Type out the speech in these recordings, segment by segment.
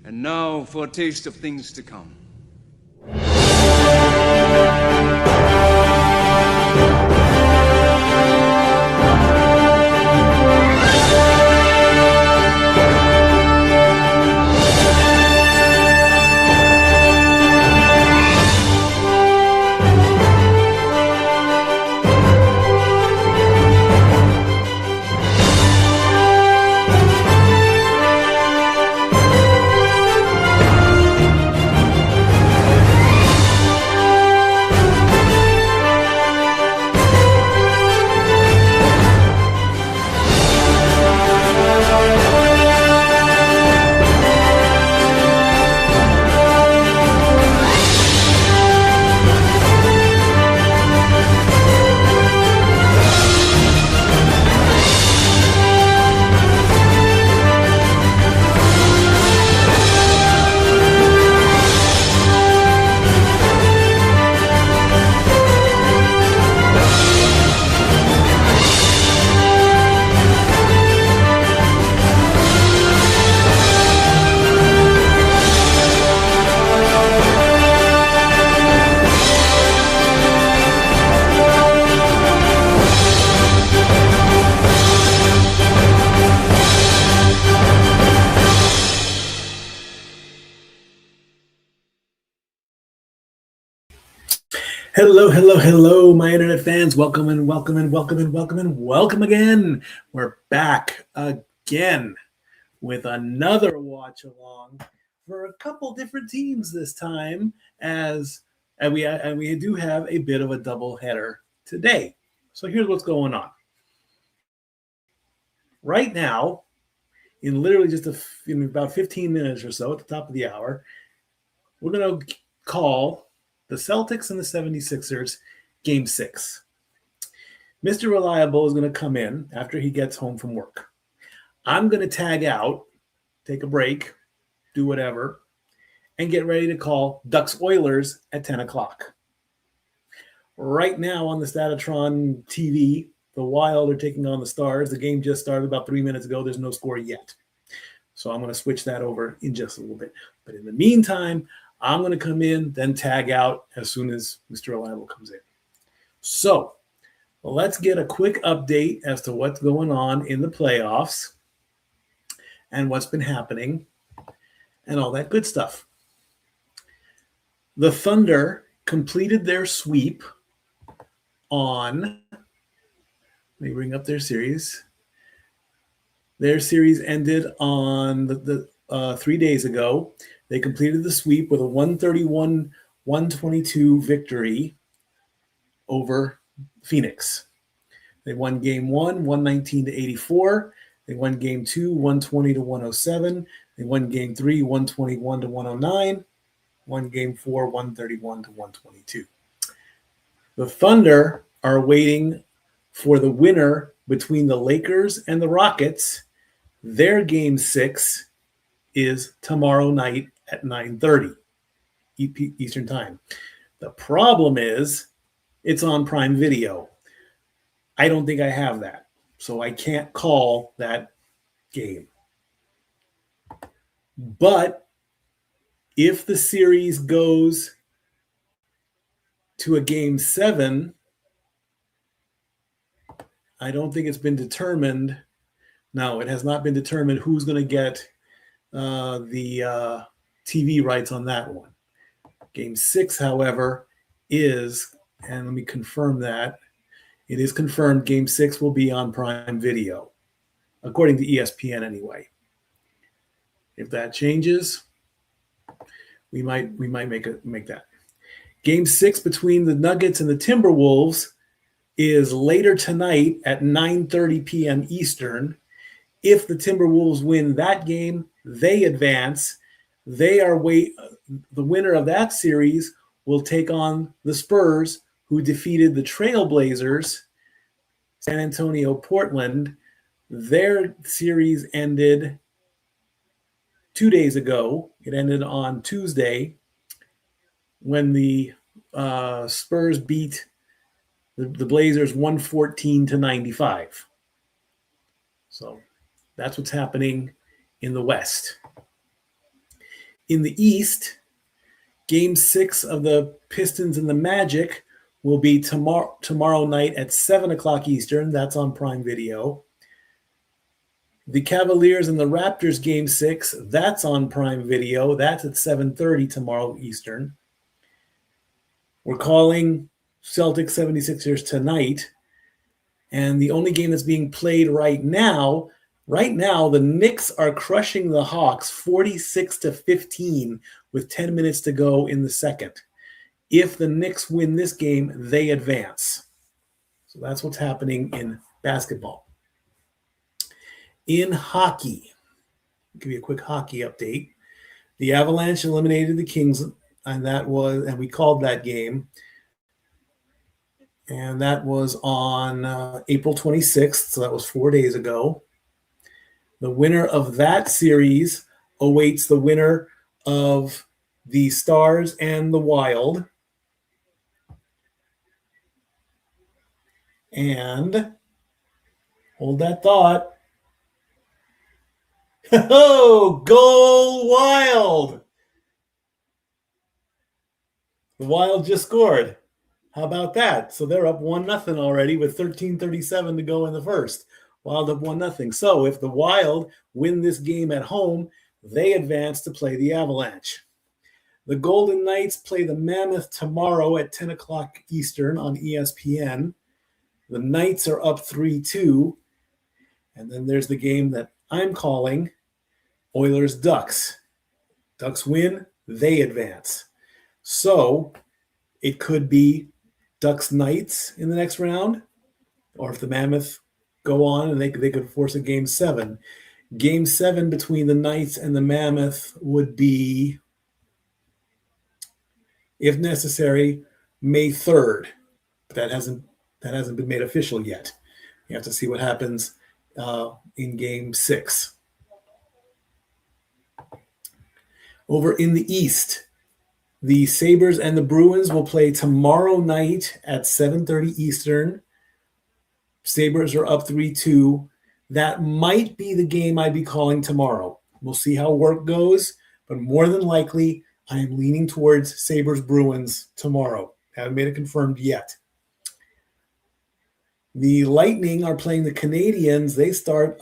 And now for a taste of things to come. Hello, my internet fans. Welcome again. We're back again with another watch along for a couple different teams this time, and we do have a bit of a double header today. So here's what's going on. Right now, in literally just in about 15 minutes or so at the top of the hour, we're going to call the Celtics and the 76ers Game 6. Mr. Reliable is going to come in after he gets home from work. I'm going to tag out, take a break, do whatever, and get ready to call Ducks Oilers at 10 o'clock. Right now on the Statutron TV, the Wild are taking on the Stars. The game just started about 3 minutes ago. There's no score yet. So I'm going to switch that over in just a little bit. But in the meantime, I'm going to come in, then tag out as soon as Mr. Reliable comes in. So let's get a quick update as to what's going on in the playoffs and what's been happening and all that good stuff. The Thunder completed their sweep on, let me bring up their series. Their series ended on the 3 days ago. They completed the sweep with a 131-122 victory over Phoenix. They won game 1, 119-84. They won game 2, 120-107. They won game 3, 121-109. Won game 4, 131-122. The Thunder are waiting for the winner between the Lakers and the Rockets. Their game 6 is tomorrow night at 9:30 Eastern Time. The problem is it's on Prime Video. I don't think I have that, so I can't call that game. But if the series goes to a game 7, I don't think it's been determined. No, it has not been determined who's going to get the TV rights on that one. Game 6, however, is, and let me confirm that, it is confirmed Game 6 will be on Prime Video, according to ESPN anyway. If that changes, we might make that. Game 6 between the Nuggets and the Timberwolves is later tonight at 9:30 p.m. Eastern. If the Timberwolves win that game, they advance. The winner of that series will take on the Spurs, who defeated the Trailblazers, San Antonio, Portland. Their series ended 2 days ago. It ended on Tuesday when the Spurs beat the Blazers 114-95. So that's what's happening in the West. In the East, Game 6 of the Pistons and the Magic will be tomorrow night at 7 o'clock Eastern. That's on Prime Video. The Cavaliers and the Raptors Game 6, that's on Prime Video. That's at 7:30 tomorrow Eastern. We're calling Celtics 76ers tonight. And the only game that's being played right now, the Knicks are crushing the Hawks 46-15 with 10 minutes to go in the second. If the Knicks win this game, they advance. So that's what's happening in basketball. In hockey, I'll give you a quick hockey update. The Avalanche eliminated the Kings, and we called that game. And that was on April 26th, so that was 4 days ago. The winner of that series awaits the winner of the Stars and the Wild. And hold that thought. Oh, goal Wild! The Wild just scored. How about that? So they're up 1-0 already with 13:37 to go in the first. Wild up 1-0. So if the Wild win this game at home, they advance to play the Avalanche. The Golden Knights play the Mammoth tomorrow at 10 o'clock Eastern on ESPN. The Knights are up 3-2. And then there's the game that I'm calling Oilers-Ducks. Ducks win, they advance. So it could be Ducks Knights in the next round, or if the Mammoth go on and they could force a Game 7. Game 7 between the Knights and the Mammoth would be, if necessary, May 3rd. But that hasn't been made official yet. You have to see what happens in Game 6. Over in the East, the Sabres and the Bruins will play tomorrow night at 7:30 Eastern. Sabres are up 3-2. That might be the game I'd be calling tomorrow. We'll see how work goes, but more than likely, I am leaning towards Sabres-Bruins tomorrow. Haven't made it confirmed yet. The Lightning are playing the Canadiens. They start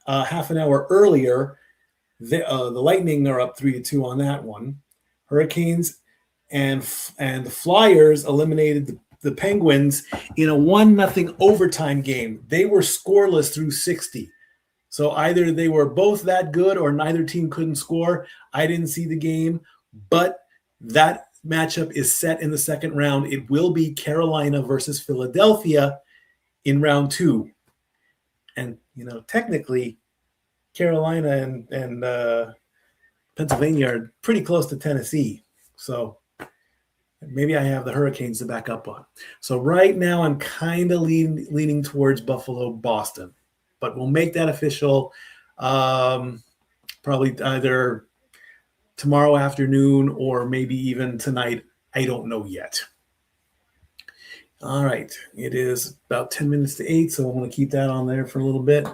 half an hour earlier. The Lightning are up 3-2 on that one. Hurricanes and the Flyers eliminated the Penguins in a 1-0 overtime game. They were scoreless through 60. So either they were both that good or neither team couldn't score. I didn't see the game, but that matchup is set in the second round. It will be Carolina versus Philadelphia in round 2. And, technically, Carolina and Pennsylvania are pretty close to Tennessee. So maybe I have the Hurricanes to back up on. So right now I'm kind of leaning towards Buffalo-Boston. But we'll make that official probably either tomorrow afternoon or maybe even tonight. I don't know yet. All right. It is about 10 minutes to 8, so I'm going to keep that on there for a little bit.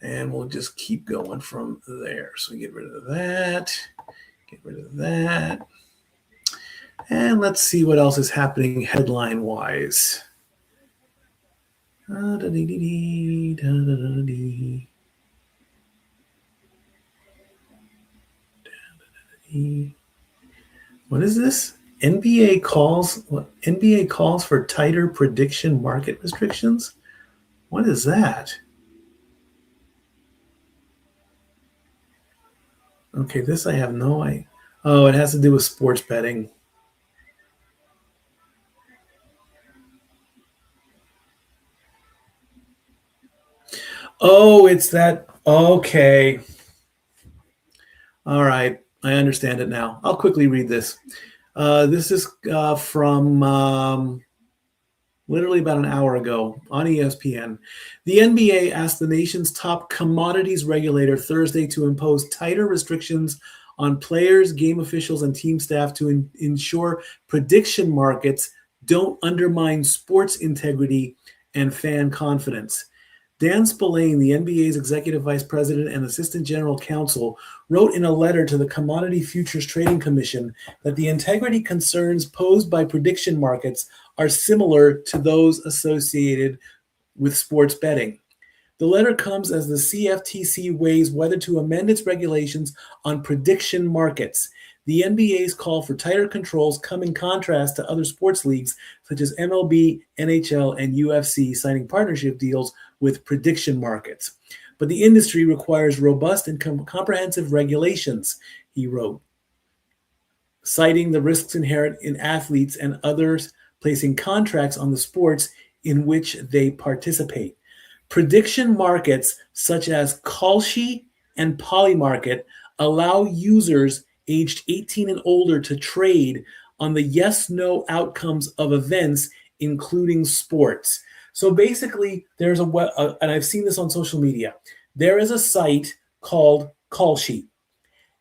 And we'll just keep going from there. So get rid of that. Get rid of that. And let's see what else is happening headline-wise. What is this? NBA calls for tighter prediction market restrictions? What is that? Okay, this I have no idea. Oh, it has to do with sports betting. Oh, it's that. Okay. All right. I understand it now. I'll quickly read this. This is from literally about an hour ago on ESPN. The NBA asked the nation's top commodities regulator Thursday to impose tighter restrictions on players, game officials, and team staff to ensure prediction markets don't undermine sports integrity and fan confidence. Dan Spillane, the NBA's executive vice president and assistant general counsel, wrote in a letter to the Commodity Futures Trading Commission that the integrity concerns posed by prediction markets are similar to those associated with sports betting. The letter comes as the CFTC weighs whether to amend its regulations on prediction markets. The NBA's call for tighter controls come in contrast to other sports leagues such as MLB, NHL, and UFC signing partnership deals with prediction markets. But the industry requires robust and comprehensive regulations, he wrote, citing the risks inherent in athletes and others placing contracts on the sports in which they participate. Prediction markets such as Kalshi and Polymarket allow users aged 18 and older to trade on the yes-no outcomes of events, including sports. So basically, there's and I've seen this on social media. There is a site called Kalshi,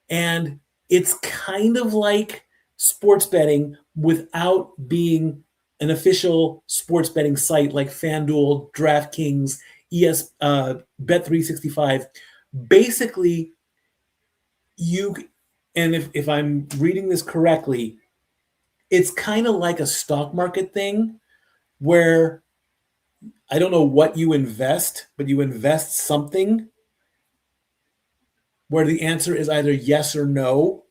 and it's kind of like sports betting without being an official sports betting site like FanDuel, DraftKings, Bet365. Basically, and if I'm reading this correctly, it's kind of like a stock market thing where I don't know what you invest, but you invest something where the answer is either yes or no.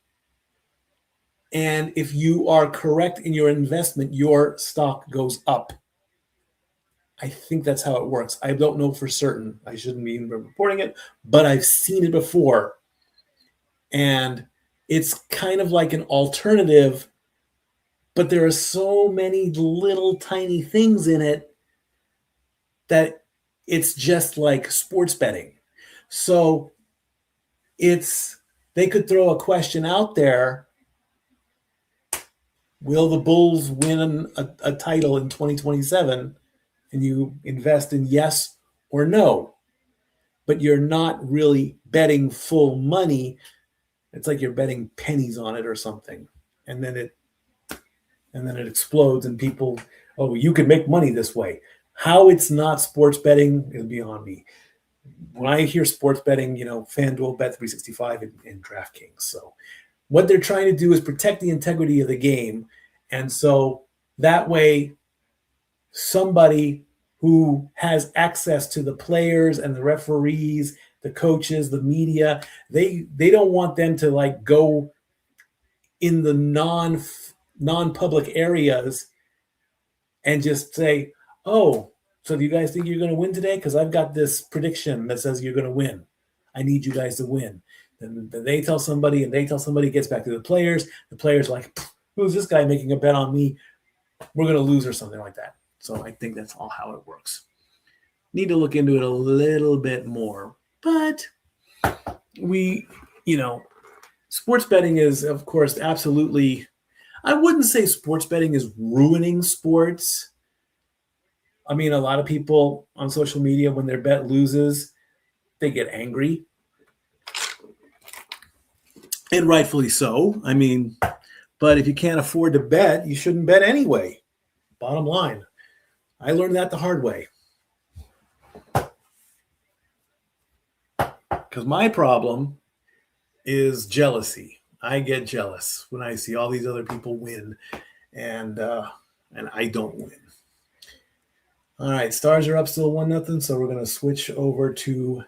And if you are correct in your investment, your stock goes up. I think that's how it works. I don't know for certain. I shouldn't be reporting it, but I've seen it before. And it's kind of like an alternative, but there are so many little tiny things in it that it's just like sports betting. So they could throw a question out there. Will the Bulls win a title in 2027? And you invest in yes or no, but you're not really betting full money. It's like you're betting pennies on it or something. And then it explodes and people, oh, you can make money this way. How it's not sports betting is beyond me. When I hear sports betting, FanDuel, Bet365, and DraftKings. So what they're trying to do is protect the integrity of the game. And so that way, somebody who has access to the players and the referees, the coaches, the media, they don't want them to like go in the non-public areas and just say, oh, so do you guys think you're going to win today? Because I've got this prediction that says you're going to win. I need you guys to win. Then they tell somebody, and they tell somebody, it gets back to the players. The players are like, who's this guy making a bet on me? We're going to lose or something like that. So I think that's all how it works. Need to look into it a little bit more. But sports betting is, of course, absolutely, I wouldn't say sports betting is ruining sports. I mean, a lot of people on social media, when their bet loses, they get angry. And rightfully so. I mean, but if you can't afford to bet, you shouldn't bet anyway. Bottom line. I learned that the hard way. Because my problem is jealousy. I get jealous when I see all these other people win, and I don't win. All right, Stars are up still 1-0, so we're going to switch over to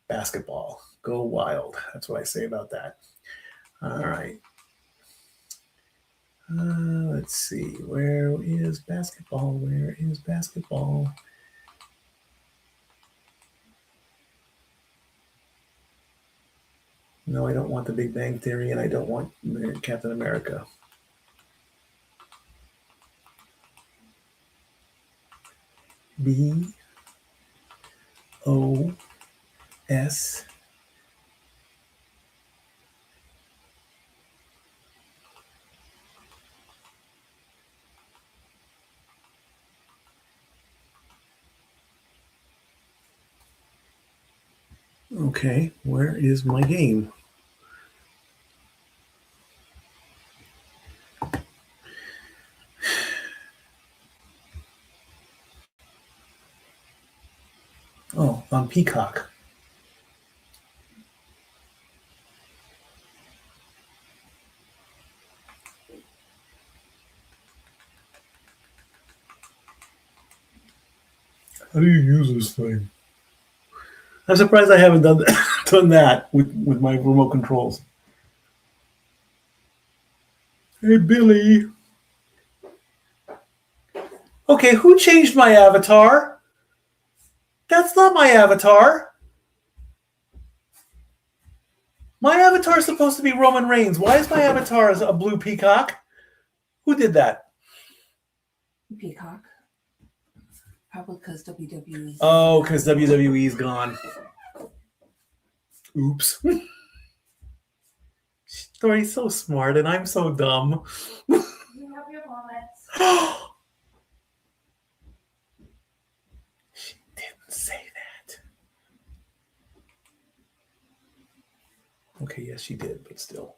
basketball. Go Wild. That's what I say about that. All right. Let's see. Where is basketball? Where is basketball? No, I don't want the Big Bang Theory, and I don't want Captain America. BOS. Okay, where is my game? Oh, on Peacock. How do you use this thing? I'm surprised I haven't done that with my remote controls. Hey, Billy. Okay, who changed my avatar? That's not my avatar. My avatar is supposed to be Roman Reigns. Why is my avatar a blue peacock? Who did that? Peacock. Probably because WWE. Oh, because WWE's gone. Oops. Story's so smart and I'm so dumb. You have your moments. She didn't say that. Okay, yes, she did, but still.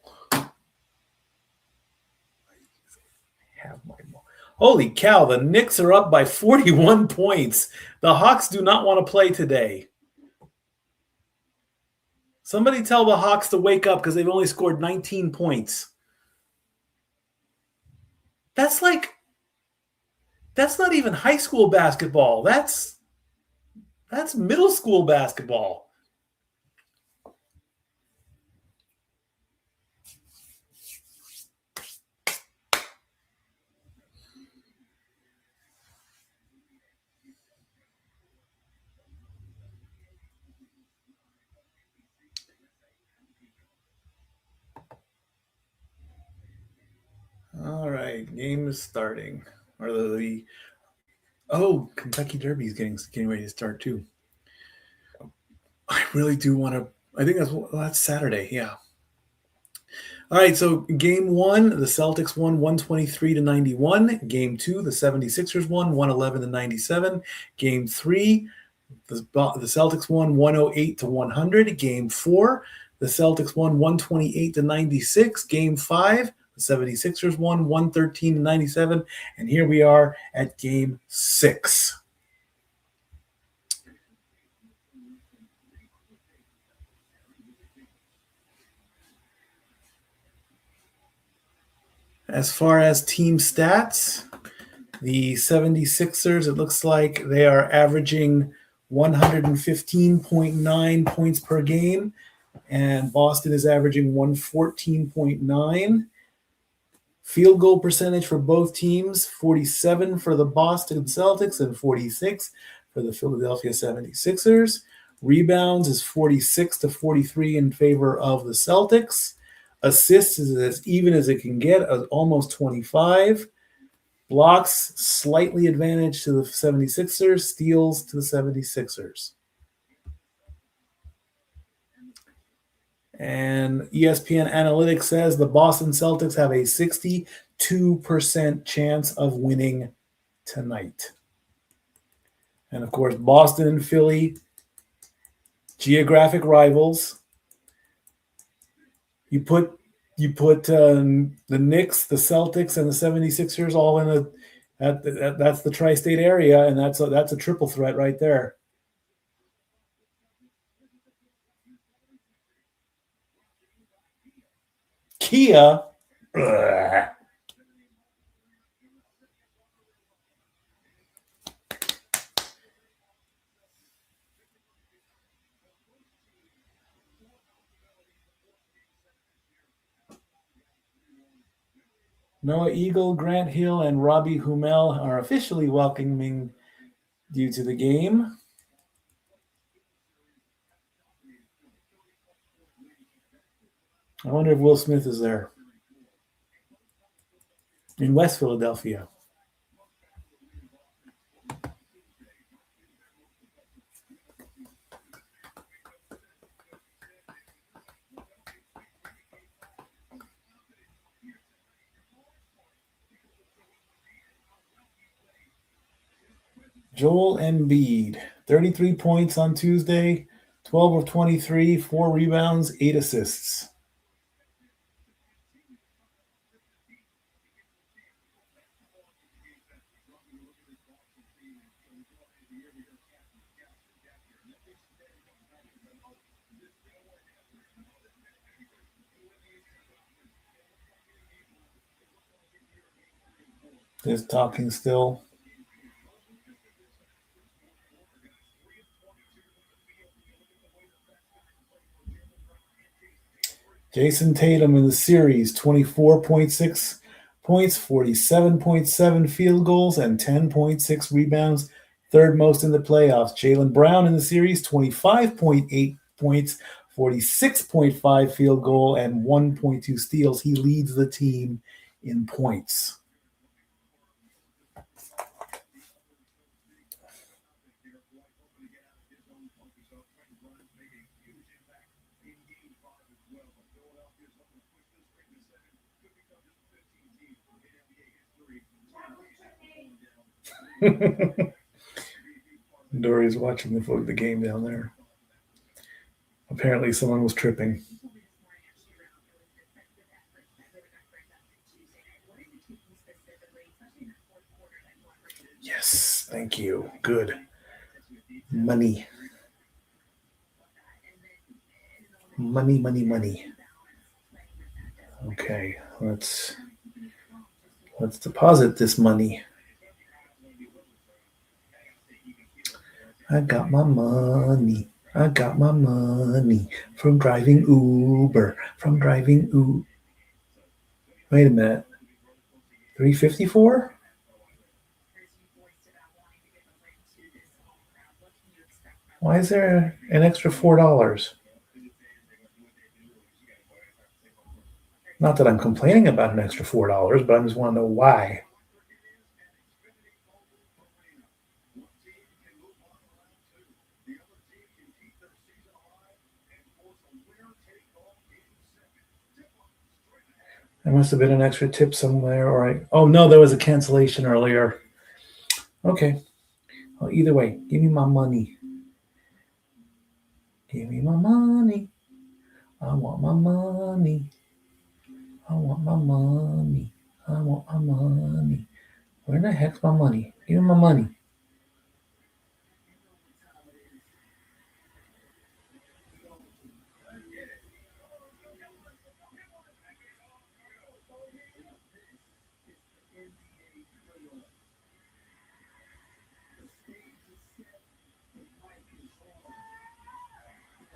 Holy cow, the Knicks are up by 41 points. The Hawks do not want to play today. Somebody tell the Hawks to wake up because they've only scored 19 points. That's not even high school basketball. That's middle school basketball. All right, game is starting. Or Kentucky Derby is getting ready to start too. I really do want to. I think that's Saturday. Yeah. All right, so game one, the Celtics won 123-91. Game two, the 76ers won 111-97. Game three, the Celtics won 108-100. Game four, the Celtics won 128-96. Game five, the 76ers won 113-97. And here we are at game six. As far as team stats, the 76ers, it looks like they are averaging 115.9 points per game, and Boston is averaging 114.9. Field goal percentage for both teams, 47 for the Boston Celtics and 46 for the Philadelphia 76ers. Rebounds is 46-43 in favor of the Celtics. Assists is as even as it can get, almost 25. Blocks, slightly advantage to the 76ers. Steals to the 76ers. And ESPN Analytics says the Boston Celtics have a 62% chance of winning tonight. And of course, Boston and Philly, geographic rivals. You put the Knicks, the Celtics, and the 76ers all in that's the tri-state area, and that's a triple threat right there. Kia. Ugh. Noah Eagle, Grant Hill, and Robbie Hummel are officially welcoming you to the game. I wonder if Will Smith is there. In West Philadelphia. Joel Embiid, 33 points on Tuesday, 12 of 23, 4 rebounds, 8 assists. Is talking still. Jason Tatum in the series, 24.6 points, 47.7 field goals, and 10.6 rebounds. Third most in the playoffs. Jaylen Brown in the series, 25.8 points, 46.5 field goal, and 1.2 steals. He leads the team in points. Dory's watching the game down there. Apparently someone was tripping. Yes, thank you. Good. Money. Money. Okay, let's deposit this money. I got my money from driving Uber. Wait a minute. 354? Why is there an extra $4? Not that I'm complaining about an extra $4, but I just want to know why. There must have been an extra tip somewhere, oh no, there was a cancellation earlier. Okay. Well, either way, give me my money. Give me my money. I want my money. Where the heck's my money? Give me my money.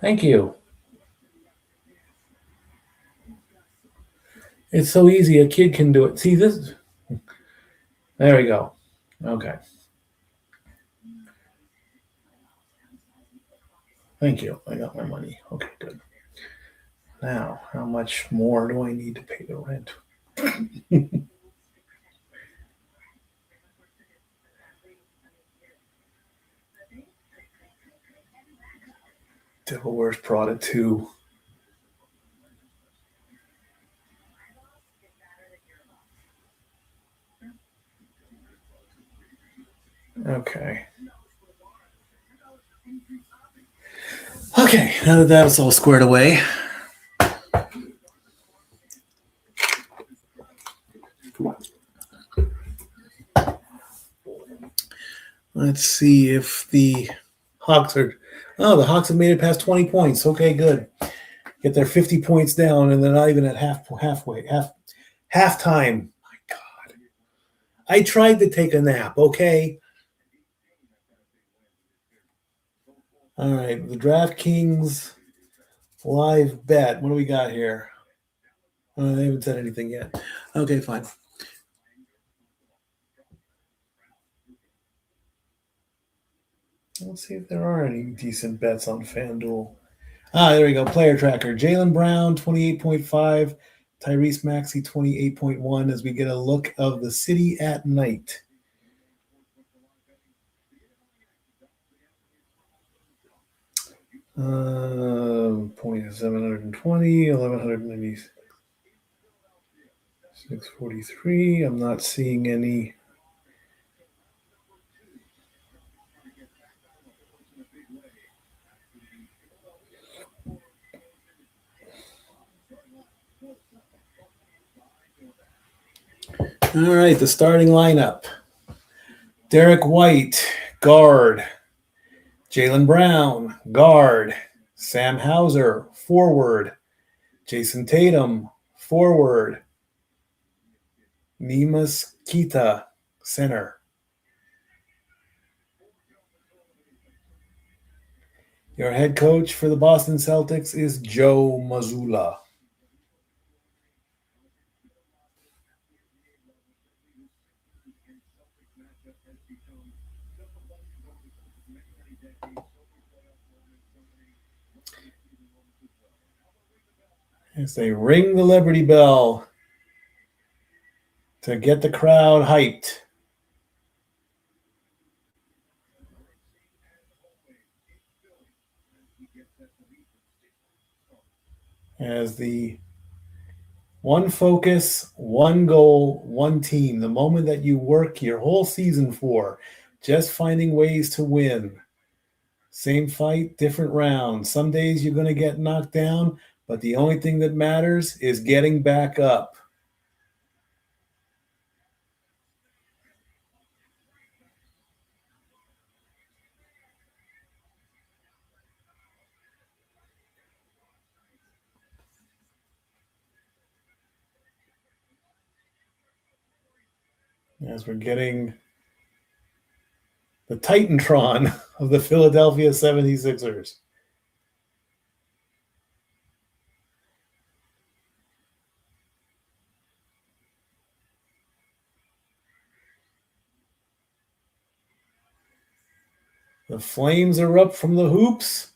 Thank you. It's so easy. A kid can do it. See this? There we go. Okay. Thank you. I got my money. Okay, good. Now, how much more do I need to pay the rent? Devil Wears Prada 2. Okay. Okay, now that that's all squared away. Let's see if the Hawks are... Oh, the Hawks have made it past 20 points. Okay, good. Get their 50 points down, and they're not even at halftime. My God. I tried to take a nap, okay? All right, the DraftKings live bet. What do we got here? They haven't said anything yet. Okay, fine. Let's see if there are any decent bets on FanDuel. There we go. Player tracker. Jaylen Brown, 28.5. Tyrese Maxey, 28.1 as we get a look of the city at night. Point 720, 1196. 643. I'm not seeing any. All right, the starting lineup. Derek White, guard. Jaylen Brown, guard. Sam Hauser, forward. Jason Tatum, forward. Neemias Queta, center. Your head coach for the Boston Celtics is Joe Mazzulla. As they ring the Liberty Bell to get the crowd hyped. As the one focus, one goal, one team, the moment that you work your whole season for, just finding ways to win. Same fight, different round. Some days you're going to get knocked down, but the only thing that matters is getting back up. As we're getting the Titantron of the Philadelphia 76ers. The flames are up from the hoops.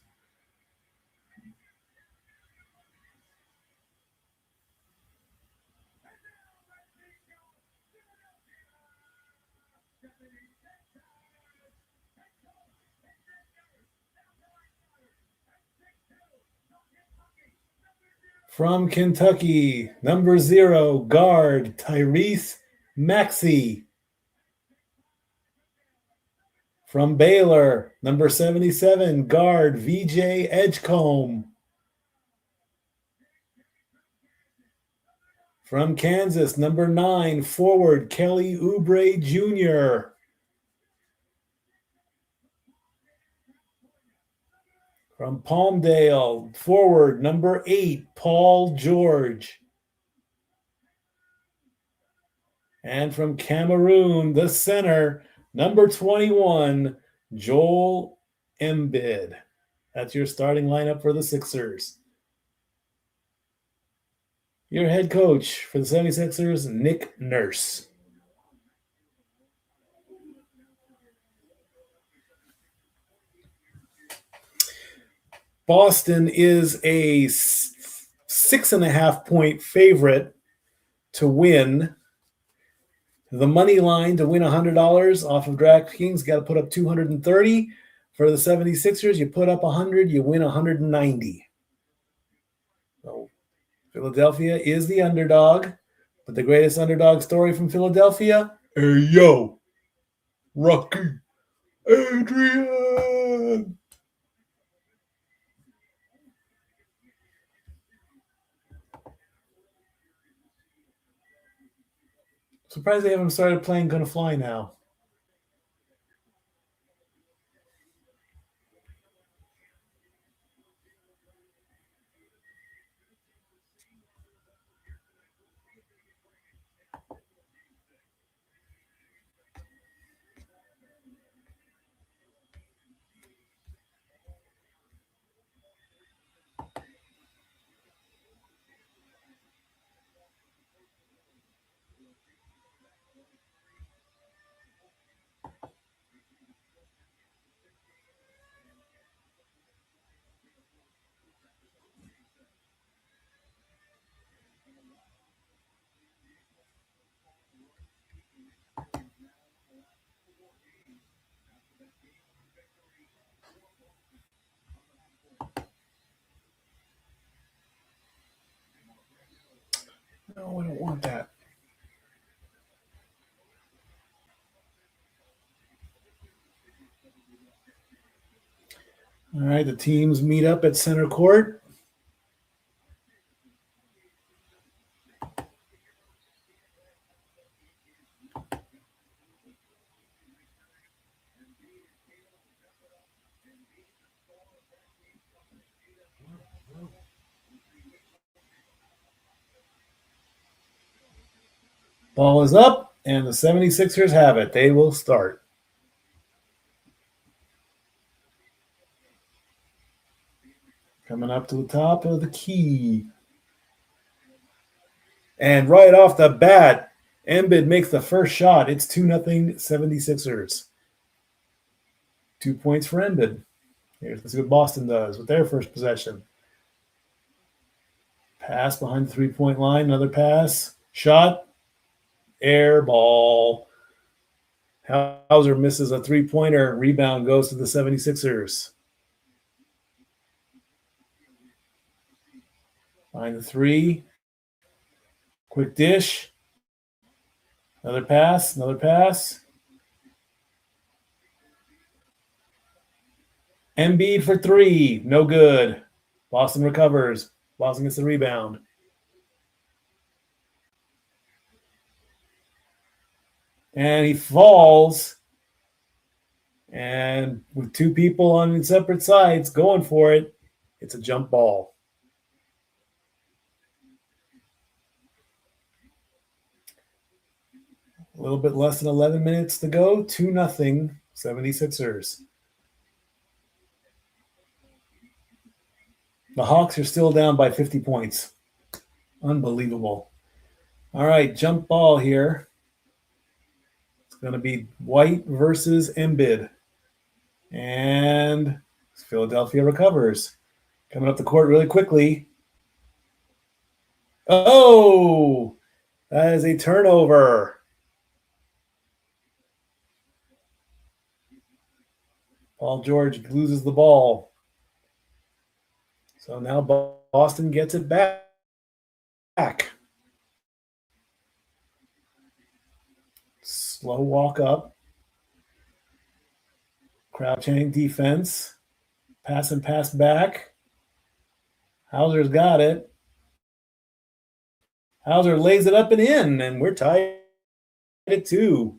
From Kentucky, number 0, guard Tyrese Maxey. From Baylor, number 77, guard VJ Edgecombe. From Kansas, number 9, forward Kelly Oubre Jr. From Palmdale, forward number 8, Paul George. And from Cameroon, the center, number 21, Joel Embiid. That's your starting lineup for the Sixers. Your head coach for the 76ers, Nick Nurse. Boston is a 6.5-point favorite to win. The money line to win $100 off of DraftKings, got to put up 230. For the 76ers, you put up 100, you win 190. So Philadelphia is the underdog, but the greatest underdog story from Philadelphia, hey, yo, Rocky Adrian. Surprised they haven't started playing Gonna Fly now. No, I don't want that. All right, the teams meet up at center court. Ball is up, and the 76ers have it. They will start. Coming up to the top of the key. And right off the bat, Embiid makes the first shot. It's 2-0 76ers. 2 points for Embiid. Let's see what Boston does with their first possession. Pass behind the three-point line. Another pass. Shot. Air ball. Hauser misses a three-pointer. Rebound goes to the 76ers. Behind the three. Quick dish. Another pass. Another pass. Embiid for three. No good. Boston recovers. Boston gets the rebound. And he falls. And with two people on separate sides going for it, it's a jump ball. A little bit less than 11 minutes to go. 2-0 76ers. The Hawks are still down by 50 points. Unbelievable. All right, jump ball here. It's going to be White versus Embiid. And Philadelphia recovers. Coming up the court really quickly. Oh, that is a turnover. Paul George loses the ball. So now Boston gets it back. Slow walk up. Crowd chanting defense. Pass and pass back. Hauser's got it. Hauser lays it up and in, and we're tied at 2.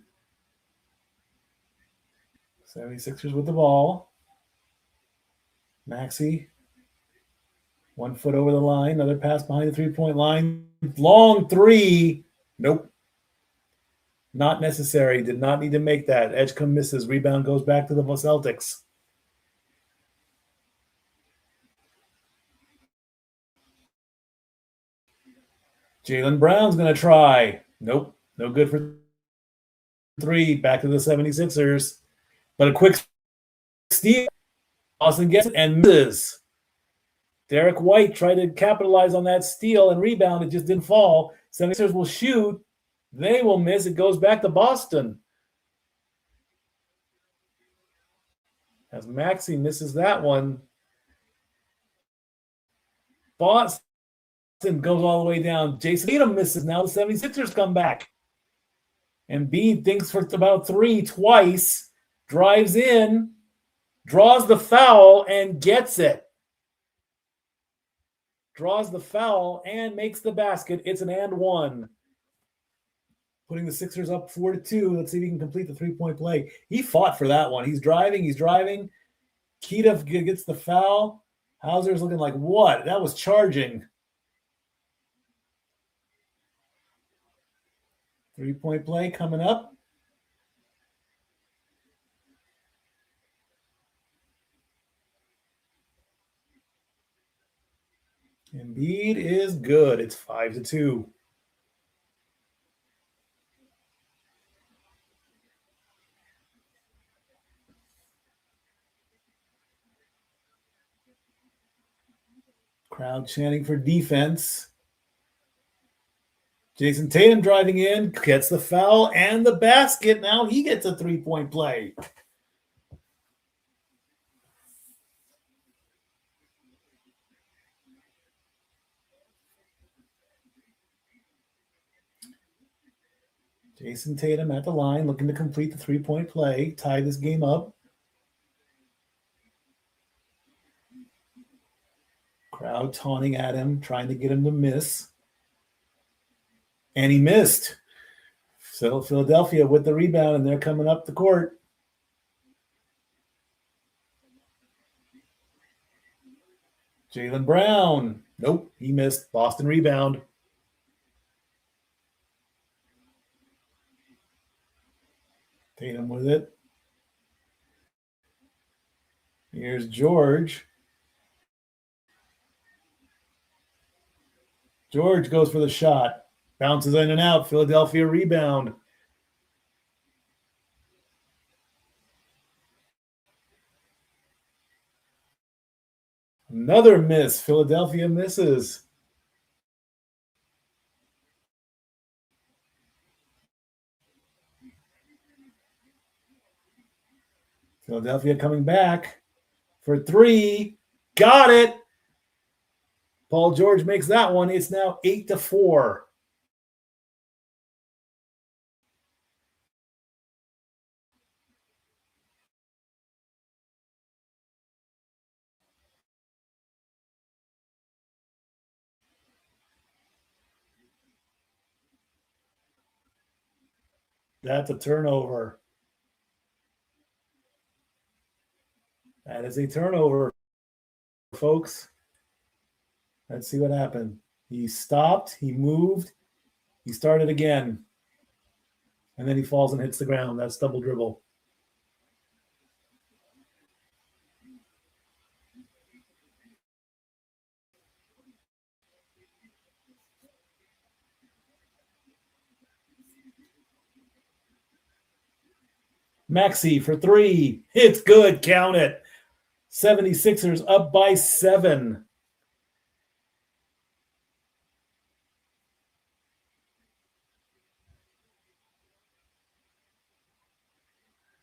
76ers with the ball. Maxey. 1 foot over the line. Another pass behind the three-point line. Long three. Nope. Not necessary. Did not need to make that. Edgecombe misses. Rebound goes back to the Celtics. Jaylen Brown's going to try. Nope. No good for 3. Back to the 76ers. But a quick steal. Boston gets it and misses. Derek White tried to capitalize on that steal and rebound. It just didn't fall. 76ers will shoot. They will miss. It goes back to Boston. As Maxey misses that one. Boston goes all the way down. Jason Tatum misses. Now the 76ers come back. Embiid thinks for about 3 twice. Drives in. Draws the foul and gets it. Draws the foul and makes the basket. It's an and one. Putting the Sixers up 4-2. Let's see if he can complete the three-point play. He fought for that one. He's driving. Keita gets the foul. Hauser's looking like, what? That was charging. Three-point play coming up. Embiid is good. It's 5-2. Crowd chanting for defense. Jason Tatum driving in, gets the foul and the basket. Now he gets a three-point play. Jason Tatum at the line, looking to complete the three-point play, tie this game up. Crowd taunting at him, trying to get him to miss. And he missed. So Philadelphia with the rebound, and they're coming up the court. Jaylen Brown. Nope, he missed. Boston rebound. Tatum with it. Here's George. George goes for the shot. Bounces in and out. Philadelphia rebound. Another miss. Philadelphia misses. Philadelphia coming back for three. Got it. Paul George makes that one. It's now 8-4. That's a turnover. That is a turnover, folks. Let's see what happened. He stopped. He moved. He started again. And then he falls and hits the ground. That's double dribble. Maxey for three. It's good. Count it. 76ers up by 7.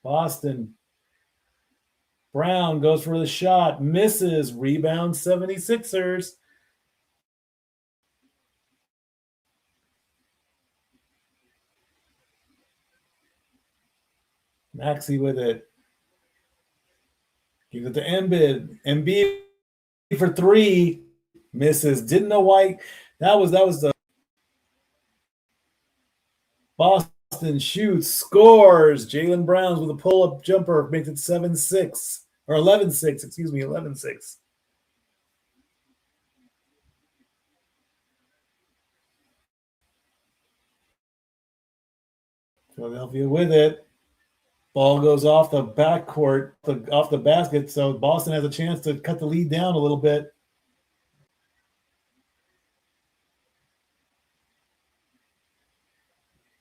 Boston. Brown goes for the shot. Misses. Rebound 76ers. Maxey with it. Gives it to Embiid. Embiid for three. Misses. Didn't know why. That was the Boston shoots, scores. Jaylen Browns with a pull-up jumper makes it 7-6 or 11-6. Excuse me, 11-6. Philadelphia with it. Ball goes off the backcourt, off the basket, so Boston has a chance to cut the lead down a little bit.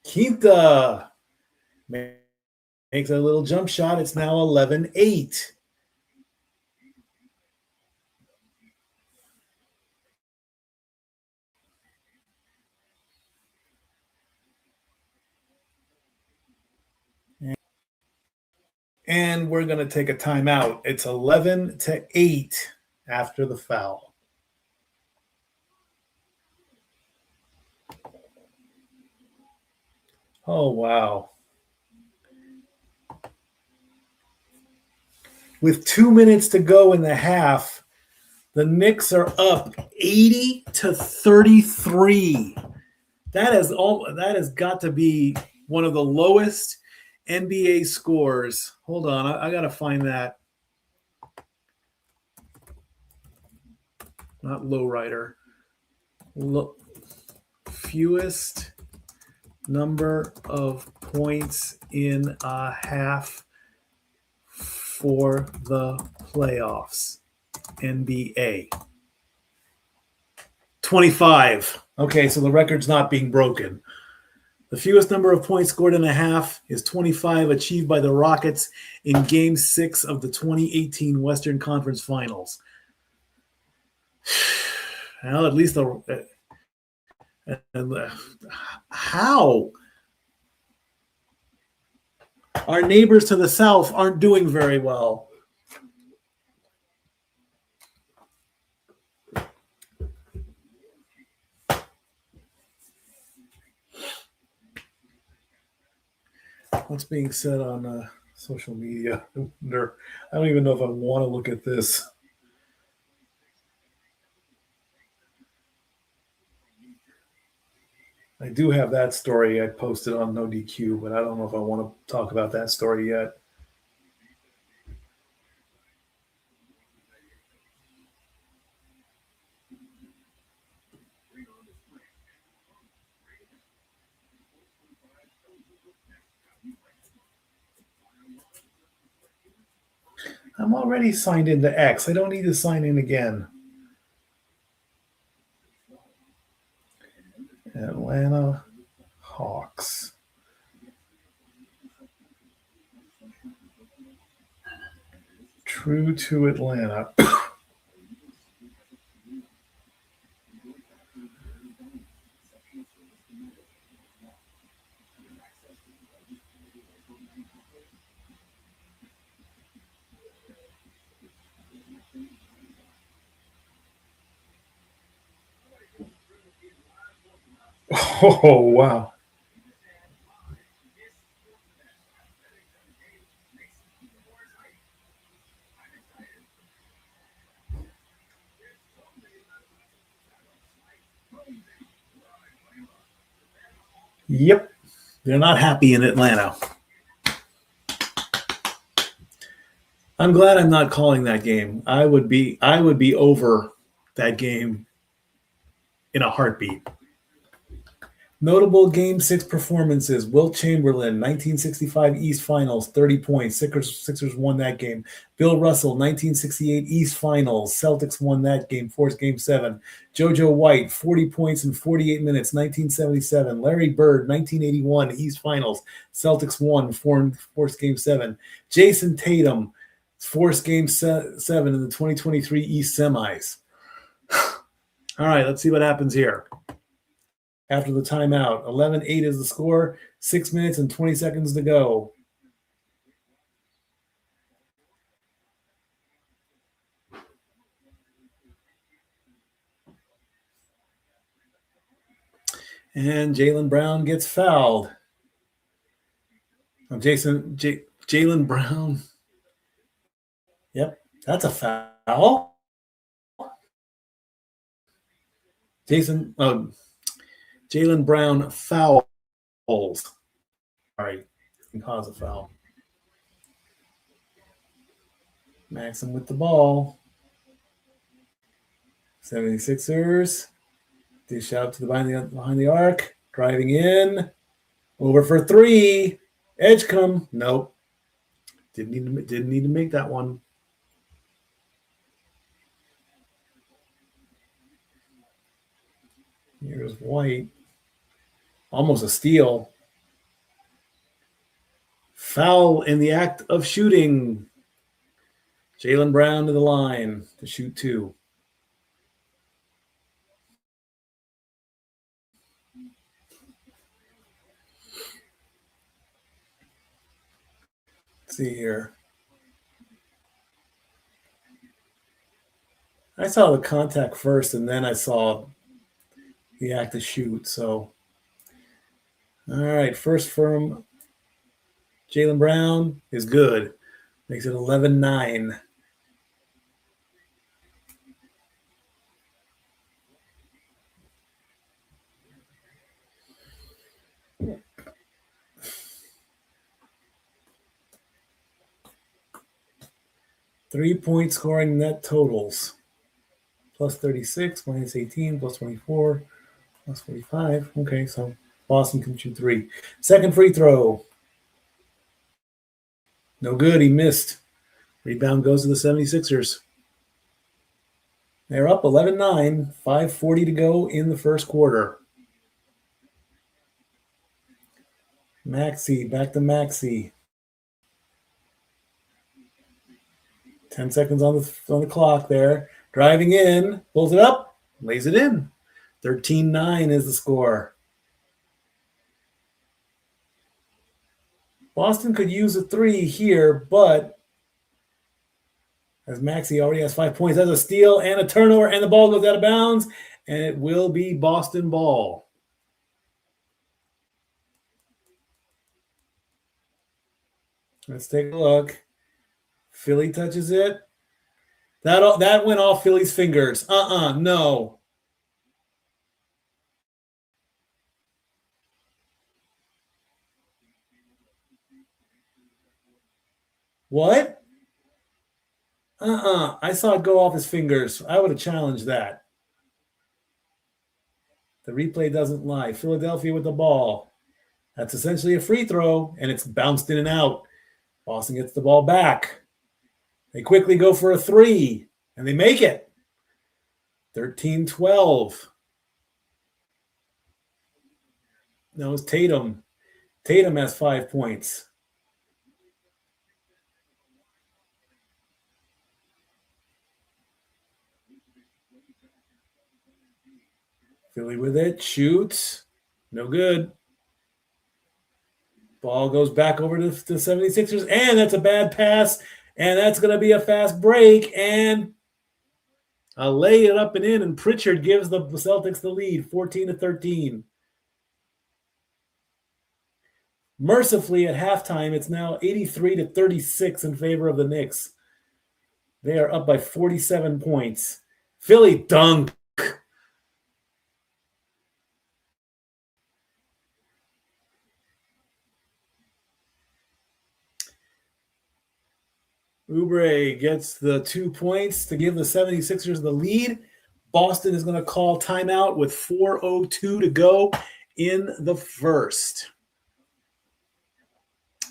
Quinta makes a little jump shot. It's now 11-8. And we're going to take a timeout. It's 11-8 after the foul. Oh, wow. With 2 minutes to go in the half, the Knicks are up 80-33. That has got to be one of the lowest NBA scores. Hold on, I got to find that. Not lowrider. Fewest number of points in a half for the playoffs. NBA. 25. Okay, so the record's not being broken. The fewest number of points scored in a half is 25, achieved by the Rockets in Game 6 of the 2018 Western Conference Finals. Well, at least how? Our neighbors to the south aren't doing very well. What's being said on social media? I don't even know if I want to look at this. I do have that story I posted on No DQ, but I don't know if I want to talk about that story yet. I'm already signed into X. I don't need to sign in again. Atlanta Hawks. True to Atlanta. Oh, wow. Yep. They're not happy in Atlanta. I'm glad I'm not calling that game. I would be over that game in a heartbeat. Notable Game 6 performances. Wilt Chamberlain, 1965 East Finals, 30 points. Sixers won that game. Bill Russell, 1968 East Finals. Celtics won that game, forced Game 7. JoJo White, 40 points in 48 minutes, 1977. Larry Bird, 1981 East Finals. Celtics won, forced Game 7. Jason Tatum, forced Game 7 in the 2023 East Semis. All right, let's see what happens here. After the timeout, 11-8 is the score, 6 minutes and 20 seconds to go. And Jaylen Brown gets fouled. Jaylen Brown. Yep, that's a foul. Jaylen Brown fouls. All right, can cause a foul. Maxim with the ball. 76ers. Dish out to the behind the arc. Driving in. Over for three. Edge come. Nope. Didn't need to make that one. Here's White. Almost a steal. Foul in the act of shooting. Jaylen Brown to the line to shoot two. Let's see here. I saw the contact first, and then I saw the act of shoot. So, all right, first from Jaylen Brown is good. Makes it 11-9. Three-point scoring net totals. Plus 36, minus 18, plus 24, plus 45. Okay, so Boston can shoot three. Second free throw. No good. He missed. Rebound goes to the 76ers. They're up 11-9, 5:40 to go in the first quarter. Maxey, back to Maxey. 10 seconds on the clock there. Driving in, pulls it up, lays it in. 13-9 is the score. Boston could use a three here, but as Maxey already has 5 points, that's a steal and a turnover, and the ball goes out of bounds, and it will be Boston ball. Let's take a look. Philly touches it. That went off Philly's fingers. No. What? I saw it go off his fingers. I would have challenged that. The replay doesn't lie. Philadelphia with the ball. That's essentially a free throw, and it's bounced in and out. Boston gets the ball back. They quickly go for a three, and they make it. 13-12. No, it's Tatum. Tatum has 5 points. Philly with it. Shoots. No good. Ball goes back over to the 76ers. And that's a bad pass. And that's going to be a fast break. And a lay it up and in. And Pritchard gives the Celtics the lead, 14-13. Mercifully, at halftime, it's now 83-36 in favor of the Knicks. They are up by 47 points. Philly dunk. Oubre gets the 2 points to give the 76ers the lead. Boston is going to call timeout with 4:02 to go in the first.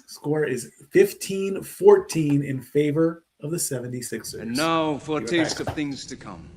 Score is 15-14 in favor of the 76ers. And now for a taste of things to come.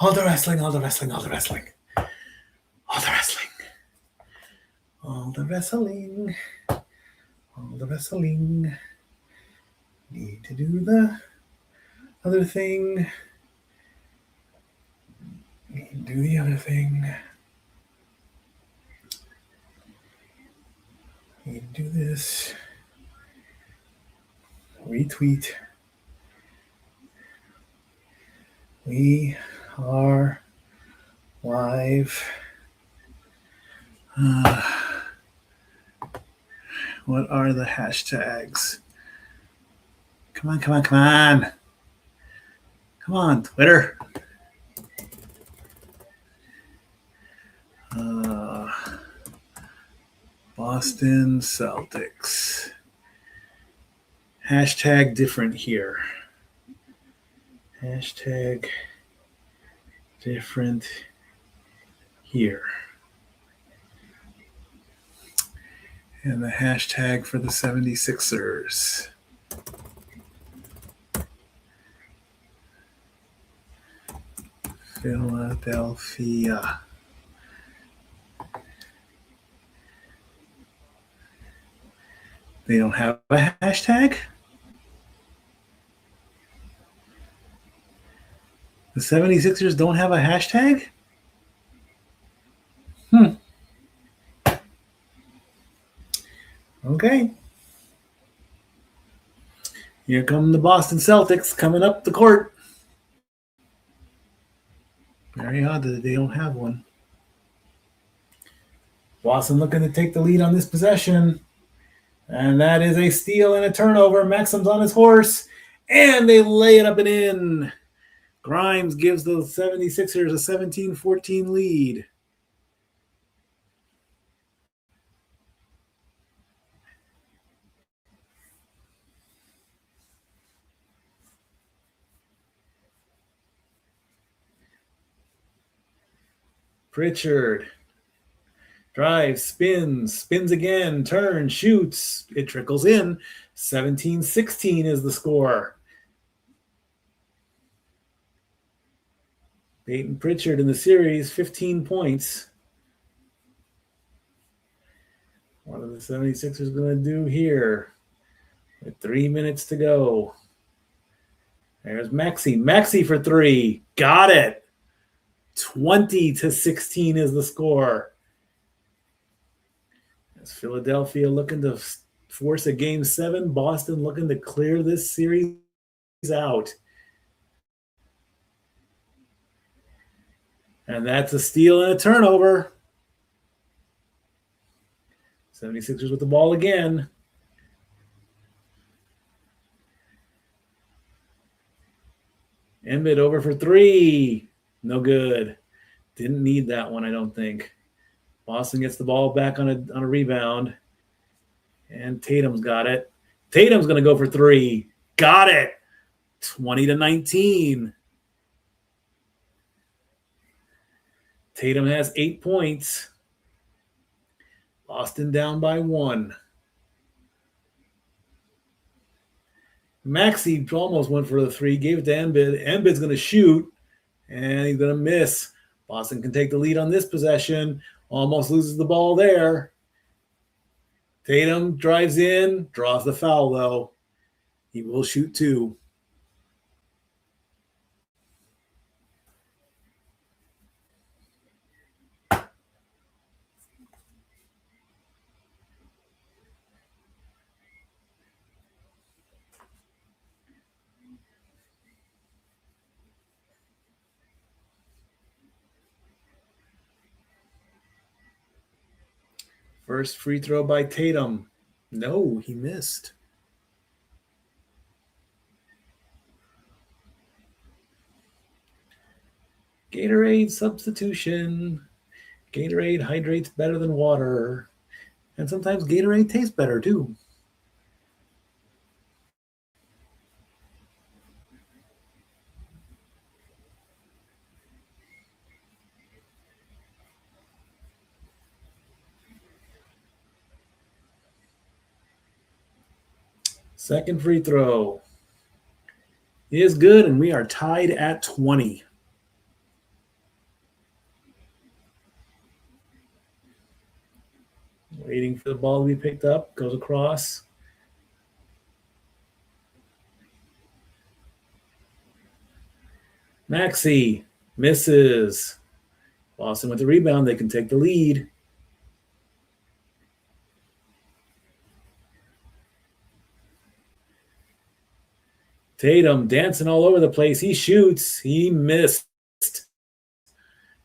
All the wrestling, all the wrestling, all the wrestling. All the wrestling. All the wrestling. All the wrestling. Need to do the other thing. Need to do the other thing. Need to do this. Retweet. We are live. What are the hashtags? Come on, come on, come on. Come on, Twitter. Boston Celtics. Hashtag different here. Hashtag different here. And the hashtag for the 76ers. Philadelphia. They don't have a hashtag? The 76ers don't have a hashtag? Okay. Here come the Boston Celtics coming up the court. Very odd that they don't have one. Boston looking to take the lead on this possession. And that is a steal and a turnover. Maxim's on his horse. And they lay it up and in. Grimes gives the 76ers a 17-14 lead. Pritchard drives, spins again, turns, shoots. It trickles in. 17-16 is the score. Peyton Pritchard in the series, 15 points. What are the 76ers going to do here? With 3 minutes to go. There's Maxey. Maxey for three. Got it. 20-16 is the score. As Philadelphia looking to force a game 7. Boston looking to clear this series out. And that's a steal and a turnover. 76ers with the ball again. Embiid over for three. No good. Didn't need that one, I don't think. Boston gets the ball back on a rebound. And Tatum's got it. Tatum's going to go for three. Got it. 20-19. Tatum has 8 points. Boston down by 1. Maxey almost went for the three, gave it to Embiid. Embiid's going to shoot, and he's going to miss. Boston can take the lead on this possession. Almost loses the ball there. Tatum drives in, draws the foul, though. He will shoot 2. First free throw by Tatum. No, he missed. Gatorade substitution. Gatorade hydrates better than water. And sometimes Gatorade tastes better, too. Second free throw is good, and we are tied at 20. Waiting for the ball to be picked up. Goes across. Maxey misses. Boston with the rebound. They can take the lead. Tatum dancing all over the place. He shoots. He missed.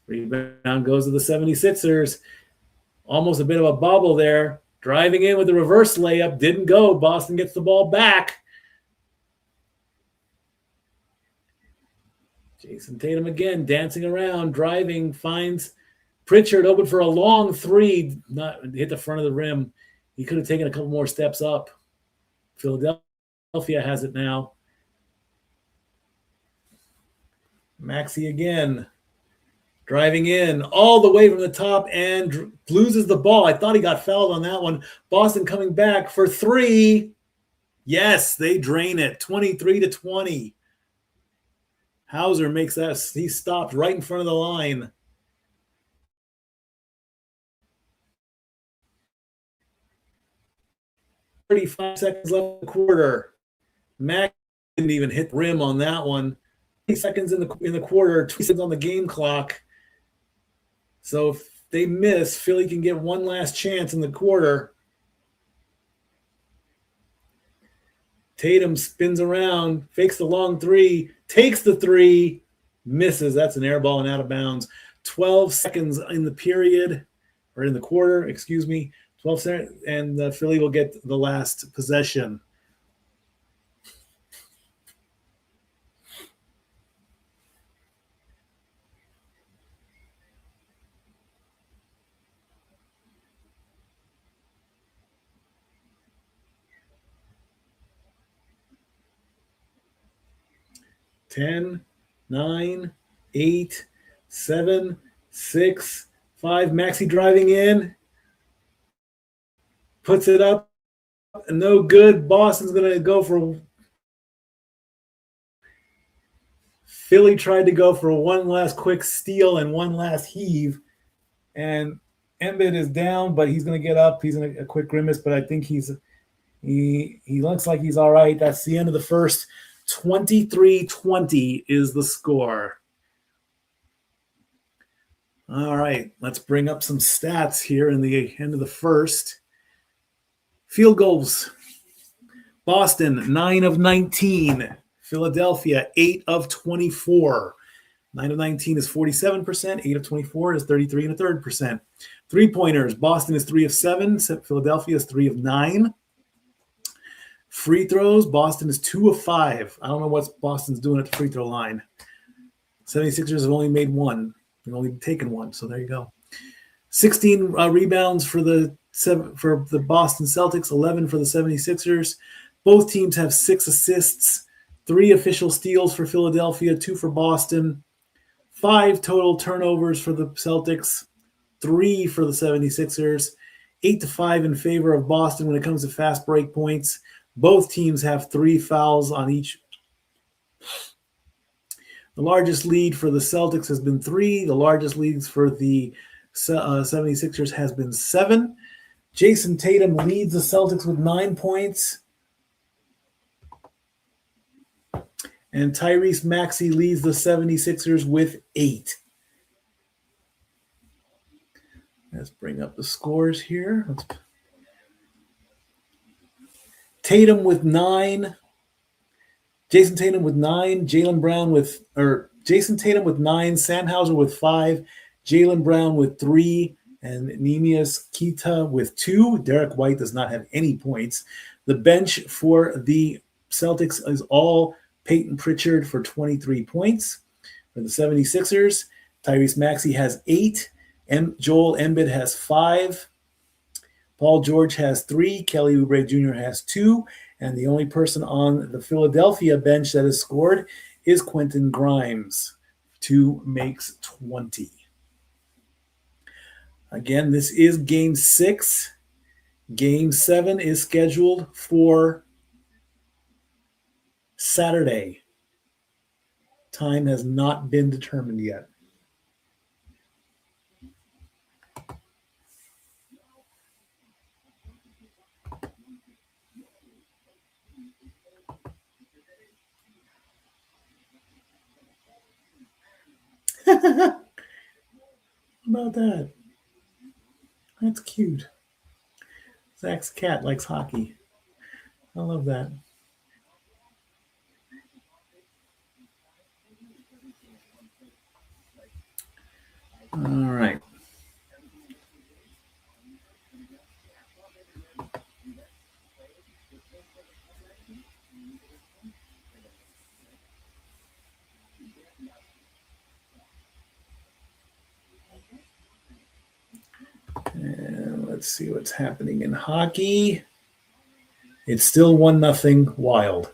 Rebound goes to the 76ers. Almost a bit of a bobble there. Driving in with the reverse layup. Didn't go. Boston gets the ball back. Jason Tatum again dancing around, driving, finds Pritchard open for a long three. Not hit the front of the rim. He could have taken a couple more steps up. Philadelphia has it now. Maxey again. Driving in all the way from the top and loses the ball. I thought he got fouled on that one. Boston coming back for three. Yes, they drain it. 23-20. Hauser makes that. He stopped right in front of the line. $35 seconds left in the quarter. Mac didn't even hit the rim on that one. 20 seconds in the quarter, 2 seconds on the game clock. So if they miss, Philly can get one last chance in the quarter. Tatum spins around, fakes the long three, takes the three, misses. That's an air ball and out of bounds. 12 seconds in the period, or in the quarter, excuse me. 12 seconds, and Philly will get the last possession. Ten, 9, 8, 7, 6, 5. Maxey driving in. Puts it up. No good. Boston's going to go for. Philly tried to go for one last quick steal and one last heave. And Embiid is down, but he's going to get up. He's in a quick grimace, but I think he looks like he's all right. That's the end of the first. 23-20 is the score. All right, let's bring up some stats here in the end of the first. Field goals. Boston, 9 of 19. Philadelphia, 8 of 24. 9 of 19 is 47%. 8 of 24 is 33 1/3%. Three-pointers. Boston is 3 of 7. Philadelphia is 3 of 9. Free throws. Boston is 2 of 5. I don't know what Boston's doing at the free throw line. 76ers have only made one. They've only taken one, so there you go. 16 rebounds for the Boston Celtics, 11 for the 76ers. Both teams have 6 assists, 3 official steals for Philadelphia, 2 for Boston, 5 total turnovers for the Celtics, 3 for the 76ers, 8-5 in favor of Boston when it comes to fast break points. Both teams have 3 fouls on each. The largest lead for the Celtics has been 3. The largest leads for the 76ers has been 7. Jason Tatum leads the Celtics with 9 points. And Tyrese Maxey leads the 76ers with 8. Let's bring up the scores here. Tatum with 9. Jason Tatum with 9. Jason Tatum with 9. Sandhauser with 5. Jaylen Brown with 3. And Neemias Queta with 2. Derek White does not have any points. The bench for the Celtics is all Peyton Pritchard for 23 points. For the 76ers, Tyrese Maxey has 8. Joel Embiid has 5. Paul George has 3. Kelly Oubre Jr. has 2. And the only person on the Philadelphia bench that has scored is Quentin Grimes. 2 makes 20. Again, this is Game 6. Game 7 is scheduled for Saturday. Time has not been determined yet. How about that? That's cute. Zach's cat likes hockey. I love that. All right. And let's see what's happening in hockey. It's still 1-0 Wild.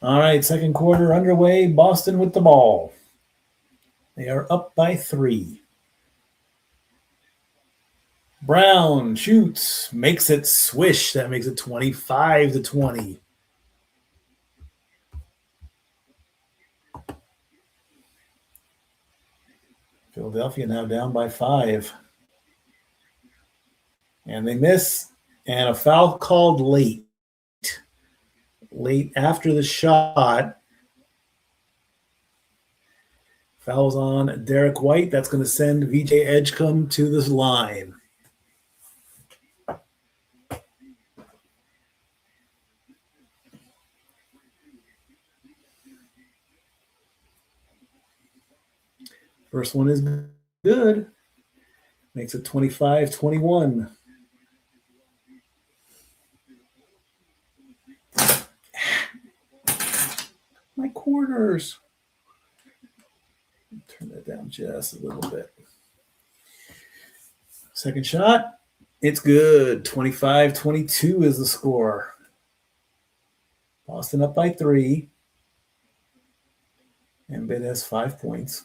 All right, second quarter underway. Boston with the ball. They are up by 3. Brown shoots, makes it swish. That makes it 25-20. Philadelphia now down by 5. And they miss. And a foul called late. Late after the shot. Fouls on Derek White. That's going to send VJ Edgecombe to this line. First one is good. Makes it 25-21. My quarters. Turn that down just a little bit. Second shot. It's good. 25-22 is the score. Boston up by 3. Embiid has 5 points.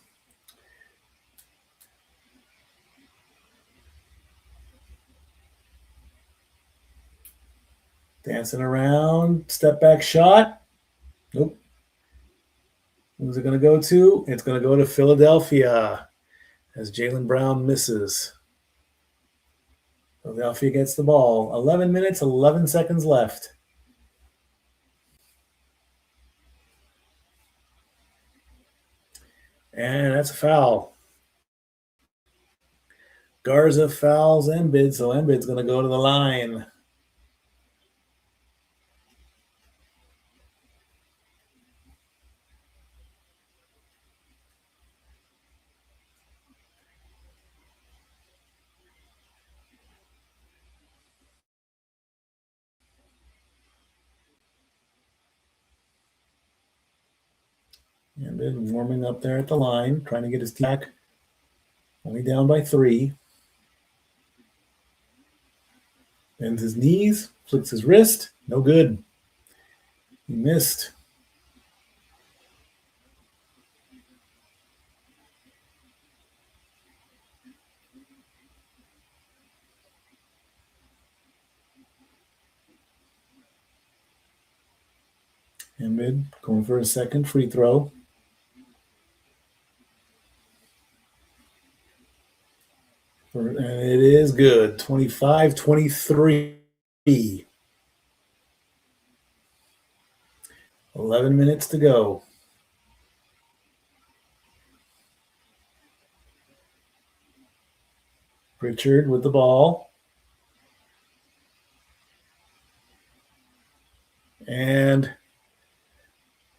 Dancing around. Step back shot. Nope. Who's it going to go to? It's going to go to Philadelphia as Jaylen Brown misses. Philadelphia gets the ball. 11 minutes, 11 seconds left. And that's a foul. Garza fouls Embiid, so Embiid's going to go to the line. Embiid warming up there at the line, trying to get his team back. Only down by 3. Bends his knees, flicks his wrist. No good. He missed. Embiid going for a second free throw. And it is good. 25-23. 11 minutes to go. Pritchard with the ball. And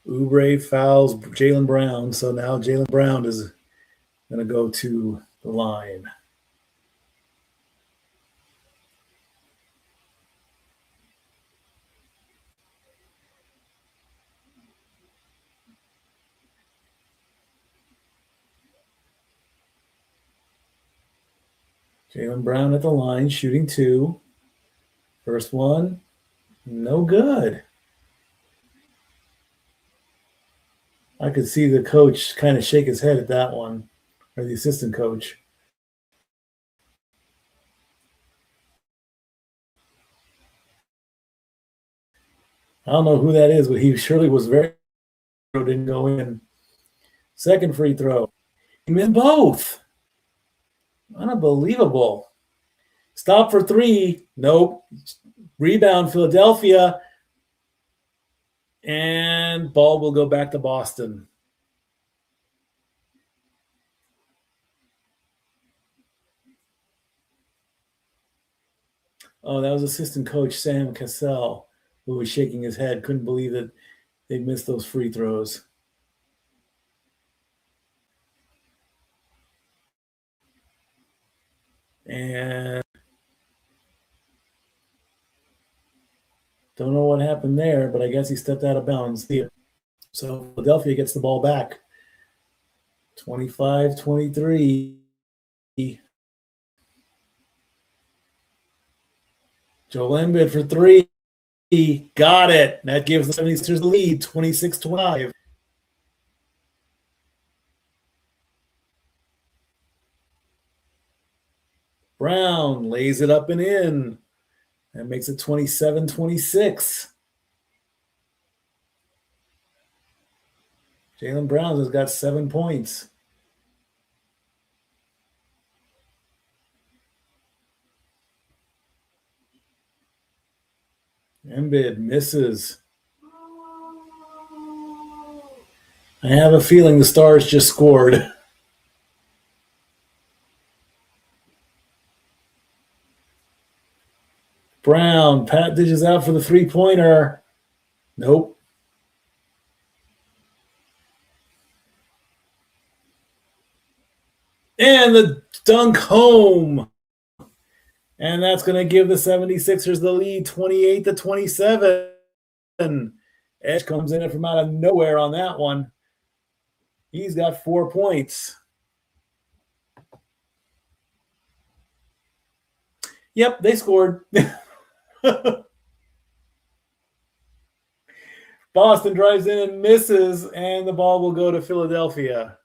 Oubre fouls Jaylen Brown. So now Jaylen Brown is going to go to the line. Jaylen Brown at the line, shooting 2. First one, no good. I could see the coach kind of shake his head at that one, or the assistant coach. I don't know who that is, but he surely was very didn't go in. Second free throw. He missed both. Unbelievable. Stop for 3. Nope. Rebound, Philadelphia. And ball will go back to Boston. Oh, that was assistant coach Sam Cassell, who was shaking his head. Couldn't believe that they missed those free throws. And don't know what happened there, but I guess he stepped out of bounds. So Philadelphia gets the ball back. 25-23. Joel Embiid for 3. Got it. That gives the 76ers the lead, 26-25. Brown lays it up and in. That makes it 27-26. Jaylen Brown has got 7 points. Embiid misses. I have a feeling the Stars just scored. Brown, Pat dishes out for the three-pointer. Nope. And the dunk home. And that's going to give the 76ers the lead, 28-27. Edge comes in from out of nowhere on that one. He's got 4 points. Yep, they scored. Boston drives in and misses, and the ball will go to Philadelphia.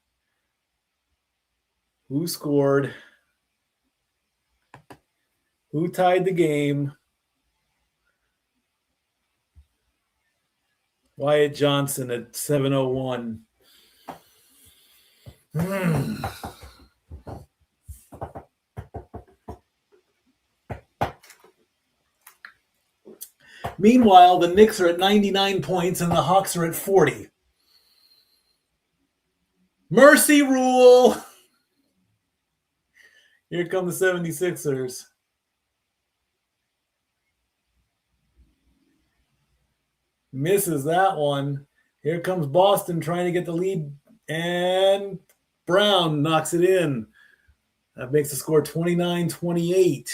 Who scored? Who tied the game? Wyatt Johnson at 7:01. Meanwhile, the Knicks are at 99 points and the Hawks are at 40. Mercy rule. Here come the 76ers. Misses that one. Here comes Boston trying to get the lead, and Brown knocks it in. That makes the score 29-28.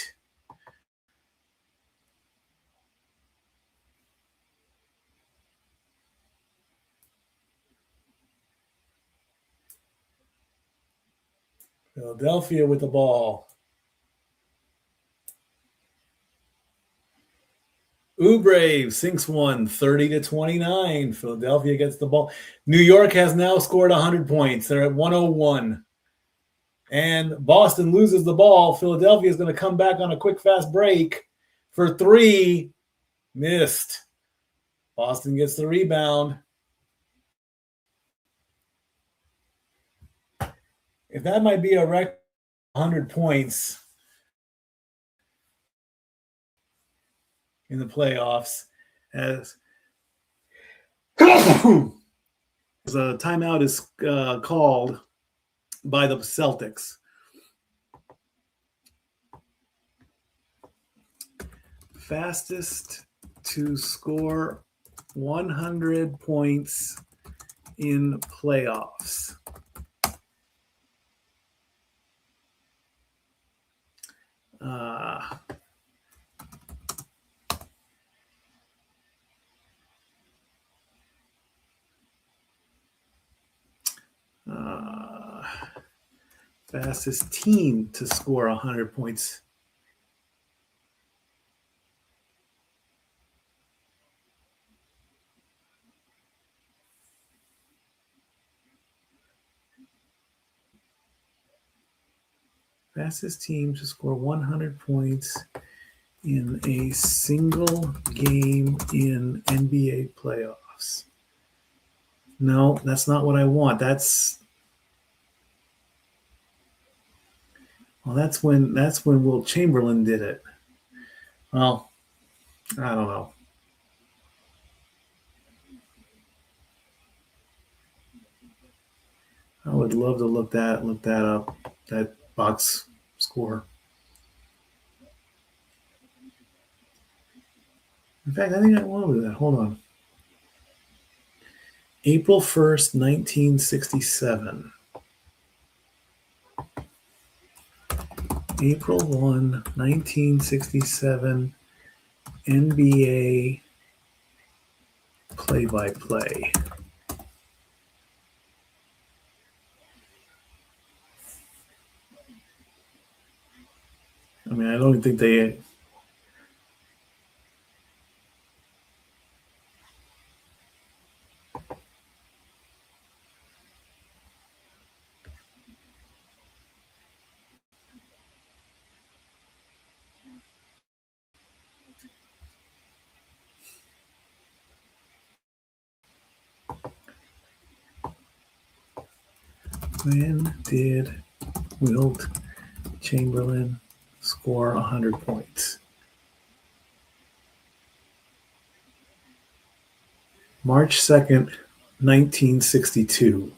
Philadelphia with the ball. Oubre sinks one, 30-29. Philadelphia gets the ball. New York has now scored 100 points. They're at 101. And Boston loses the ball. Philadelphia is going to come back on a quick, fast break for three. Missed. Boston gets the rebound. If that might be a record 100 points in the playoffs, as a timeout is called by the Celtics. Fastest to score 100 points in playoffs. Fastest team to score 100 points. Fastest team to score 100 points in a single game in NBA playoffs. No, that's not what I want. That's when Will Chamberlain did it. Well, I don't know. I would love to look that up. That box score. In fact, I think I want to do that. Hold on. April 1st, 1967. April 1, 1967, NBA play-by-play. I mean, I don't think they... When did Wilt Chamberlain score 100 points? March 2nd, 1962.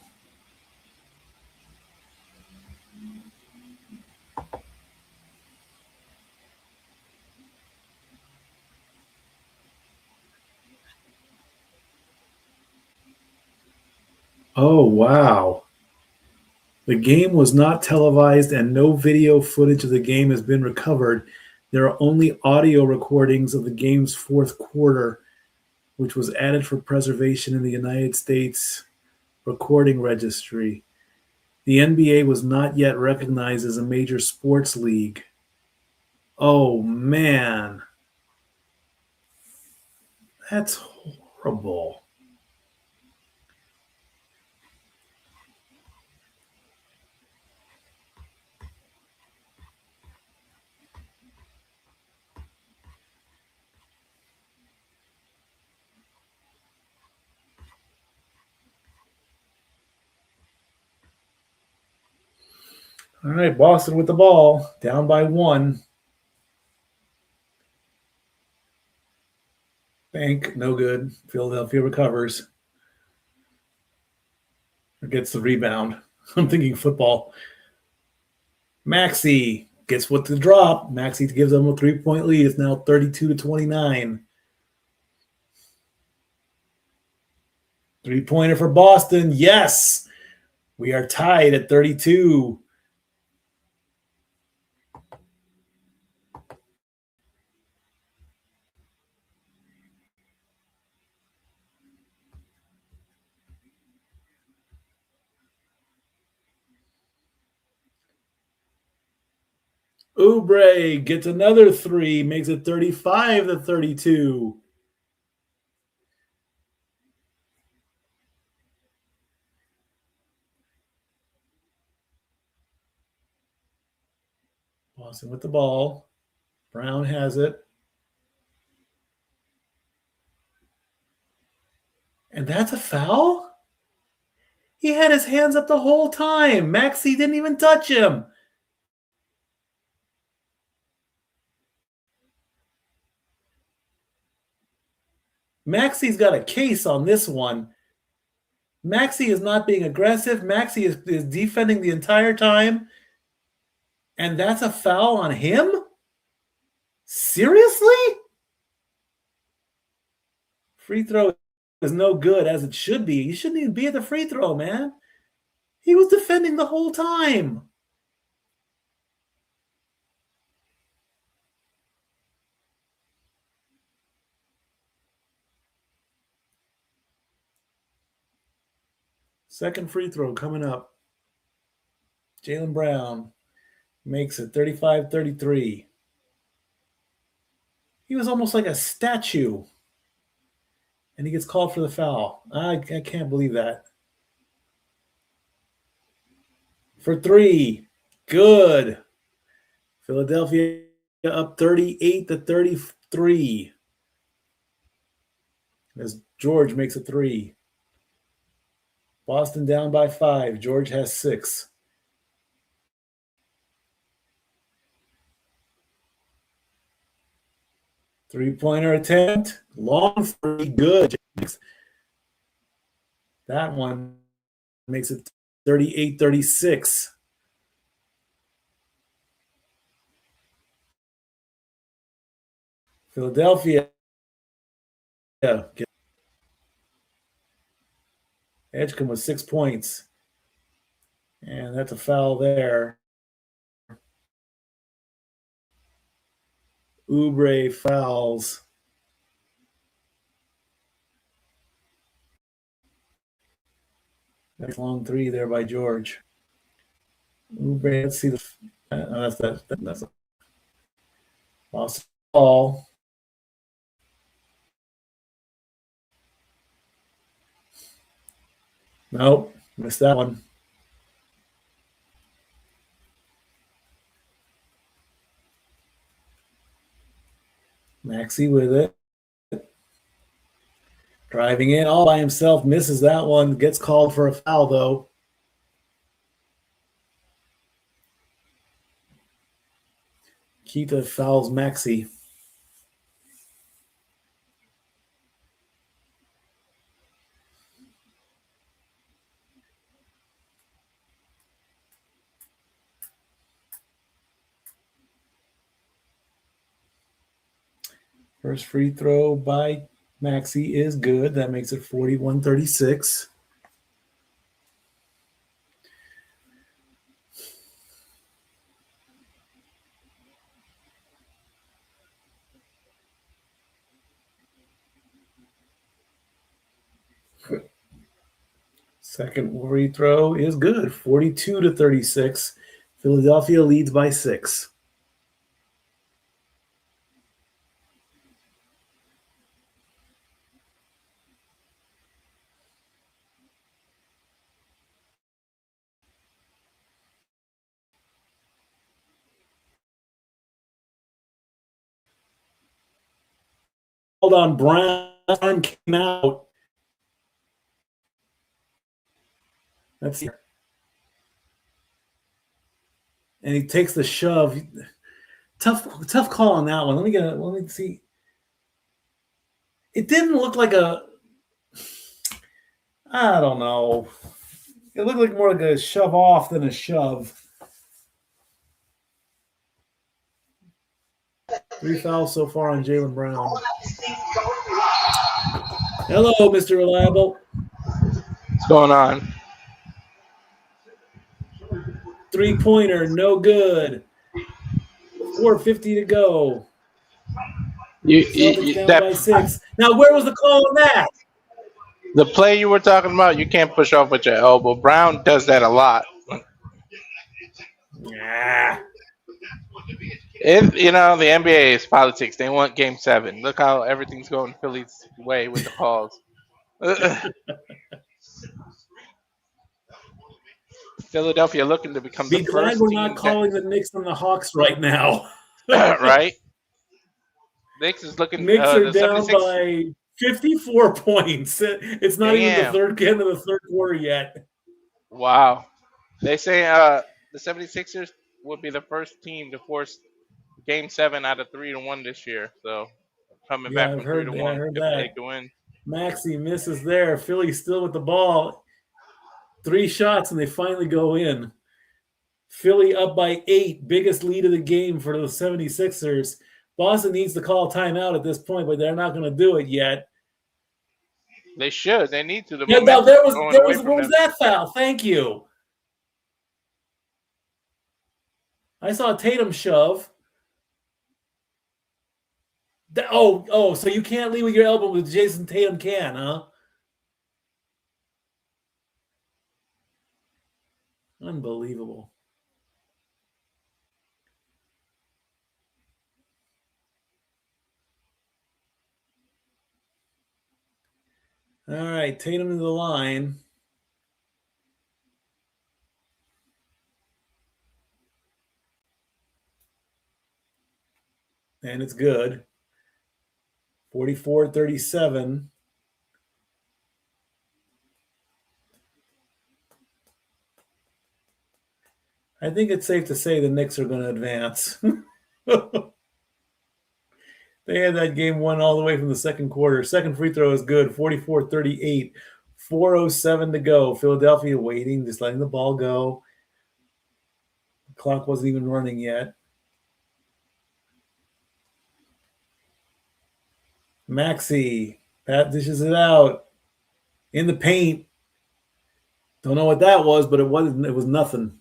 Oh, wow. The game was not televised and no video footage of the game has been recovered. There are only audio recordings of the game's fourth quarter, which was added for preservation in the United States Recording Registry. The NBA was not yet recognized as a major sports league. Oh, man. That's horrible. All right, Boston with the ball, down by 1. Bank, no good. Philadelphia recovers. Or gets the rebound. I'm thinking football. Maxey gets what to drop. Maxey gives them a 3-point lead. It's now 32-29. 3-pointer for Boston. Yes. We are tied at 32. Oubre gets another 3, makes it 35-32. Boston with the ball. Brown has it. And that's a foul? He had his hands up the whole time. Maxey didn't even touch him. Maxey's got a case on this one. Maxey is not being aggressive. Maxey is defending the entire time. And that's a foul on him? Seriously? Free throw is no good as it should be. You shouldn't even be at the free throw, man. He was defending the whole time. Second free throw coming up. Jaylen Brown makes it 35-33. He was almost like a statue. And he gets called for the foul. I can't believe that. For 3. Good. Philadelphia up 38-33. As George makes a 3. Boston down by 5. George has 6. Three-pointer attempt. Long 3. Good. That one makes it 38-36. Philadelphia. Edgecombe with 6 points. And that's a foul there. Oubre fouls. Nice long 3 there by George. Oubre, let's see the. That's lost ball. Nope, missed that one. Maxey with it. Driving in all by himself, misses that one. Gets called for a foul, though. Keita fouls Maxey. First free throw by Maxey is good. That makes it 41-36. Second free throw is good. 42-36. Philadelphia leads by 6. on Brown. Arm came out. Let's see. And he takes the shove. Tough call on that one. Let me see. It didn't look like I don't know. It looked like more like a shove off than a shove. 3 fouls so far on Jaylen Brown. Hello, Mr. Reliable. What's going on? 3-pointer, no good. 4:50 to go. Celtics down by 6. Now, where was the call on that? The play you were talking about, you can't push off with your elbow. Brown does that a lot. Yeah. The NBA is politics. They want Game 7. Look how everything's going Philly's way with the calls. Philadelphia looking to become Be the glad first we're team not calling the Knicks and the Hawks right now. right? Knicks is looking. Knicks are the down 76 by 54 points. It's not even the end of the third quarter yet. Wow. They say the 76ers would be the first team to force Game 7 out of 3-1 this year. So coming back from 3-1, I heard if that. they go in. Maxey misses there. Philly still with the ball. 3 shots and they finally go in. Philly up by 8. Biggest lead of the game for the 76ers. Boston needs to call timeout at this point, but they're not going to do it yet. They should. They need to. What was that foul? Thank you. I saw Tatum shove. So you can't lead with your elbow, but Jason Tatum can, huh? Unbelievable. All right, Tatum to the line. And it's good. 44-37. I think it's safe to say the Knicks are going to advance. They had that game won all the way from the second quarter. Second free throw is good. 44-38. 4:07 to go. Philadelphia waiting, just letting the ball go. The clock wasn't even running yet. Maxey. Pat dishes it out. In the paint. Don't know what that was, but it was nothing.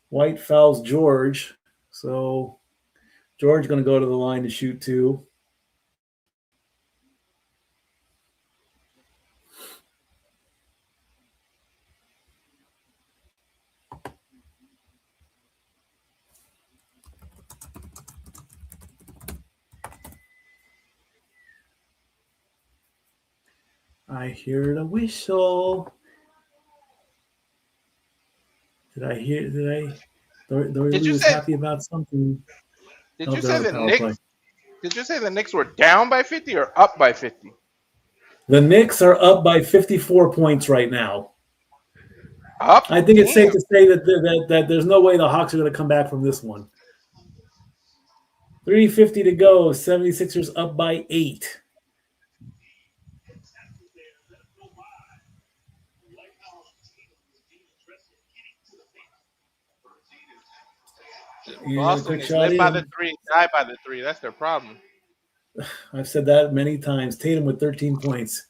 White fouls George. So George going to go to the line to shoot 2. I hear the whistle. Did he was happy about something. Did you say the Knicks were down by 50 or up by 50? The Knicks are up by 54 points right now. Up? I think it's safe to say that there's no way the Hawks are going to come back from this one. 3:50 to go. 76ers up by 8. Boston is live by the 3, die by the 3. That's their problem. I've said that many times. Tatum with 13 points.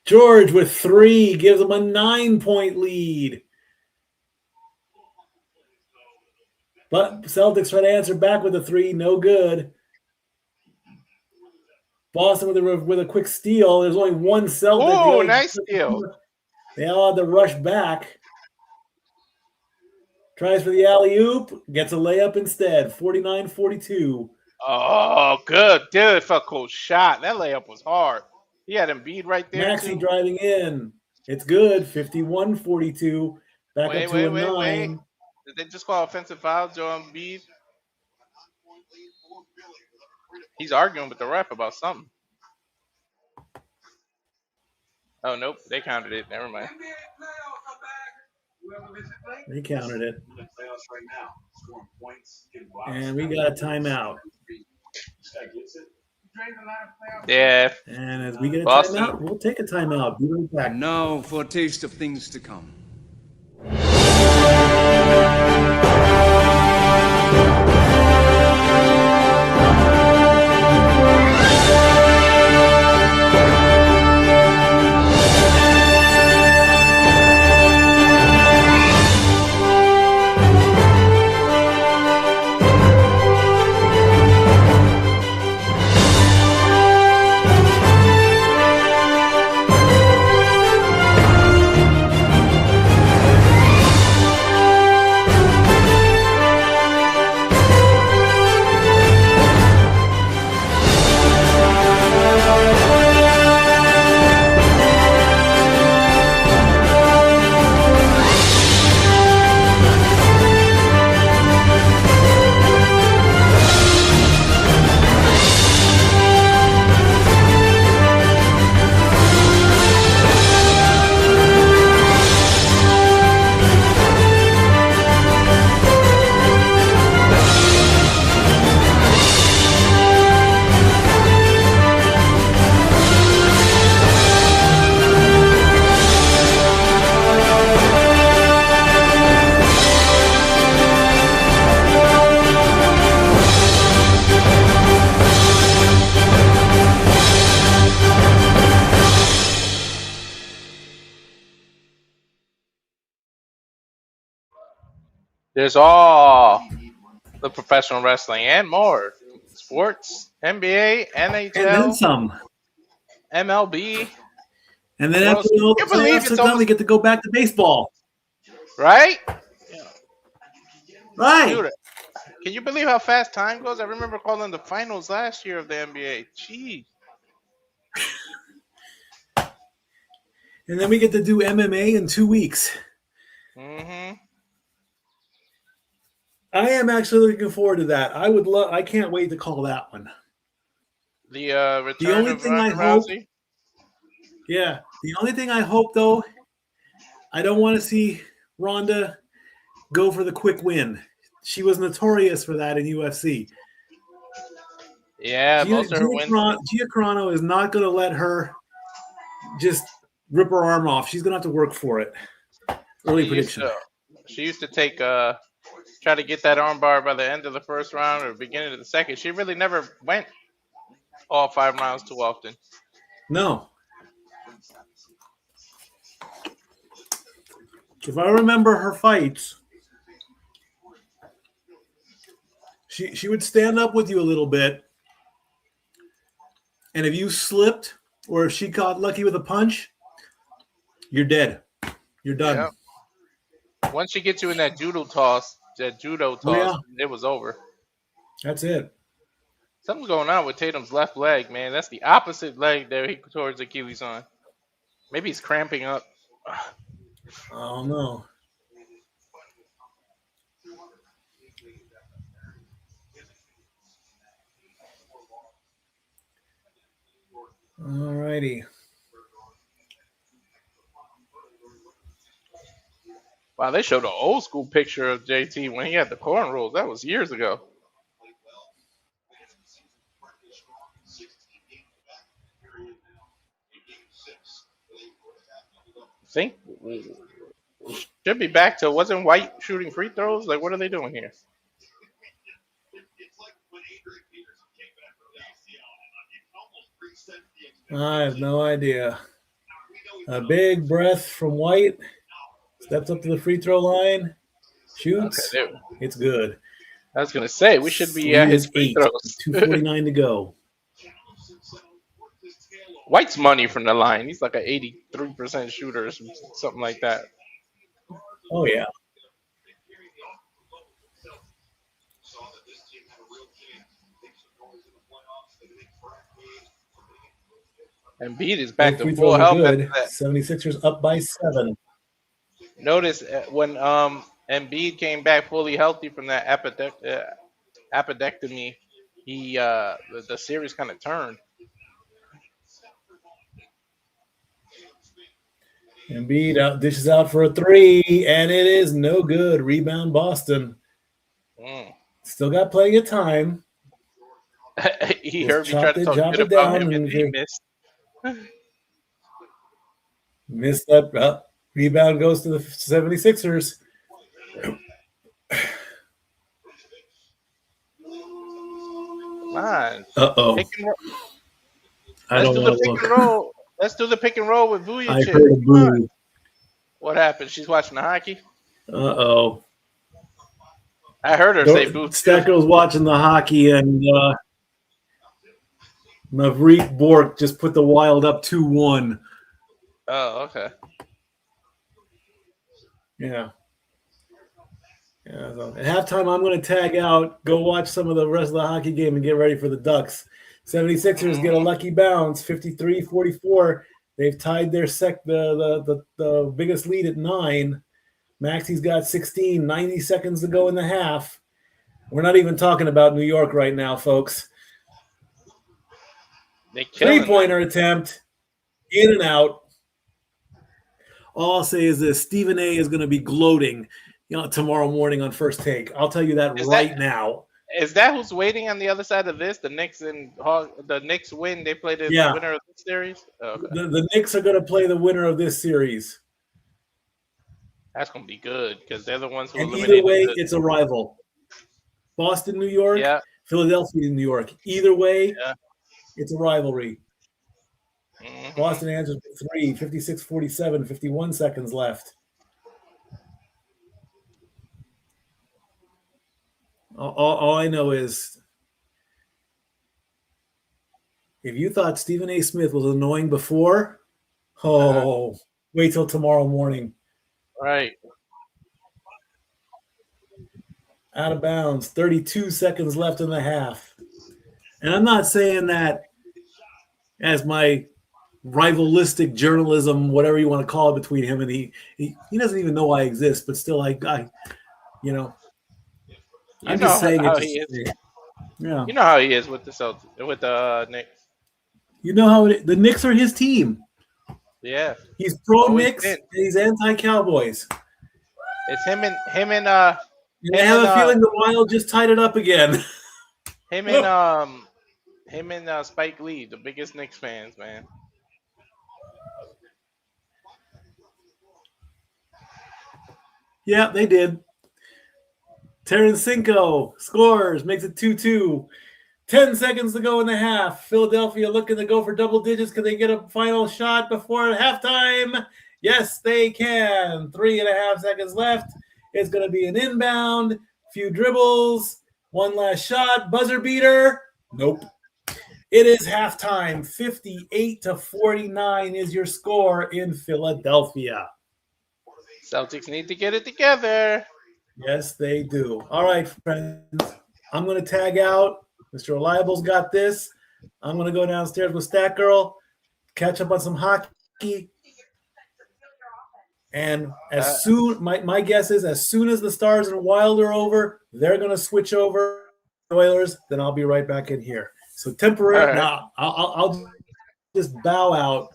George with 3 gives them a 9-point lead. But Celtics try to answer back with a 3. No good. Boston with a quick steal. There's only one Celtic. Oh, nice steal. They all had to rush back. Tries for the alley-oop. Gets a layup instead. 49-42. Oh, good for cool shot. That layup was hard. He had Embiid right there Maxey too. driving in. It's good. 51-42. Back up to a 9. Did they just call offensive foul, Joe Embiid? He's arguing with the ref about something. Oh, nope. They counted it. Never mind. They counted it. And we got a timeout. Yeah. And as we get a Boston. timeout, we'll take a timeout. Be right back. And now for a taste of things to come. There's all the professional wrestling and more. Sports, NBA, And then NHL, some. MLB. And then Well, after all the can you believe playoffs it's are done, we almost- get to go back to baseball. Right? Right. Dude, can you believe how fast time goes? I remember calling the finals last year of the NBA. Jeez. And then we get to do MMA in 2 weeks. Mm-hmm. I am actually looking forward to that. I can't wait to call that one. The return only of thing I Ronda hope- Rousey. Yeah. The only thing I hope, though, I don't want to see Ronda go for the quick win. She was notorious for that in UFC. Yeah, most of her wins. Gia Carano is not going to let her just rip her arm off. She's going to have to work for it. Early prediction. She used to take try to get that armbar by the end of the first round or beginning of the second. She really never went all 5 rounds too often. No. If I remember her fights, she would stand up with you a little bit, and if you slipped or if she got lucky with a punch, you're dead. You're done. Yep. Once she gets you in that judo toss, it was over. That's it. Something's going on with Tatum's left leg, man. That's the opposite leg that he towards Achilles on. Maybe he's cramping up. Oh, no. All righty. Wow, they showed an old school picture of JT when he had the cornrows. That was years ago. I think should be back to wasn't White shooting free throws? Like, what are they doing here? I have no idea. A big breath from White. Steps up to the free throw line. Shoots. Okay, It's good. I was gonna say we should be at his free 8. throws. 2:49 to go. White's money from the line. He's like an 83% shooter or something like that. Oh, yeah. Embiid is back Both to free full throws are health after good. that. 76ers up by 7. Notice when Embiid came back fully healthy from that appendectomy, he the series kind of turned. Embiid dishes out for a 3, and it is no good. Rebound Boston. Mm. Still got plenty of time. He Just heard me try to talk chop good it about down, him, and and if he you missed. miss that, rebound goes to the 76ers. Man, Uh-oh. pick and roll. I Let's don't do the want to pick and look. roll. Let's do the pick and roll with I Vujacic. heard a Come on. boo. What happened? She's watching the hockey. Uh-oh. I heard her say boo too. Stackel's watching the hockey, and Maverick Bork just put the Wild up 2-1. Oh, okay. Yeah. So at halftime, I'm going to tag out, go watch some of the rest of the hockey game, and get ready for the Ducks. 76ers get a lucky bounce, 53-44. They've tied their the biggest lead at 9. Maxi's got 16, 90 seconds to go in the half. We're not even talking about New York right now, folks. They killing Three-pointer them. attempt, in and out. All I'll say is this: Stephen A. is going to be gloating, tomorrow morning on First Take. I'll tell you that now. Is that who's waiting on the other side of this? The Knicks and the Knicks win. They play the winner of the series. Oh, okay. The Knicks are going to play the winner of this series. That's going to be good because they're the ones who and eliminated. Either way, it's a rival. Boston, New York, Philadelphia, New York. Either way, it's a rivalry. Mm-hmm. Boston answers with 3, 56-47, 51 seconds left. All I know is if you thought Stephen A. Smith was annoying before, wait till tomorrow morning. Right. Out of bounds, 32 seconds left in the half. And I'm not saying that as my rivalistic journalism, whatever you want to call it, between him and he doesn't even know I exist, but still, I'm just saying how it. He is. Yeah. You know how he is with the Celtics, with the Knicks. You know how the Knicks are his team. Yeah. He's pro Knicks and he's anti Cowboys. It's him and I have a feeling the Wild just tied it up again. Him and Spike Lee, the biggest Knicks fans, man. Yeah, they did. Tarasenko scores, makes it 2-2. 10 seconds to go in the half. Philadelphia looking to go for double digits. Can they get a final shot before halftime? Yes, they can. 3.5 seconds left. It's going to be an inbound, few dribbles, one last shot, buzzer beater. Nope. It is halftime. 58-49 is your score in Philadelphia. Celtics need to get it together. Yes, they do. All right, friends. I'm going to tag out. Mr. Reliable's got this. I'm going to go downstairs with Stat Girl, catch up on some hockey. And as soon, my guess is as soon as the Stars and Wild are over, they're going to switch over to Oilers. Then I'll be right back in here. So temporary. Right. Now I'll just bow out,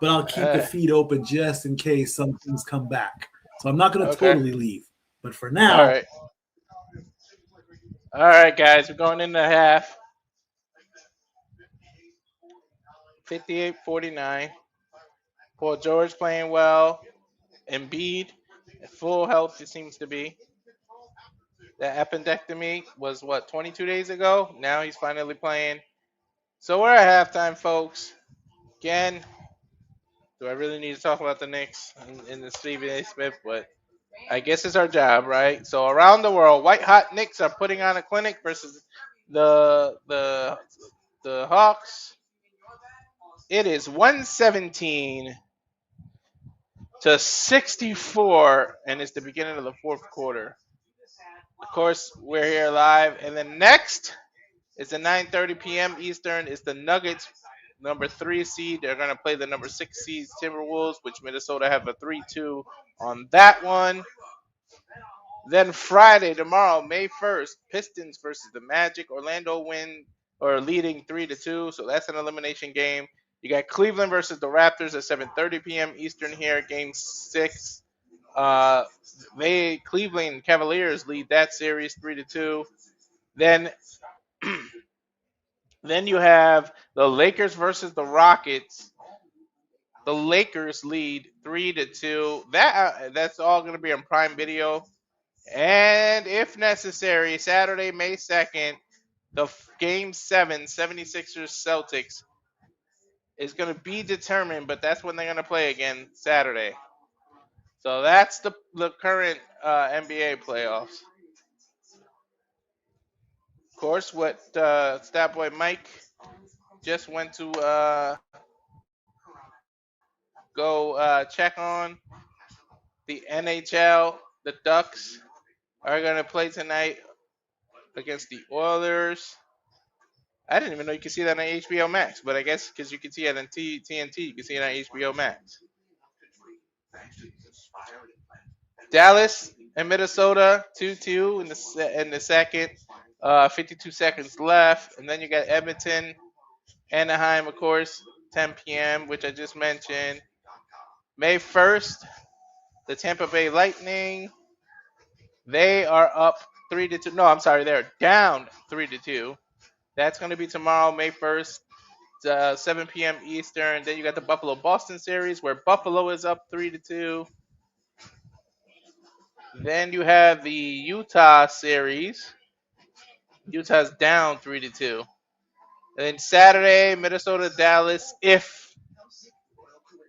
but I'll keep the feed open just in case some things come back. So I'm not going to totally leave. But for now. All right, guys, we're going into half. 58-49. Paul George playing well. Embiid, full health, it seems to be. That appendectomy was, 22 days ago? Now he's finally playing. So we're at halftime, folks. Again, do I really need to talk about the Knicks in the Stephen A. Smith? But I guess it's our job, right? So around the world, white-hot Knicks are putting on a clinic versus the Hawks. It is 117-64, and it's the beginning of the fourth quarter. Of course, we're here live. And then next is at 9:30 p.m. Eastern. Is the Nuggets, number 3 seed. They're going to play the number 6 seed Timberwolves, which Minnesota have a 3-2 on that one. Then Friday, tomorrow, May 1st, Pistons versus the Magic. Orlando win or leading 3-2, so that's an elimination game. You got Cleveland versus the Raptors at 7:30 p.m. Eastern here, Game 6. Cleveland Cavaliers lead that series 3-2. Then then you have the Lakers versus the Rockets. The Lakers lead 3-2. That's all going to be on Prime Video. And if necessary, Saturday, May 2nd, the Game 7, 76ers Celtics, is going to be determined, but that's when they're going to play again, Saturday. So that's the current NBA playoffs. Of course, what Statboy Mike just went to go check on, the NHL, the Ducks are going to play tonight against the Oilers. I didn't even know you could see that on HBO Max, but I guess because you can see it on TNT, you can see it on HBO Max. Dallas and Minnesota 2-2 in the second, 52 seconds left, and then you got Edmonton, Anaheim, of course, 10 p.m., which I just mentioned. May 1st, the Tampa Bay Lightning, they are up 3-2. No, I'm sorry, they're down 3-2. That's going to be tomorrow, May 1st. 7 p.m. Eastern. Then you got the Buffalo Boston series where Buffalo is up 3-2. Then you have the Utah series. Utah's down 3-2. And then Saturday, Minnesota, Dallas, if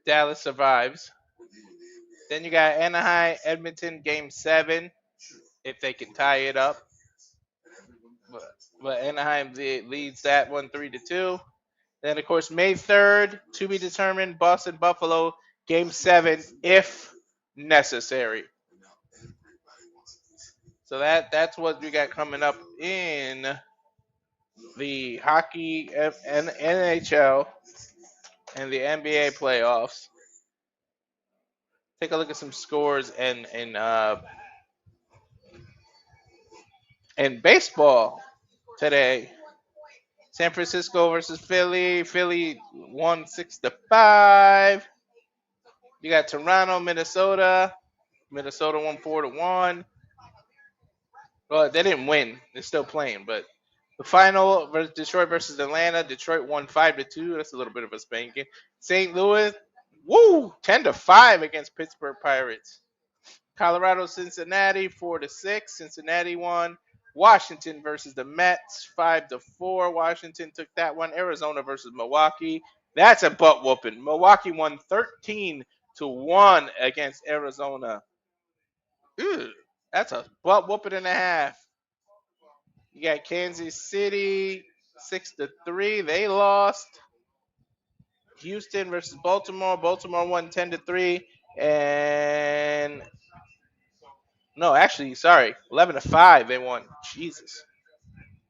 Dallas survives. Then you got Anaheim, Edmonton, Game 7, if they can tie it up. But Anaheim leads that one 3-2. Then, of course, May 3rd, to be determined, Boston, Buffalo, Game 7, if necessary. So that's what we got coming up in the hockey and NHL and the NBA playoffs. Take a look at some scores and baseball today. San Francisco versus Philly. Philly won 6-5. You got Toronto, Minnesota. Minnesota won 4-1. Well, they didn't win. They're still playing, but the final Detroit versus Atlanta. Detroit won 5-2. That's a little bit of a spanking. St. Louis, 10-5 against Pittsburgh Pirates. Colorado, Cincinnati, 4-6. Cincinnati won. Washington versus the Mets, 5-4. Washington took that one. Arizona versus Milwaukee. That's a butt whooping. Milwaukee won 13-1 against Arizona. Ew, that's a butt whooping and a half. You got Kansas City, 6-3. They lost. Houston versus Baltimore. Baltimore won 10-3. And no, actually, sorry, 11-5 they won. Jesus.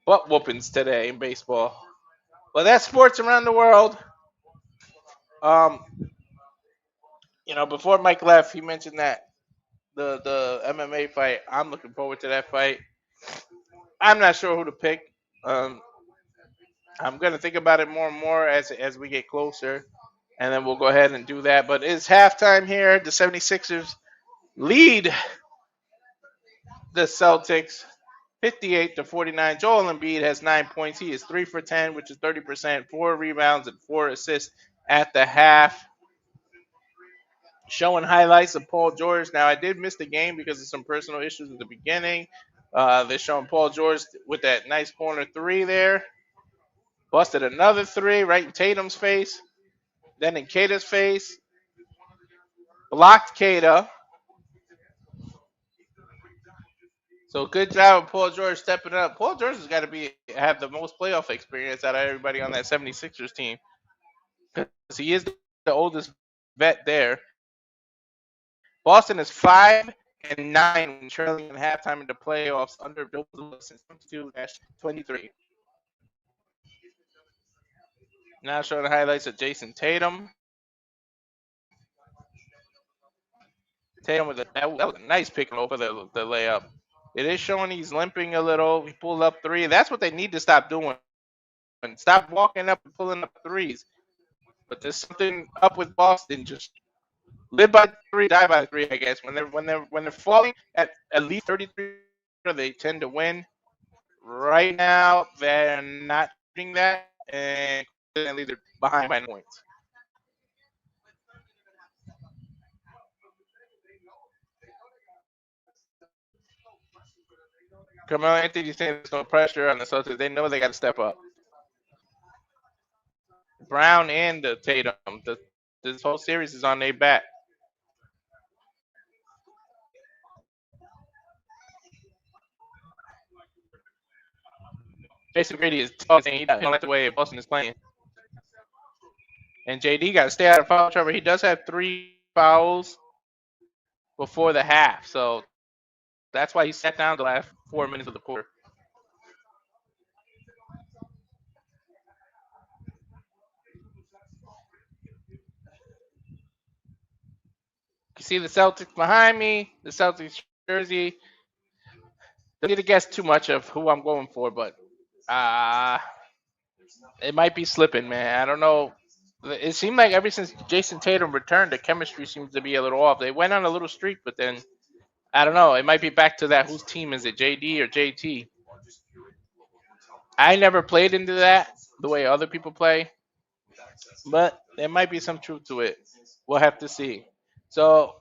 Butt whoopings today in baseball. Well, that's sports around the world. Before Mike left, he mentioned that the MMA fight. I'm looking forward to that fight. I'm not sure who to pick. I'm gonna think about it more and more as we get closer, and then we'll go ahead and do that. But it's halftime here. The 76ers lead the Celtics 58-49. Joel Embiid has 9 points. He is 3 for 10, which is 30%, 4 rebounds and 4 assists at the half. Showing highlights of Paul George. Now, I did miss the game because of some personal issues at the beginning. They're showing Paul George with that nice corner 3 there. Busted another 3 right in Tatum's face. Then in Kata's face. Blocked Kata. So good job of Paul George stepping up. Paul George has got to have the most playoff experience out of everybody on that 76ers team. Because he is the oldest vet there. Boston is 5 and 9 when trailing in halftime in the playoffs under Bill since 22-23. Now showing the highlights of Jason Tatum. Tatum with that was a nice pick and roll for the layup. It is showing he's limping a little. He pulled up 3. That's what they need to stop doing. Stop walking up and pulling up 3s. But there's something up with Boston. Just live by 3, die by 3. I guess when they're falling at least 33, they tend to win. Right now, they're not doing that, and they're behind by points. Carmelo Anthony saying there's no pressure on the Celtics. They know they got to step up. Brown and the Tatum. This whole series is on their back. Jason Grady is saying he don't like the way Boston is playing. And JD got to stay out of foul trouble. He does have 3 fouls before the half, so that's why he sat down the last 4 minutes of the quarter. You see the Celtics behind me, the Celtics jersey. Don't need to guess too much of who I'm going for, but it might be slipping, man. I don't know. It seemed like ever since Jason Tatum returned, the chemistry seems to be a little off. They went on a little streak, but then I don't know. It might be back to that. Whose team is it, JD or JT? I never played into that the way other people play, but there might be some truth to it. We'll have to see. So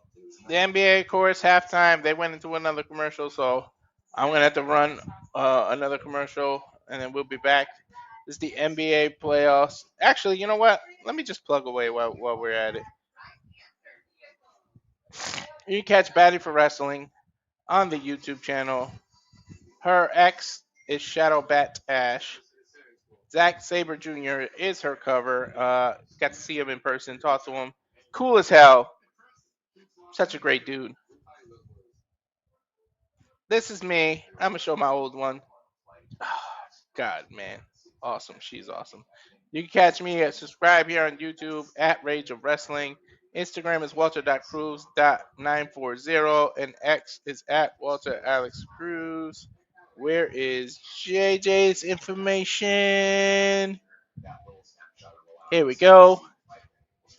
the NBA, of course, halftime, they went into another commercial, so I'm going to have to run another commercial, and then we'll be back. This is the NBA playoffs. Actually, you know what? Let me just plug away while we're at it. You can catch Batty for Wrestling on the YouTube channel. Her ex is Shadow Bat Ash. Zack Sabre Jr. is her cover. Got to see him in person, talk to him. Cool as hell. Such a great dude. This is me. I'm going to show my old one. God, man. Awesome. She's awesome. You can catch me subscribe here on YouTube at Rage of Wrestling. Instagram is walter.cruz.940 and X is at Walter Alex Cruz. Where is JJ's information? Here we go.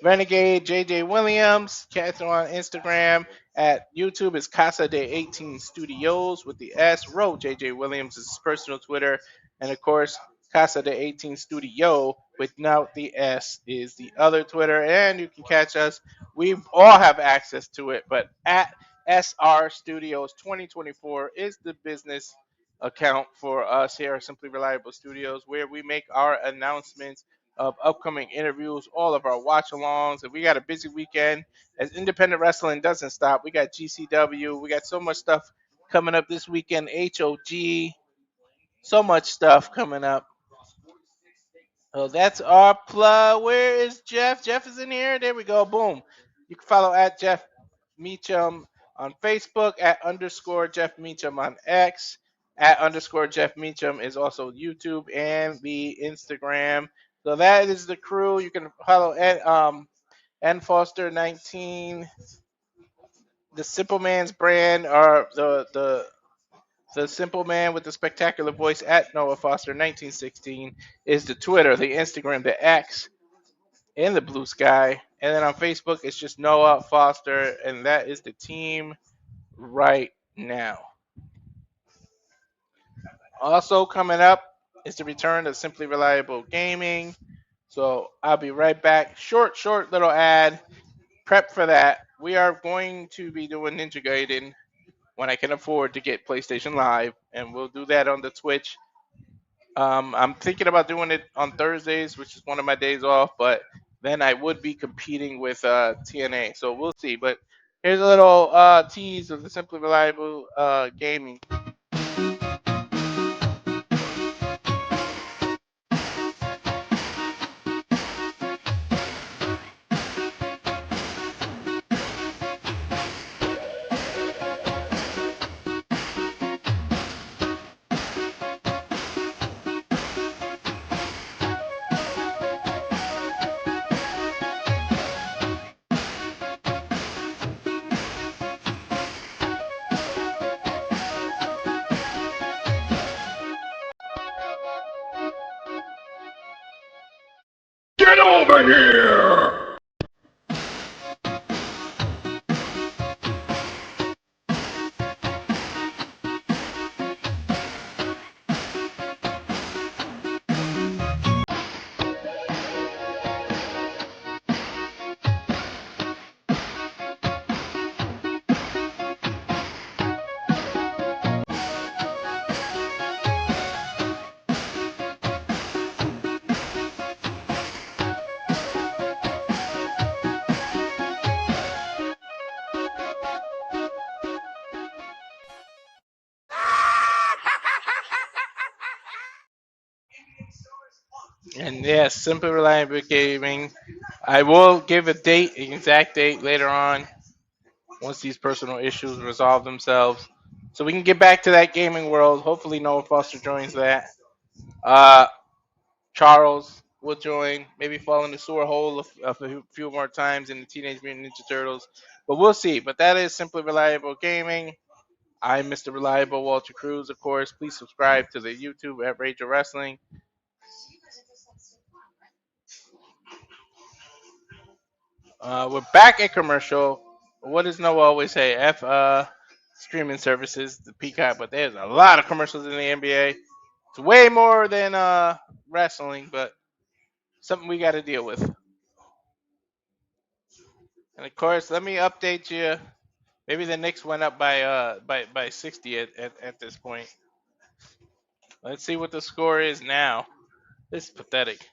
Renegade JJ Williams. Catch him on Instagram. At YouTube is Casa de 18 Studios with the S. Row JJ Williams is his personal Twitter. And of course, Casa de 18 Studio without the S is the other Twitter. And you can catch us. We all have access to it, but at SRStudios 2024 is the business account for us here at Simply Reliable Studios, where we make our announcements of upcoming interviews, all of our watch-alongs, and we got a busy weekend as independent wrestling doesn't stop. We got GCW, we got so much stuff coming up this weekend, HOG, so much stuff coming up. So that's our plug. Where is Jeff? Jeff is in here. There we go. Boom. You can follow at Jeff Meacham on Facebook, at _ Jeff Meacham on X, at _ Jeff Meacham is also YouTube and the Instagram. So that is the crew. You can follow at Foster19, the Simple Man's brand, or the Simple Man with the spectacular voice at Noah Foster 1916 is the Twitter, the Instagram, the X, and the Blue Sky. And then on Facebook, it's just Noah Foster, and that is the team right now. Also coming up is the return of Simply Reliable Gaming. So I'll be right back. Short little ad. Prep for that. We are going to be doing Ninja Gaiden when I can afford to get PlayStation Live, and we'll do that on the Twitch. I'm thinking about doing it on Thursdays, which is one of my days off, but then I would be competing with TNA, so we'll see. But here's a little tease of the Simply Reliable Gaming. Get over here! And yes, Simply Reliable Gaming. I will give a date, an exact date later on, once these personal issues resolve themselves, so we can get back to that gaming world. Hopefully, Noah Foster joins that. Uh, Charles will join, maybe fall in the sewer hole a few more times in the Teenage Mutant Ninja Turtles, but we'll see. But that is Simply Reliable Gaming. I'm Mr. Reliable Walter Cruz, of course. Please subscribe to the YouTube at Rage of Wrestling. We're back at commercial. What does Noah always say? Streaming services, the Peacock, but there's a lot of commercials in the NBA. It's way more than wrestling, but something we got to deal with. And of course, let me update you. Maybe the Knicks went up by 60 at this point. Let's see what the score is now. This is pathetic.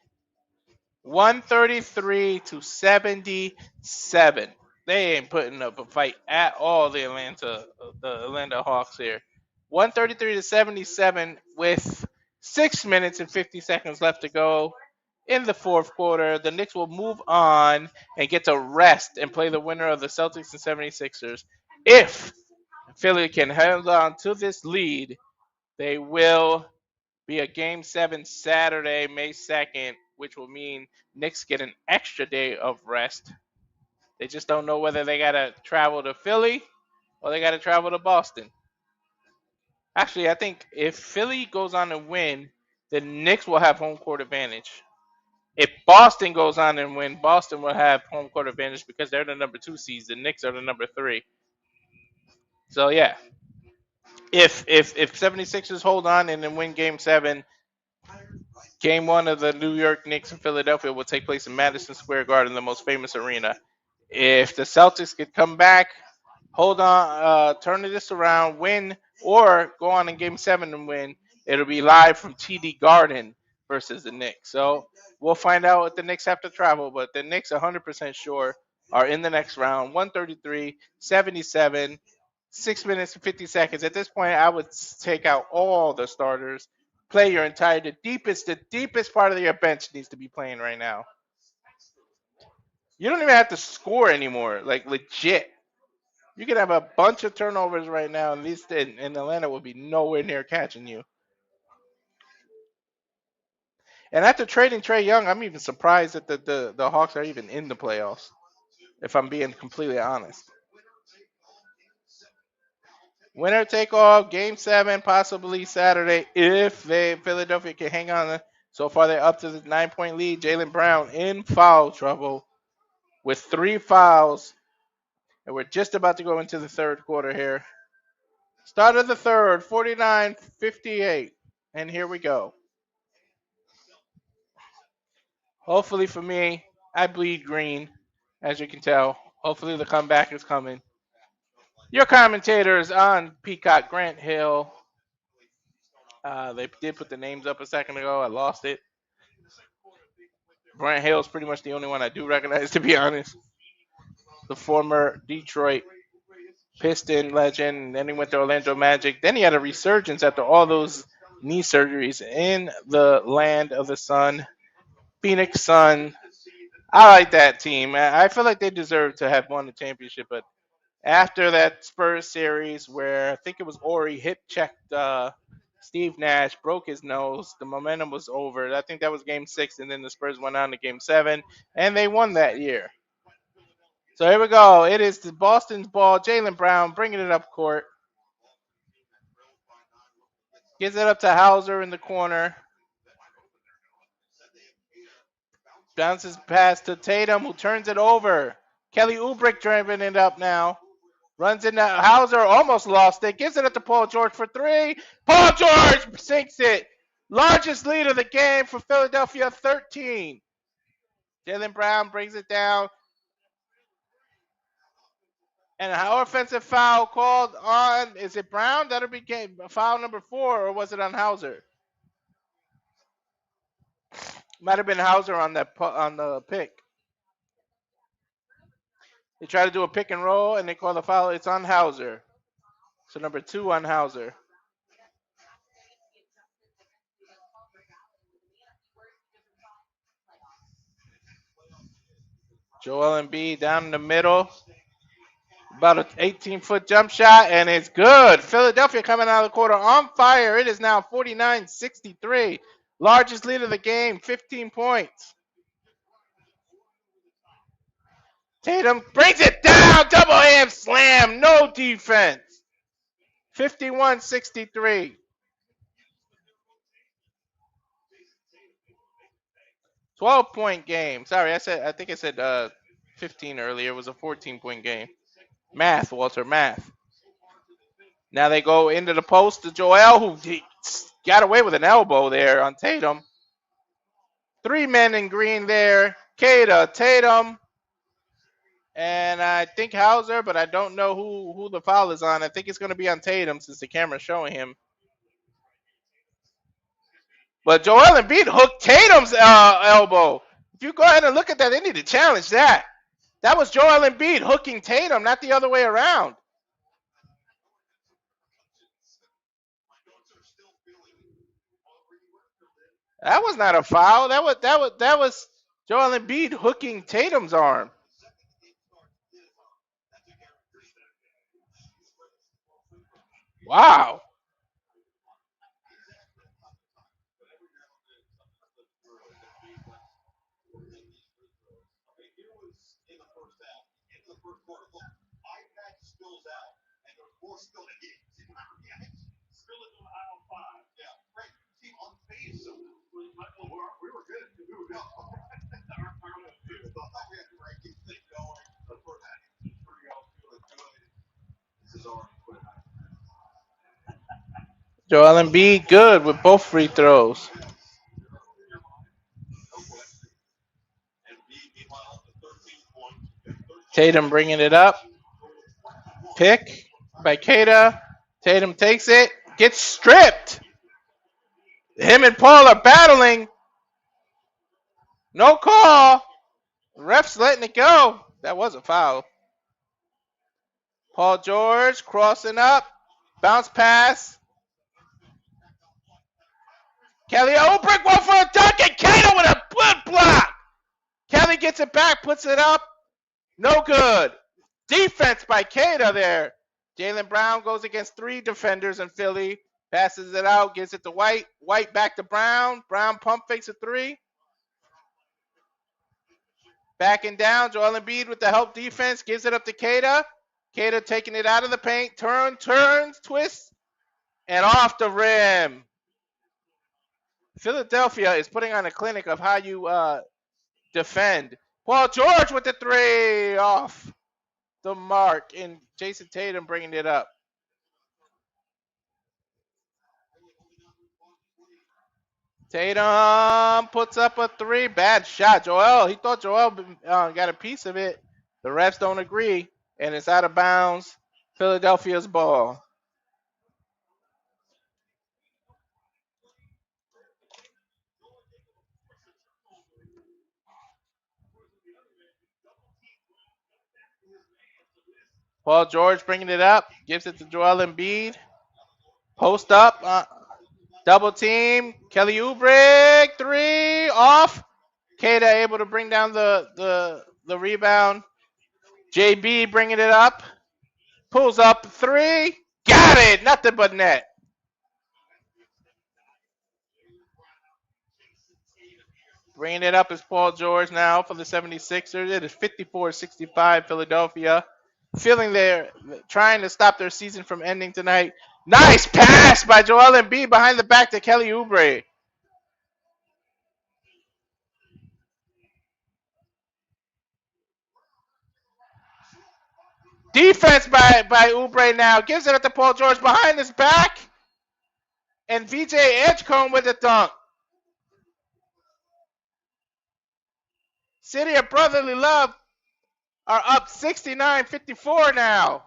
133 to 77. They ain't putting up a fight at all. The Atlanta Hawks here. 133 to 77 with 6 minutes and 50 seconds left to go in the fourth quarter. The Knicks will move on and get to rest and play the winner of the Celtics and 76ers. If Philly can hold on to this lead, they will be a Game 7 Saturday, May 2nd, which will mean Knicks get an extra day of rest. They just don't know whether they got to travel to Philly or they got to travel to Boston. Actually, I think if Philly goes on to win, the Knicks will have home court advantage. If Boston goes on and win, Boston will have home court advantage because they're the number 2 seeds. The Knicks are the number 3. So, yeah. If 76ers hold on and then win Game 7, Game 1 of the New York Knicks and Philadelphia will take place in Madison Square Garden, the most famous arena. If the Celtics could come back, hold on, turn this around, win, or go on in Game 7 and win, it'll be live from TD Garden versus the Knicks. So we'll find out what the Knicks have to travel, but the Knicks 100% sure are in the next round. 133-77, 6 minutes and 50 seconds. At this point, I would take out all the starters. Play your the deepest part of your bench needs to be playing right now. You don't even have to score anymore, like legit. You could have a bunch of turnovers right now, and least in Atlanta will be nowhere near catching you. And after trading Trae Young, I'm even surprised that the Hawks are even in the playoffs, if I'm being completely honest. Winner take all, Game 7, possibly Saturday, if Philadelphia can hang on. So far, they're up to the 9-point lead. Jaylen Brown in foul trouble with 3 fouls. And we're just about to go into the third quarter here. Start of the third, 49-58. And here we go. Hopefully for me, I bleed green, as you can tell. Hopefully the comeback is coming. Your commentators on Peacock, Grant Hill. They did put the names up a second ago. I lost it. Grant Hill is pretty much the only one I do recognize, to be honest. The former Detroit Piston legend. And then he went to Orlando Magic. Then he had a resurgence after all those knee surgeries in the land of the sun. Phoenix Sun. I like that team. I feel like they deserve to have won the championship, but after that Spurs series where I think it was Ori hip checked Steve Nash, broke his nose, the momentum was over. I think that was Game 6, and then the Spurs went on to Game 7, and they won that year. So here we go. It is the Boston's ball. Jaylen Brown bringing it up court. Gives it up to Hauser in the corner. Bounces pass to Tatum, who turns it over. Kelly Oubre driving it up now. Runs into Hauser, almost lost it. Gives it up to Paul George for three. Paul George sinks it. Largest lead of the game for Philadelphia, 13. Jaylen Brown brings it down. And how offensive foul called on, is it Brown? That'll be foul number 4, or was it on Hauser? Might have been Hauser on the pick. They try to do a pick and roll, and they call the foul. It's on Hauser. So number 2 on Hauser. Joel Embiid down in the middle. About an 18-foot jump shot, and it's good. Philadelphia coming out of the quarter on fire. It is now 49-63. Largest lead of the game, 15 points. Tatum brings it down. Double hand slam. No defense. 51-63. 12-point game. Sorry, I think I said 15 earlier. It was a 14-point game. Math, Walter, math. Now they go into the post to Joel, who got away with an elbow there on Tatum. 3 men in green there. Kata, Tatum, and I think Hauser, but I don't know who the foul is on. I think it's going to be on Tatum since the camera's showing him. But Joel Embiid hooked Tatum's elbow. If you go ahead and look at that, they need to challenge that. That was Joel Embiid hooking Tatum, not the other way around. That was not a foul. That was Joel Embiid hooking Tatum's arm. Wow. Joel Embiid good with both free throws. Tatum bringing it up. Pick by Kata. Tatum takes it. Gets stripped. Him and Paul are battling. No call. Ref's letting it go. That was a foul. Paul George crossing up. Bounce pass. Kelly Oubre one for a dunk, and Kata with a good block. Kelly gets it back, puts it up. No good. Defense by Kata there. Jaylen Brown goes against 3 defenders in Philly. Passes it out, gives it to White. White back to Brown. Brown pump fakes a 3. Backing down, Joel Embiid with the help defense. Gives it up to Kata. Kata taking it out of the paint. Turns, twists, and off the rim. Philadelphia is putting on a clinic of how you defend. Paul George with the 3 off the mark, and Jason Tatum bringing it up. Tatum puts up a 3. Bad shot. He thought Joel got a piece of it. The refs don't agree, and it's out of bounds. Philadelphia's ball. Paul George bringing it up. Gives it to Joel Embiid. Post up. Double team. Kelly Oubre. 3. Off. Kata able to bring down the rebound. JB bringing it up. Pulls up 3. Got it. Nothing but net. Bringing it up is Paul George now for the 76ers. It is 54-65 Philadelphia. Feeling they're trying to stop their season from ending tonight. Nice pass by Joel Embiid behind the back to Kelly Oubre. Defense by Oubre now. Gives it up to Paul George behind his back. And VJ Edgecombe with the dunk. City of Brotherly Love are up 69-54 now.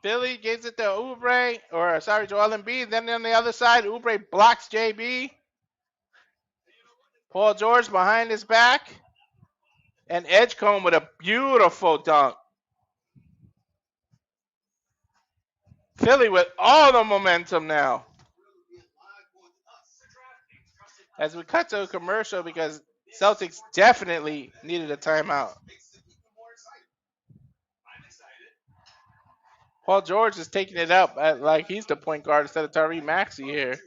Philly gives it to Oubre, or sorry, Joel Embiid. Then on the other side, Oubre blocks JB. Paul George behind his back. And Edgecombe with a beautiful dunk. Philly with all the momentum now. As we cut to a commercial because Celtics definitely needed a timeout. Paul George is taking it up like he's the point guard instead of Tyrese Maxey here.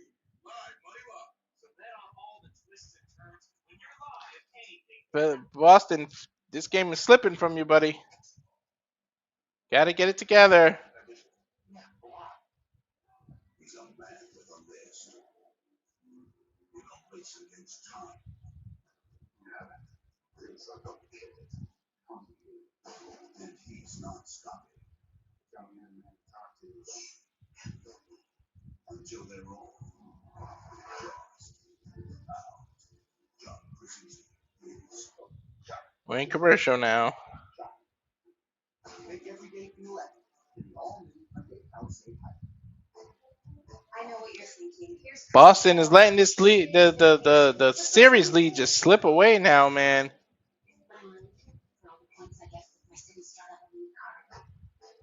But Boston, this game is slipping from you, buddy. Got to get it together. We're in commercial now. Boston is letting this lead, the series lead, just slip away now, man.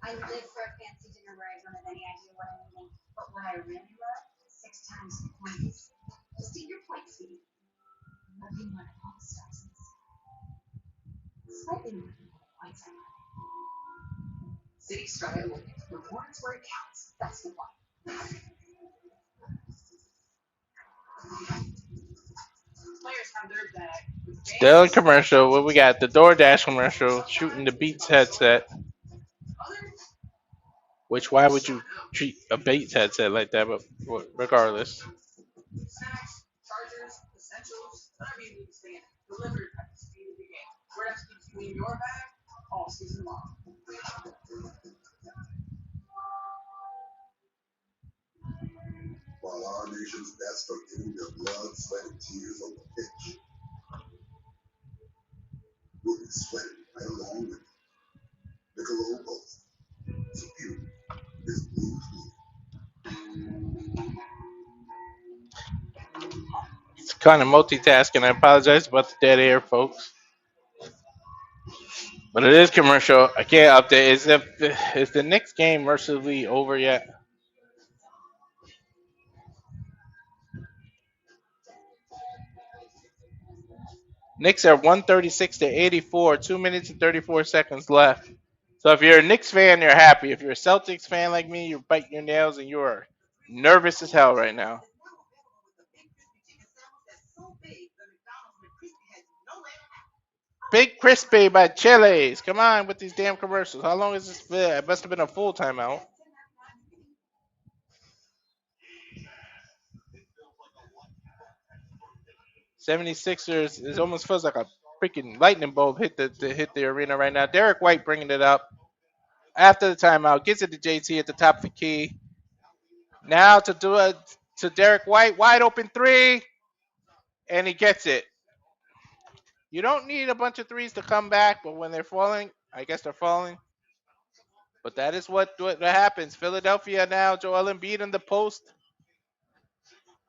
I live for a fancy dinner where I don't have any idea what I'm eating. But what I really love, 6 times the points. Just eat your points, sweetie. Nothing more than all the stars. Slightly more than all the points I have. City Style, rewards where it counts. That's the one. Players have their bag. Still in commercial. What we got? The DoorDash commercial shooting the Beats headset. Which, why would you treat a Beats headset like that? But regardless. Snacks, chargers, essentials, whatever you need to stay in. Delivered at the speed of the game. Where else keeps you in your bag all season long. While our nation's best are giving their blood, sweat, and tears on the pitch, we'll be sweating right along with them. Michelob Ultra. Superior is blue cheese. It's kind of multitasking. I apologize about the dead air, folks. But it is commercial. I can't update. Is the Knicks game mercifully over yet? Knicks are 136-84. 2 minutes and 34 seconds left. So if you're a Knicks fan, you're happy. If you're a Celtics fan like me, you're biting your nails and you're nervous as hell right now. Big Crispy by Chili's. Come on with these damn commercials. How long has this been? It must have been a full timeout. '76ers. It almost feels like a freaking lightning bolt hit the arena right now. Derek White bringing it up after the timeout. Gets it to JT at the top of the key. Now to do it to Derek White. Wide open three. And he gets it. You don't need a bunch of threes to come back, but when they're falling, I guess they're falling. But that is what happens. Philadelphia now, Joel Embiid in the post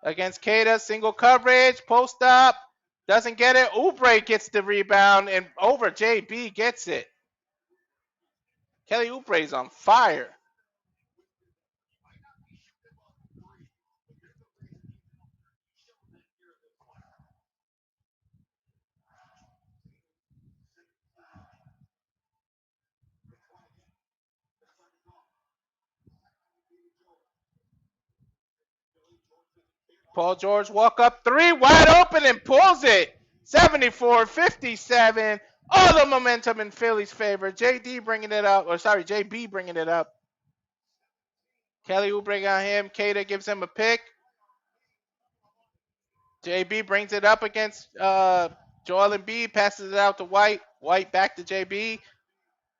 against Kada. Single coverage, post up. Doesn't get it. Oubre gets the rebound, and over JB gets it. Kelly Oubre's on fire. Paul George walk up three, wide open and pulls it. 74-57. All the momentum in Philly's favor. JB bringing it up. Kelly Oubre on him. Kada gives him a pick. JB brings it up against Joel Embiid, passes it out to White. White back to JB.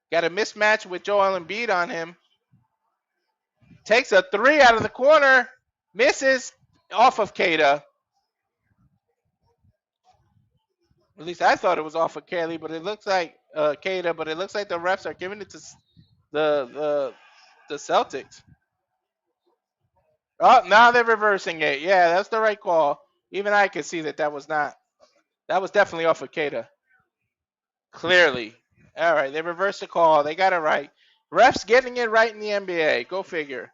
Got a mismatch with Joel Embiid on him. Takes a three out of the corner. Misses off of Keita. At least I thought it was off of Kelly, but it looks like Keita, but it looks like the refs are giving it to the Celtics. Oh, now they're reversing it. Yeah, that's the right call. Even I could see that was not. That was definitely off of Keita. Clearly. All right, they reversed the call. They got it right. Refs getting it right in the NBA. Go figure.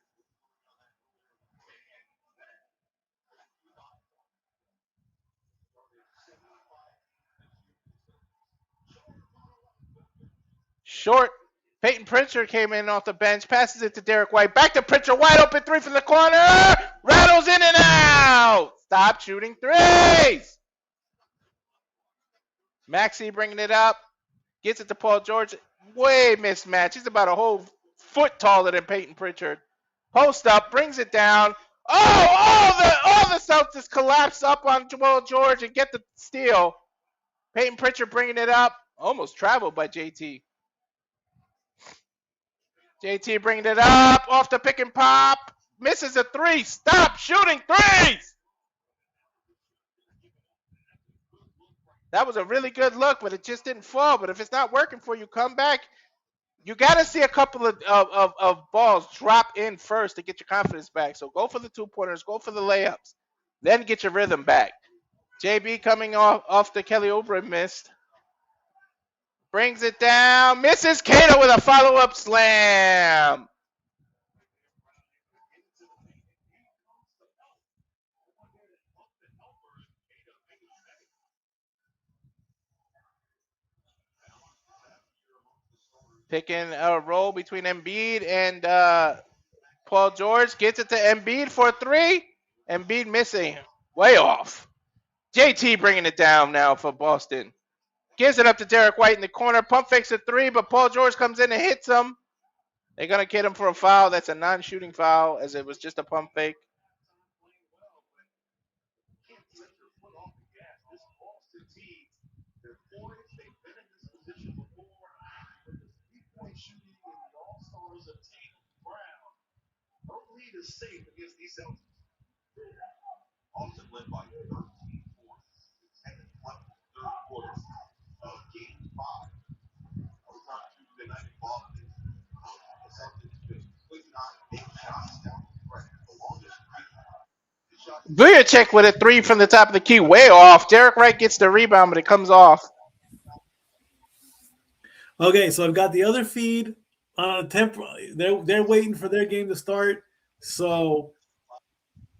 Short. Peyton Pritchard came in off the bench, passes it to Derek White. Back to Pritchard, wide open three from the corner. Rattles in and out. Stop shooting threes. Maxey bringing it up. Gets it to Paul George. Way mismatch. He's about a whole foot taller than Peyton Pritchard. Post up, brings it down. Oh, all the Celtics collapse up on Paul George and get the steal. Peyton Pritchard bringing it up. Almost traveled by JT. JT bringing it up. Off the pick and pop. Misses a three. Stop shooting threes. That was a really good look, but it just didn't fall. But if it's not working for you, come back. You got to see a couple of balls drop in first to get your confidence back. So go for the two-pointers. Go for the layups. Then get your rhythm back. JB coming off the Kelly Oubre missed. Brings it down. Misses Keita with a follow-up slam. Picking a roll between Embiid and Paul George. Gets it to Embiid for three. Embiid missing. Way off. JT bringing it down now for Boston. Gives it up to Derek White in the corner. Pump fakes a three, but Paul George comes in and hits him. They're going to kid him for a foul. That's a non-shooting foul as it was just a pump fake. Safe against these Celtics. Austin led by 13 points. And the third quarter of game 5. Overtime Tuesday night in Boston. The Celtics just could not make shots down the stretch. The longest Vujicic with a three from the top of the key, way off. Derek Wright gets the rebound, but it comes off. Okay, so I've got the other feed on a they're waiting for their game to start. So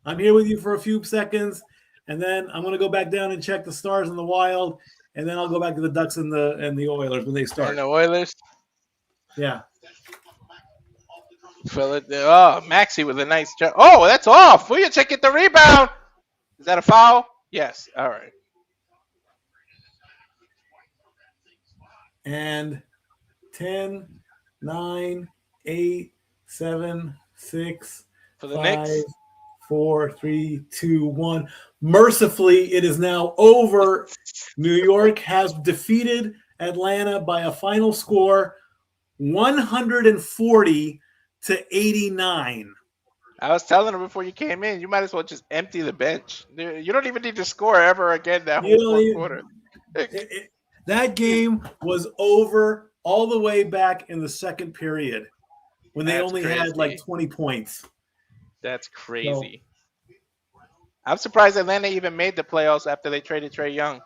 I'm here with you for a few seconds, and then I'm going to go back down and check the Stars and the Wild, and then I'll go back to the Ducks and the Oilers when they start. And the Oilers? Yeah. Fill it there. Oh, Maxey with a nice jump. Oh, that's off. Vujicic get the rebound. Is that a foul? Yes. All right. And 10, 9, 8, 7, 6, For the 5, Knicks? 4, 3, 2, 1. Mercifully, it is now over. New York has defeated Atlanta by a final score 140-89. I was telling her before you came in, you might as well just empty the bench. You don't even need to score ever again that whole fourth quarter. That game was over all the way back in the second period when they only had like 20 points. That's crazy. I'm surprised Atlanta even made the playoffs after they traded Trae Young.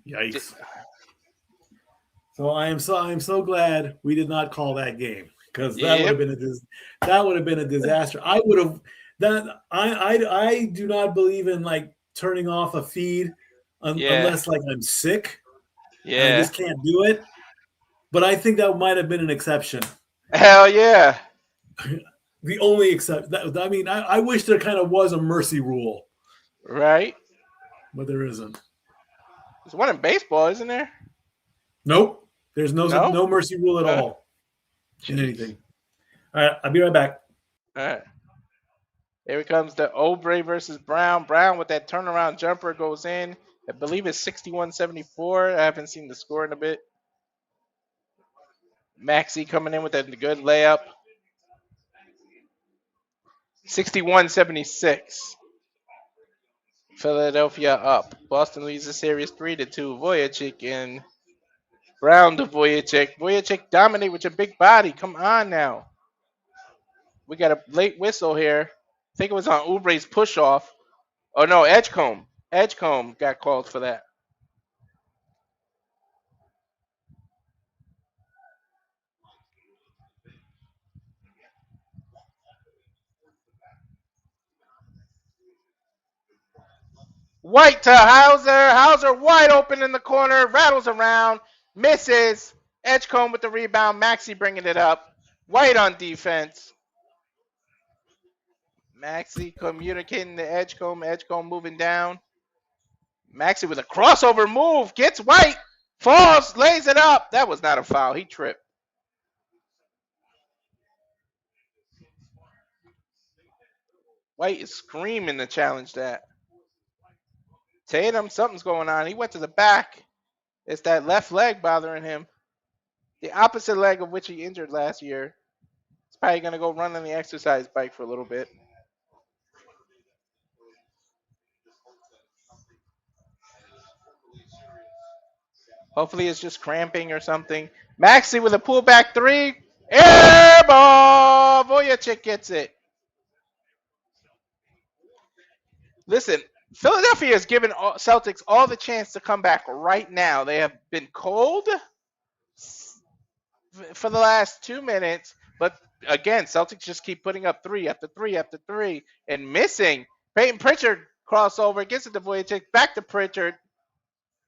Yikes. So I am so glad we did not call that game, because that would have been a disaster. I do not believe in like turning off a feed unless like I'm sick. Yeah. I just can't do it. But I think that might have been an exception. Hell yeah. The only exception. I mean, I wish there kind of was a mercy rule. Right. But there isn't. There's one in baseball, isn't there? Nope. There's no mercy rule at all in anything. All right. I'll be right back. All right. Here comes the Obrey versus Brown. Brown with that turnaround jumper goes in. I believe it's 61-74. I haven't seen the score in a bit. Maxey coming in with a good layup. 61-76. Philadelphia up. Boston leads the series 3-2. Voyachik and Brown to Voyachik. Voyachik dominate with your big body. Come on now. We got a late whistle here. I think it was on Oubrey's push off. Oh no, Edgecombe. Edgecombe got called for that. White to Hauser. Hauser wide open in the corner. Rattles around. Misses. Edgecombe with the rebound. Maxey bringing it up. White on defense. Maxey communicating to Edgecombe. Edgecombe moving down. Maxey with a crossover move. Gets White. Falls. Lays it up. That was not a foul. He tripped. White is screaming to challenge that. Tatum, something's going on. He went to the back. It's that left leg bothering him. The opposite leg of which he injured last year. He's probably going to go run on the exercise bike for a little bit. Hopefully it's just cramping or something. Maxey with a pullback three. Air ball. Voyachik gets it. Listen, Philadelphia has given Celtics all the chance to come back right now. They have been cold for the last 2 minutes, but again, Celtics just keep putting up three after three after three and missing. Peyton Pritchard crossover, gets it to Voyachik, back to Pritchard.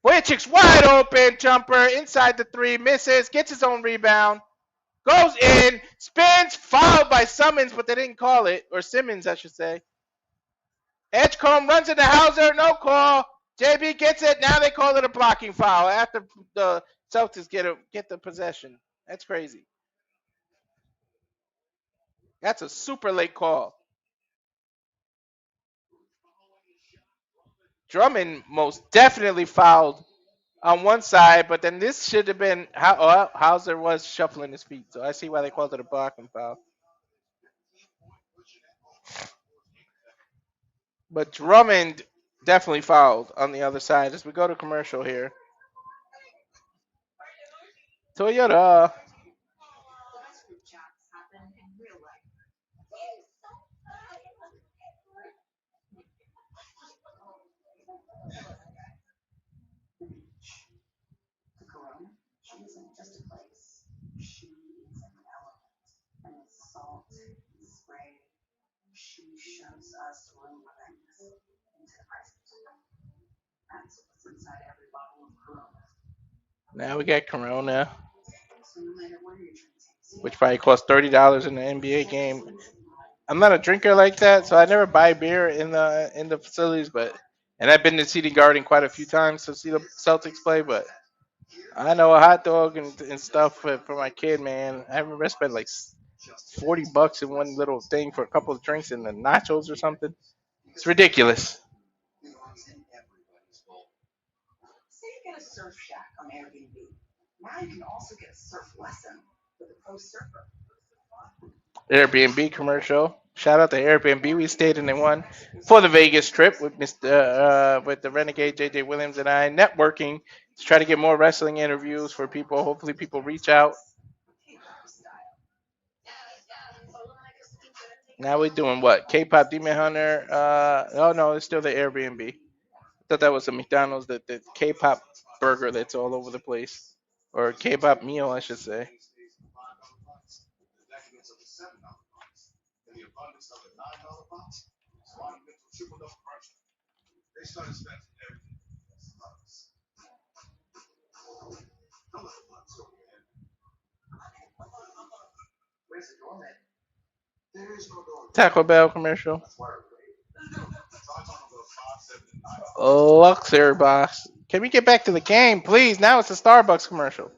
Voyachik's wide open, jumper, inside the three, misses, gets his own rebound, goes in, spins, fouled by Simmons, but they didn't call it, or Simmons, I should say. Edgecombe runs into Hauser, no call. JB gets it, now they call it a blocking foul after the Celtics get the possession. That's crazy. That's a super late call. Drummond most definitely fouled on one side, but then this should have been Hauser was shuffling his feet, so I see why they called it a blocking foul. But Drummond definitely fouled on the other side as we go to commercial here. Toyota. Corona, she isn't just a place. She is an element. And it's salt and spray. She shows us real things into the present. That's what's inside every bottle of Corona. Now we got Corona, So no matter where you're drinking, which probably costs $30 in an NBA game. I'm not a drinker like that, so I never buy beer in the facilities, and I've been to TD Garden quite a few times to see the Celtics play, but I know a hot dog and stuff for my kid, man. I remember I spent like $40 in one little thing for a couple of drinks and the nachos or something. It's ridiculous. say you get a surf shack on Airbnb. Now you can also get a surf lesson with a pro surfer. Airbnb commercial. Shout out to Airbnb. We stayed in the one for the Vegas trip with with the Renegade JJ Williams and I, networking to try to get more wrestling interviews for people. Hopefully people reach out. Now we're doing what? K-pop Demon Hunter. Oh no, it's still the Airbnb. I thought that was a McDonald's, the K-pop burger that's all over the place, or K-pop meal, I should say. Taco Bell commercial. Luxor box. Can we get back to the game, please? Now it's a Starbucks commercial.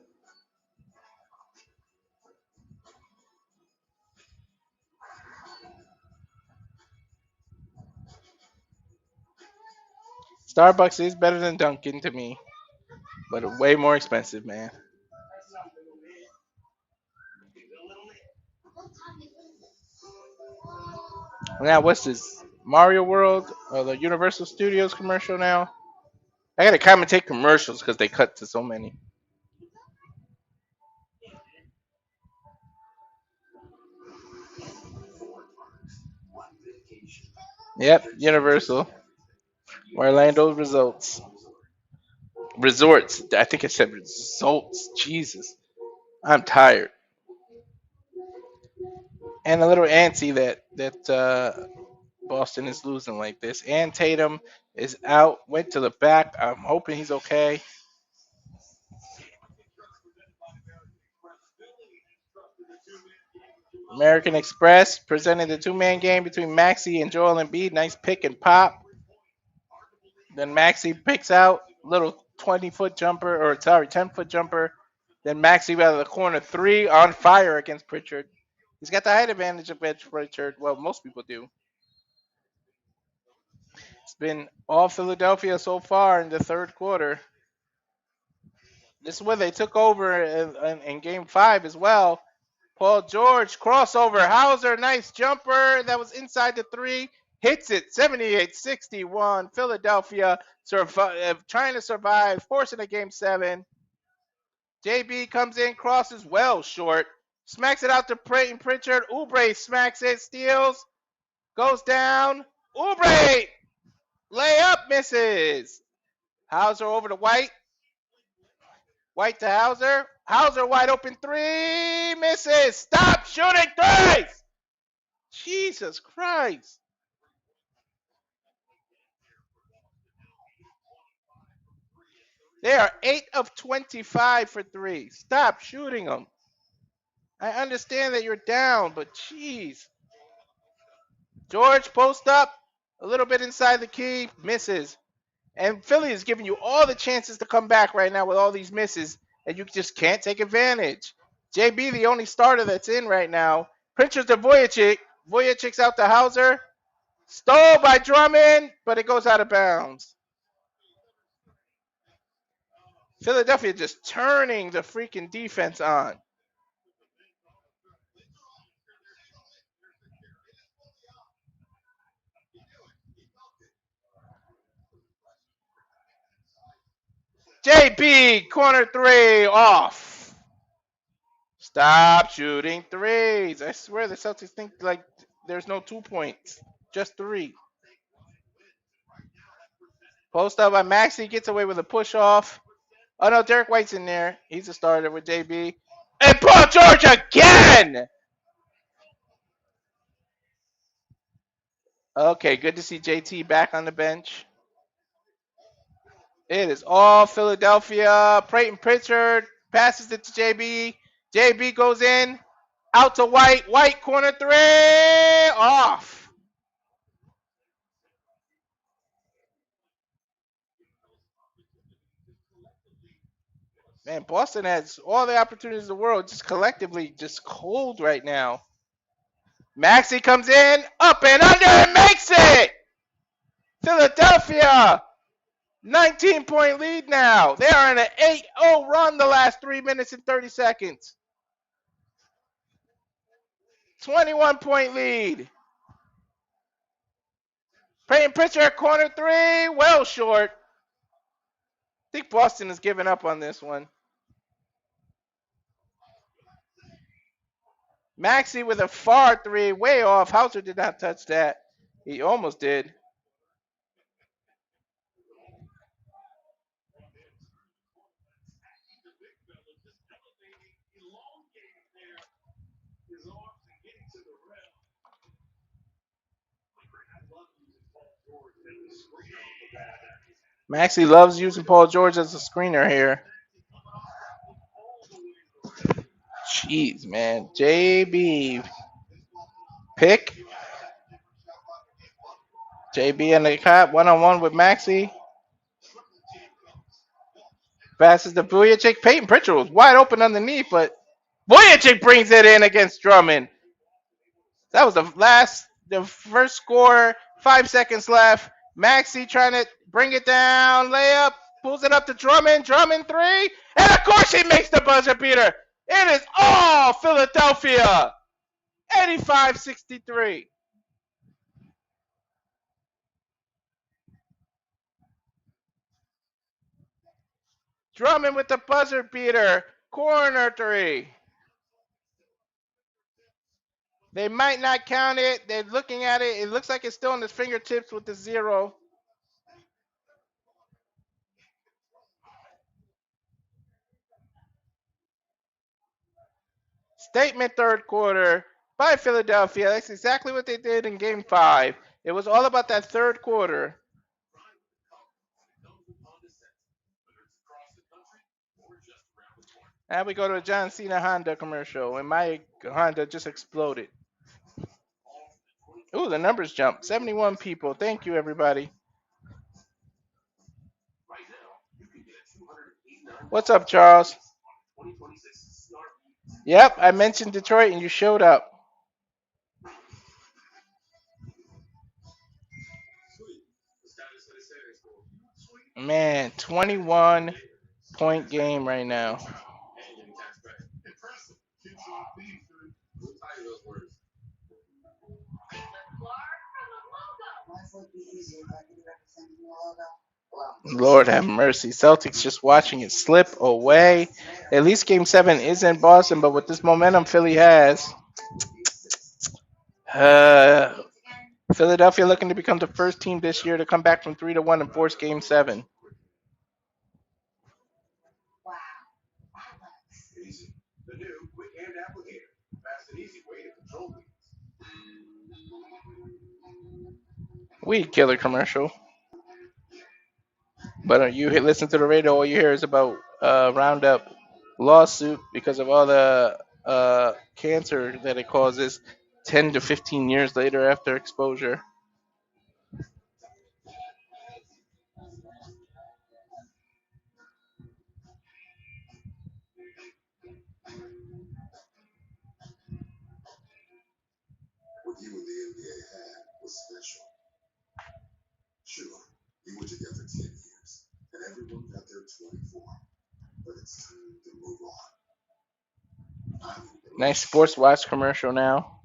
Starbucks is better than Dunkin' to me, but way more expensive, man. Now, what's this? Mario World or the Universal Studios commercial now? I gotta commentate commercials because they cut to so many. Yep, Universal. Orlando Resorts. I think I said results. Jesus. I'm tired. And a little antsy that Boston is losing like this. And Tatum is out, went to the back. I'm hoping he's okay. American Express presented the two-man game between Maxey and Joel Embiid. Nice pick and pop. Then Maxey picks out little 20-foot jumper, or sorry, 10-foot jumper. Then Maxey out of the corner three on fire against Pritchard. He's got the height advantage against Pritchard. Well, most people do. It's been all Philadelphia so far in the third quarter. This is where they took over in game 5 as well. Paul George, crossover. Hauser, nice jumper. That was inside the three. Hits it, 78-61. Philadelphia trying to survive, forcing a game 7. JB comes in, crosses well short. Smacks it out to Pritchard. Oubre smacks it, steals, goes down. Oubre, layup, misses. Hauser over to White. White to Hauser. Hauser wide open three, misses. Stop shooting threes. Jesus Christ. They are 8 of 25 for 3. Stop shooting them. I understand that you're down, but jeez. George post up, a little bit inside the key, misses. And Philly is giving you all the chances to come back right now with all these misses, and you just can't take advantage. JB, the only starter that's in right now. Pritchard to Vujicic. Vujicic's out to Hauser. Stole by Drummond, but it goes out of bounds. Philadelphia just turning the freaking defense on. JB, corner three, off. Stop shooting threes. I swear the Celtics think like there's no 2 points, just 3. Post up by Maxey, gets away with a push off. Oh no, Derek White's in there. He's a starter with JB. And Paul George again! Okay, good to see JT back on the bench. It is all Philadelphia. Peyton Pritchard passes it to JB. JB goes in. Out to White. White corner three. Off. Man, Boston has all the opportunities in the world, just collectively just cold right now. Maxey comes in, up and under, and makes it! Philadelphia, 19-point lead now. They are in an 8-0 run the last 3 minutes and 30 seconds. 21-point lead. Peyton Pritchard, corner three, well short. I think Boston has given up on this one. Maxey with a far three, way off. Hauser did not touch that. He almost did. Maxey loves using Paul George as a screener here. Jeez, man. JB. Pick. JB and the cut. One-on-one with Maxey. Passes to Vujicic. Peyton Pritchard was wide open underneath, but Vujicic brings it in against Drummond. That was the first score. 5 seconds left. Maxey trying to bring it down. Layup. Pulls it up to Drummond. Drummond three. And of course he makes the buzzer beater. It is all Philadelphia. 85-63. Drummond with the buzzer beater. Corner three. They might not count it. They're looking at it. It looks like it's still on his fingertips with the 0. Statement third quarter by Philadelphia. That's exactly what they did in game 5. It was all about that third quarter. Now we go to a John Cena Honda commercial, and my Honda just exploded. Ooh, the numbers jumped. 71 people. Thank you, everybody. What's up, Charles? Yep, I mentioned Detroit, and you showed up. Man, 21-point game right now. Lord have mercy. Celtics just watching it slip away. At least game 7 is in Boston, but with this momentum Philly has, Philadelphia looking to become the first team this year to come back from 3-1 and force game 7. Weed killer commercial. But you listen to the radio, all you hear is about Roundup lawsuit because of all the cancer that it causes 10 to 15 years later after exposure. What you and the NBA had was special. Sure, you were together 10 years, and everyone got their 24. But it's time to move on. Nice sports watch commercial now.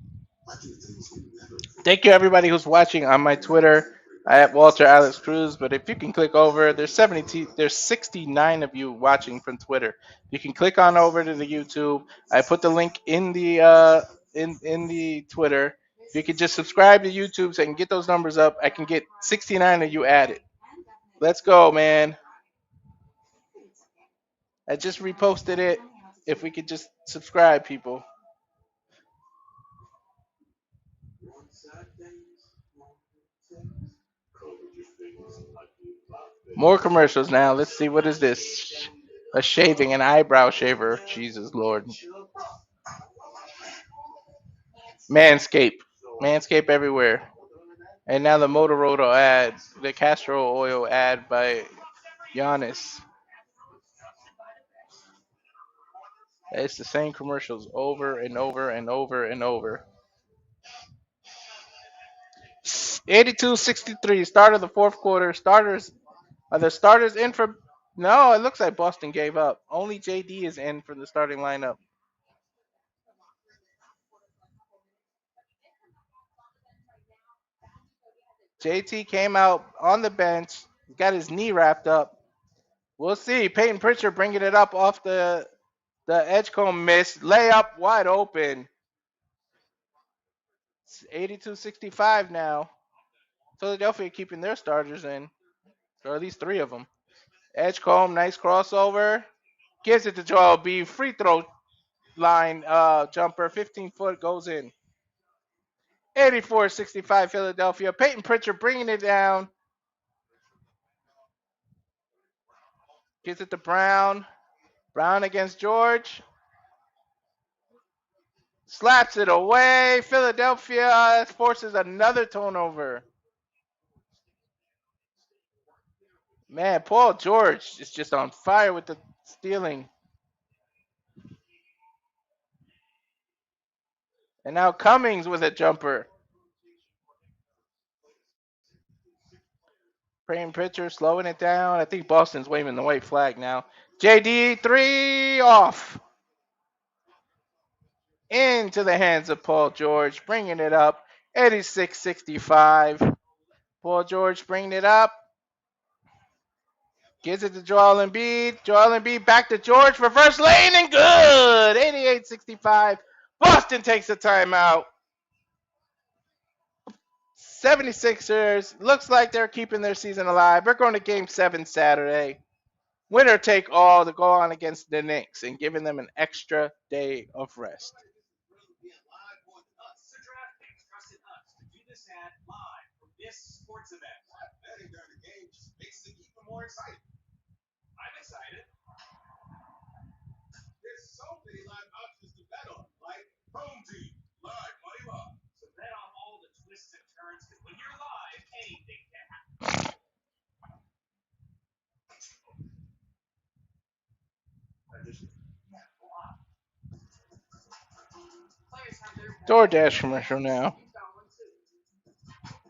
I do things we never could. Thank you everybody who's watching on my Twitter. I at Walter Alex Cruz, but if you can click over, there's 69 of you watching from Twitter. You can click on over to the YouTube. I put the link in the in the Twitter. If you could just subscribe to YouTube so I can get those numbers up, I can get 69 of you added. Let's go, man. I just reposted it. If we could just subscribe, people. More commercials now. Let's see, what is this? A shaving, an eyebrow shaver. Jesus Lord. Manscaped. Manscaped everywhere. And now the Motorola ad, the castor oil ad by Giannis. It's the same commercials over and over and over and over. 82-63, start of the fourth quarter. Are the starters in for? No, it looks like Boston gave up. Only JD is in for the starting lineup. JT came out on the bench, got his knee wrapped up. We'll see. Peyton Pritchard bringing it up off the Edgecombe miss. Layup wide open. It's 82-65 now. Philadelphia keeping their starters in, or at least 3 of them. Edgecombe, nice crossover. Gives it to Joel B. Free throw line jumper. 15-foot goes in. 84-65 Philadelphia. Peyton Pritchard bringing it down. Gives it to Brown. Brown against George. Slaps it away. Philadelphia forces another turnover. Man, Paul George is just on fire with the stealing. And now Cummings with a jumper. Frame pitcher slowing it down. I think Boston's waving the white flag now. JD 3 off. Into the hands of Paul George, bringing it up. 86-65. Paul George bringing it up. Gives it to Joel Embiid. Joel Embiid back to George. Reverse lane and good. 88-65. Boston takes a timeout. 76ers. Looks like they're keeping their season alive. We're going to Game 7 Saturday. Winner take all to go on against the Knicks and giving them an extra day of rest. Betting during the game just makes it even more exciting. I'm excited. There's so many live options to bet on, like home team, live, money live. So bet on all the twists and turns, because when you're live, anything can happen. DoorDash commercial now.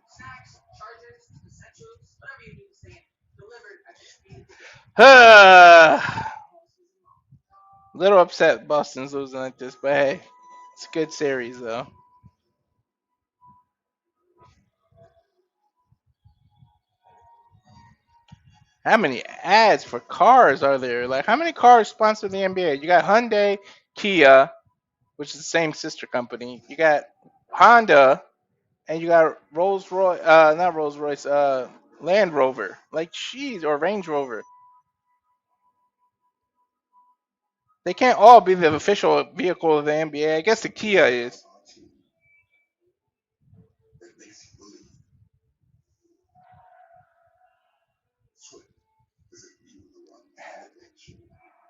Snacks, chargers, essentials, whatever you need to say, delivered at the speed. Little upset Boston's losing like this, but hey, it's a good series though. How many ads for cars are there? Like, how many cars sponsor the NBA? You got Hyundai, Kia, which is the same sister company. You got Honda, and you got Rolls Royce, not Rolls Royce, Land Rover. Like, jeez, or Range Rover. They can't all be the official vehicle of the NBA. I guess the Kia is.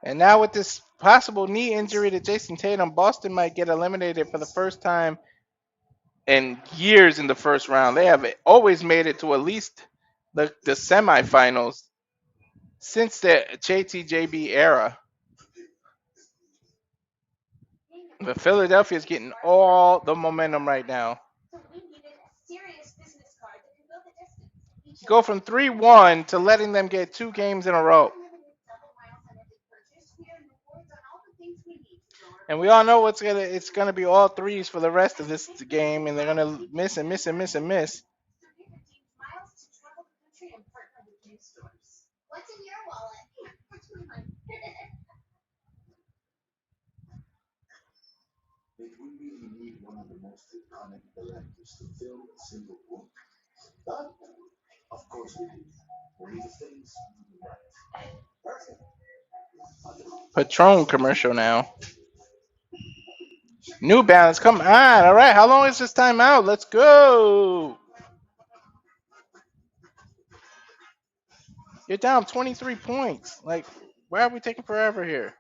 And now with this possible knee injury to Jason Tatum, Boston might get eliminated for the first time in years in the first round. They have always made it to at least the semifinals since the JTJB era. But Philadelphia is getting all the momentum right now. Go from 3-1 to letting them get 2 games in a row. And we all know it's gonna be all threes for the rest of this game, and they're gonna miss and miss and miss and miss. What's in your wallet? It would be indeed one of the most iconic directors to film a single book. But, of course, we do. Only the things we do right. Perfect. Patron commercial now. New Balance, come on. All right, how long is this timeout? Let's go. You're down 23 points. Like, why are we taking forever here?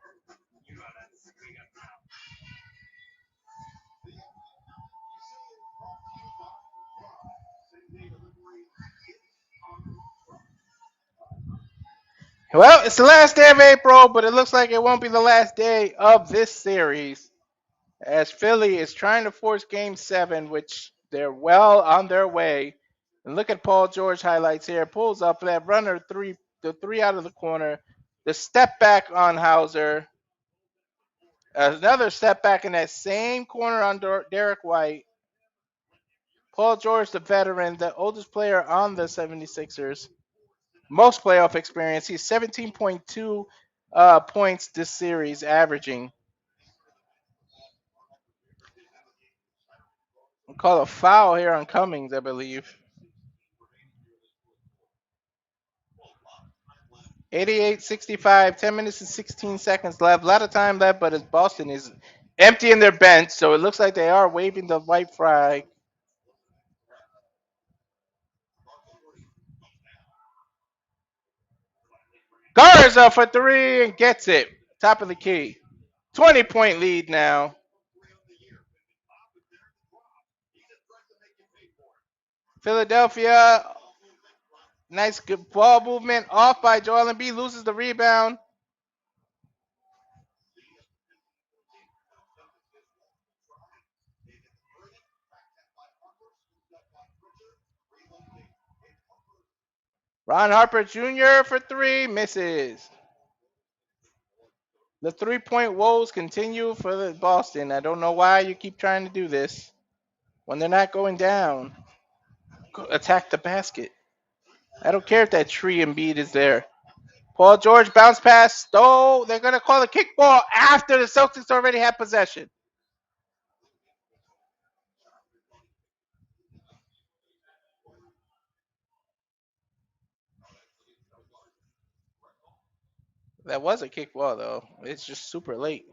Well, it's the last day of April, but it looks like it won't be the last day of this series, as Philly is trying to force Game 7, which they're well on their way. And look at Paul George highlights here. Pulls up that runner the three out of the corner. The step back on Hauser. Another step back in that same corner on Derek White. Paul George, the veteran, the oldest player on the 76ers. Most playoff experience. He's 17.2 points this series, averaging. We'll call a foul here on Cummings, I believe. 88-65, 10 minutes and 16 seconds left. A lot of time left, but as Boston is emptying their bench, so it looks like they are waving the white flag. Garza for 3 and gets it. Top of the key. 20-point lead now. Philadelphia. Nice good ball movement. Off by Joel Embiid. Loses the rebound. Ron Harper Jr. for three, misses. The 3-point woes continue for the Boston. I don't know why you keep trying to do this when they're not going down. Attack the basket. I don't care if that tree Embiid is there. Paul George bounce pass. Oh, they're going to call a kickball after the Celtics already have possession. That was a kickball, though. It's just super late.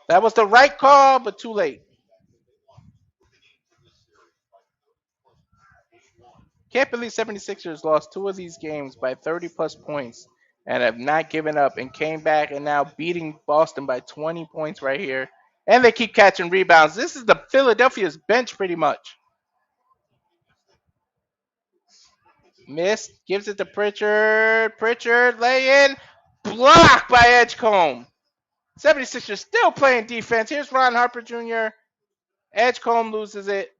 That was the right call, but too late. Can't believe 76ers lost two of these games by 30-plus points and have not given up and came back and now beating Boston by 20 points right here. And they keep catching rebounds. This is the Philadelphia's bench pretty much. Missed. Gives it to Pritchard. Pritchard lay in. Blocked by Edgecombe. 76ers still playing defense. Here's Ron Harper Jr. Edgecombe loses it.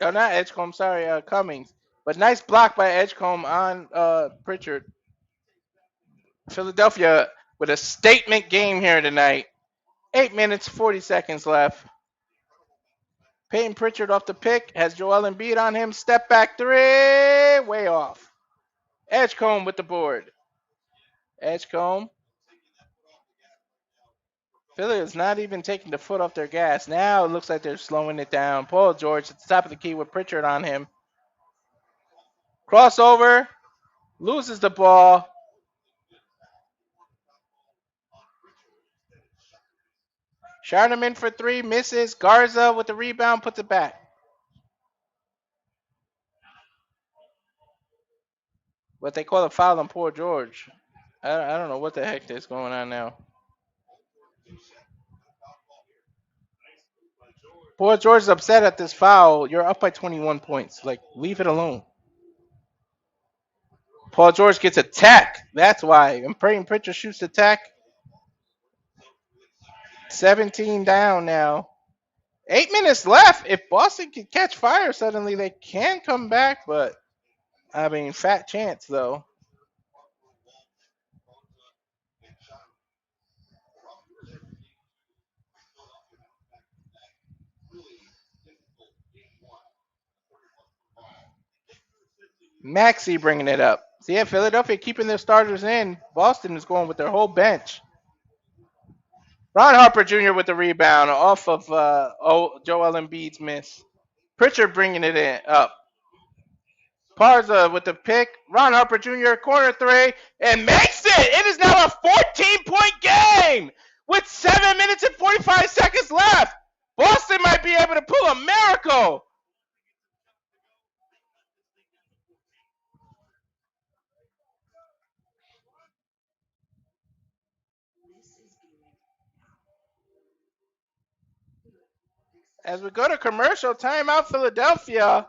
Oh, not Edgecombe. Sorry, Cummings. But nice block by Edgecombe on Pritchard. Philadelphia with a statement game here tonight. 8 minutes, 40 seconds left. Peyton Pritchard off the pick. Has Joel Embiid on him. Step back three. Way off. Edgecombe with the board. Edgecombe. Philly is not even taking the foot off their gas. Now it looks like they're slowing it down. Paul George at the top of the key with Pritchard on him. Crossover. Loses the ball. Shardaman for three. Misses. Garza with the rebound. Puts it back. But they call a foul on Paul George. I don't know what the heck is going on now. Paul George is upset at this foul. You're up by 21 points. Like, leave it alone. Paul George gets a tech. That's why. And Peyton Pritchard shoots the tech. 17 down now. 8 minutes left. If Boston can catch fire suddenly, they can come back. But, I mean, fat chance, though. Maxey bringing it up. So, yeah, Philadelphia keeping their starters in. Boston is going with their whole bench. Ron Harper Jr. with the rebound off of Joel Embiid's miss. Pritchard bringing it in up. Parza with the pick. Ron Harper Jr. corner three and makes it. It is now a 14-point game with 7 minutes and 45 seconds left. Boston might be able to pull a miracle. As we go to commercial, timeout Philadelphia.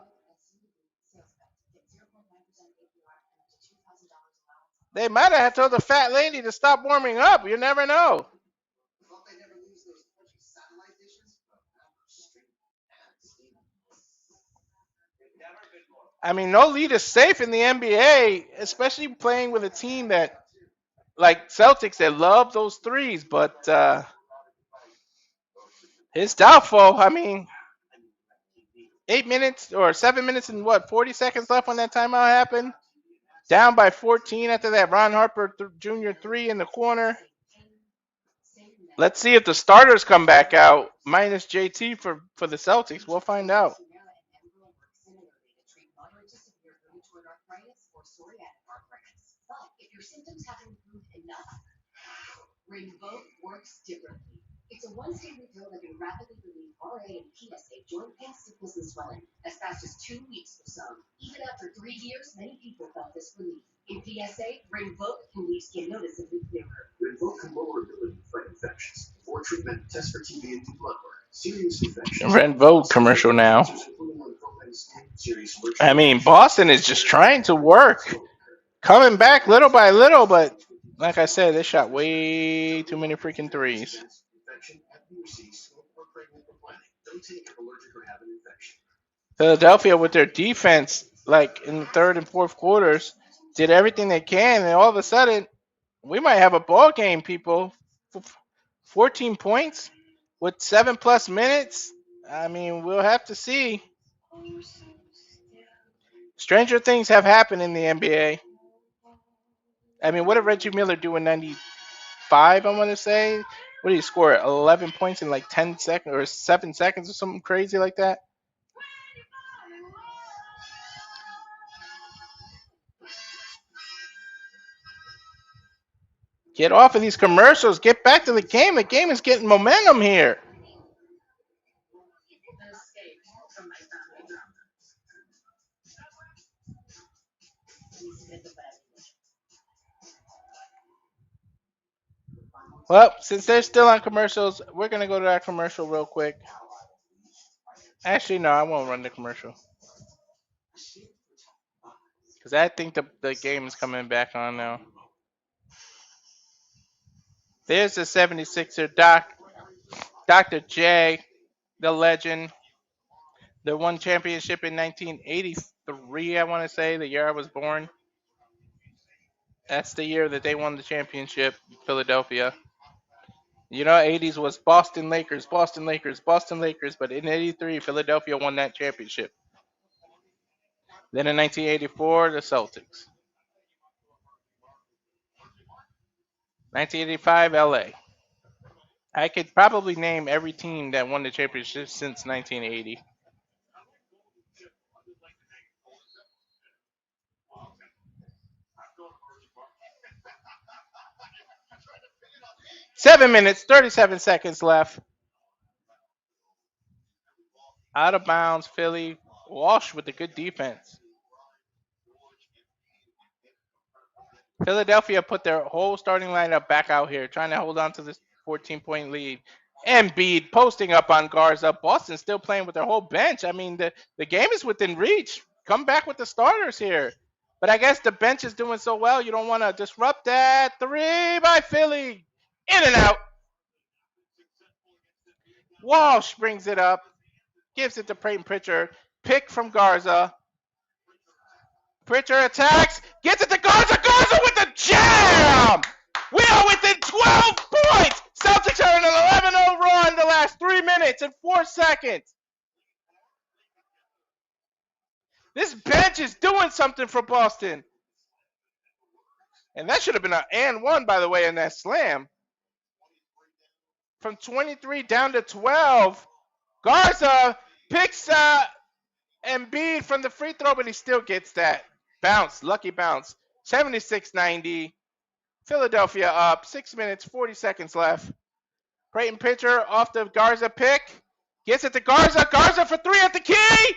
They might have told the fat lady to stop warming up. You never know. I mean, no lead is safe in the NBA, especially playing with a team that, like Celtics, that love those threes. But it's doubtful. I mean, 8 minutes or 7 minutes and 40 seconds left when that timeout happened. Down by 14 after that Ron Harper Jr. three in the corner. Let's see if the starters come back out, minus JT for the Celtics. We'll find out. Rinvoq works differently. It's a one-statement pill that can rapidly relieve RA and PSA joint pain, sickness, and swelling as fast as 2 weeks for some. Even after 3 years, many people felt this relief. In PSA, Rinvoq can leave skin noticeably clearer. Rinvoq can lower ability to fight infections. Before treatment, test for TB and do blood work. Serious infections. Rinvoq commercial now. I mean, Boston is just trying to work. Coming back little by little, but like I said, they shot way too many freaking threes. Philadelphia with their defense, like in the third and fourth quarters, did everything they can, and all of a sudden, we might have a ball game, people. 14 points with 7+ minutes. I mean, we'll have to see. Stranger things have happened in the NBA. I mean, what did Reggie Miller do in 95, I want to say? What did he score? 11 points in like 10 seconds or 7 seconds or something crazy like that? Get off of these commercials. Get back to the game. The game is getting momentum here. Well, since they're still on commercials, we're going to go to that commercial real quick. Actually, no, I won't run the commercial. Because I think the game is coming back on now. There's the 76er, Dr. J, the legend. They won championship in 1983, I want to say, the year I was born. That's the year that they won the championship, Philadelphia. You know, 80s was Boston Lakers, Boston Lakers, Boston Lakers, but in 83, Philadelphia won that championship. Then in 1984, the Celtics. 1985, LA. I could probably name every team that won the championship since 1980. Seven minutes, 37 seconds left. Out of bounds, Philly. Walsh with the good defense. Philadelphia put their whole starting lineup back out here, trying to hold on to this 14-point lead. Embiid posting up on Garza. Boston still playing with their whole bench. I mean, the game is within reach. Come back with the starters here. But I guess the bench is doing so well, you don't want to disrupt that. Three by Philly. In and out. Walsh brings it up. Gives it to Peyton Pritchard. Pick from Garza. Pritchard attacks. Gets it to Garza. Garza with the jam! We are within 12 points! Celtics are in an 11-0 run the last 3 minutes and 4 seconds. This bench is doing something for Boston. And that should have been an and one, by the way, in that slam. From 23 down to 12. Garza picks Embiid from the free throw, but he still gets that. Bounce, lucky bounce. 76-90. Philadelphia up. 6 minutes, 40 seconds left. Creighton pitcher off the Garza pick. Gets it to Garza. Garza for three at the key.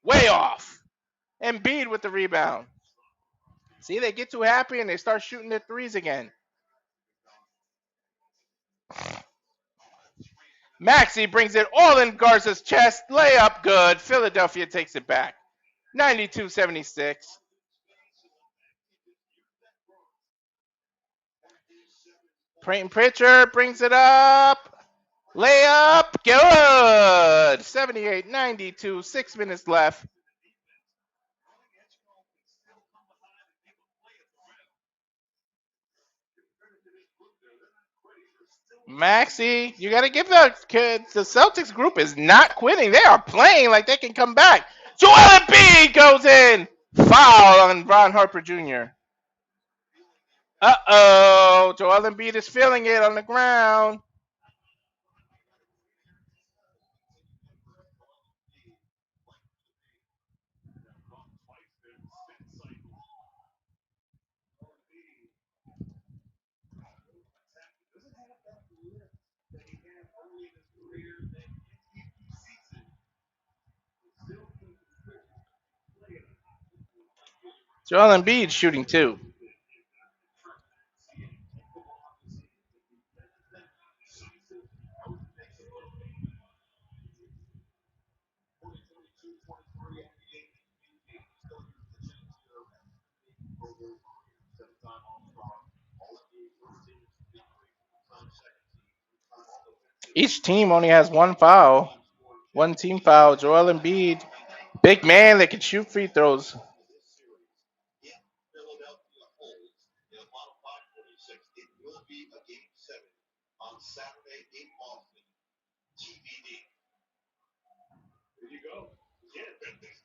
Way off. Embiid with the rebound. See, they get too happy and they start shooting their threes again. Maxey brings it all in Garza's chest. Layup good. Philadelphia takes it back. 92-76. Creighton Pritchard brings it up. Layup good. 78-92. 6 minutes left. Maxey, you got to give the kids. The Celtics group is not quitting. They are playing like they can come back. Joel Embiid goes in. Foul on Ron Harper Jr. Uh-oh. Joel Embiid is feeling it on the ground. Joel Embiid shooting too. Each team only has one foul. One team foul. Joel Embiid, big man that can shoot free throws. If Philadelphia holds in a modified 46, it will be a game 7 on Saturday in Boston. TBD. There you go. Yeah,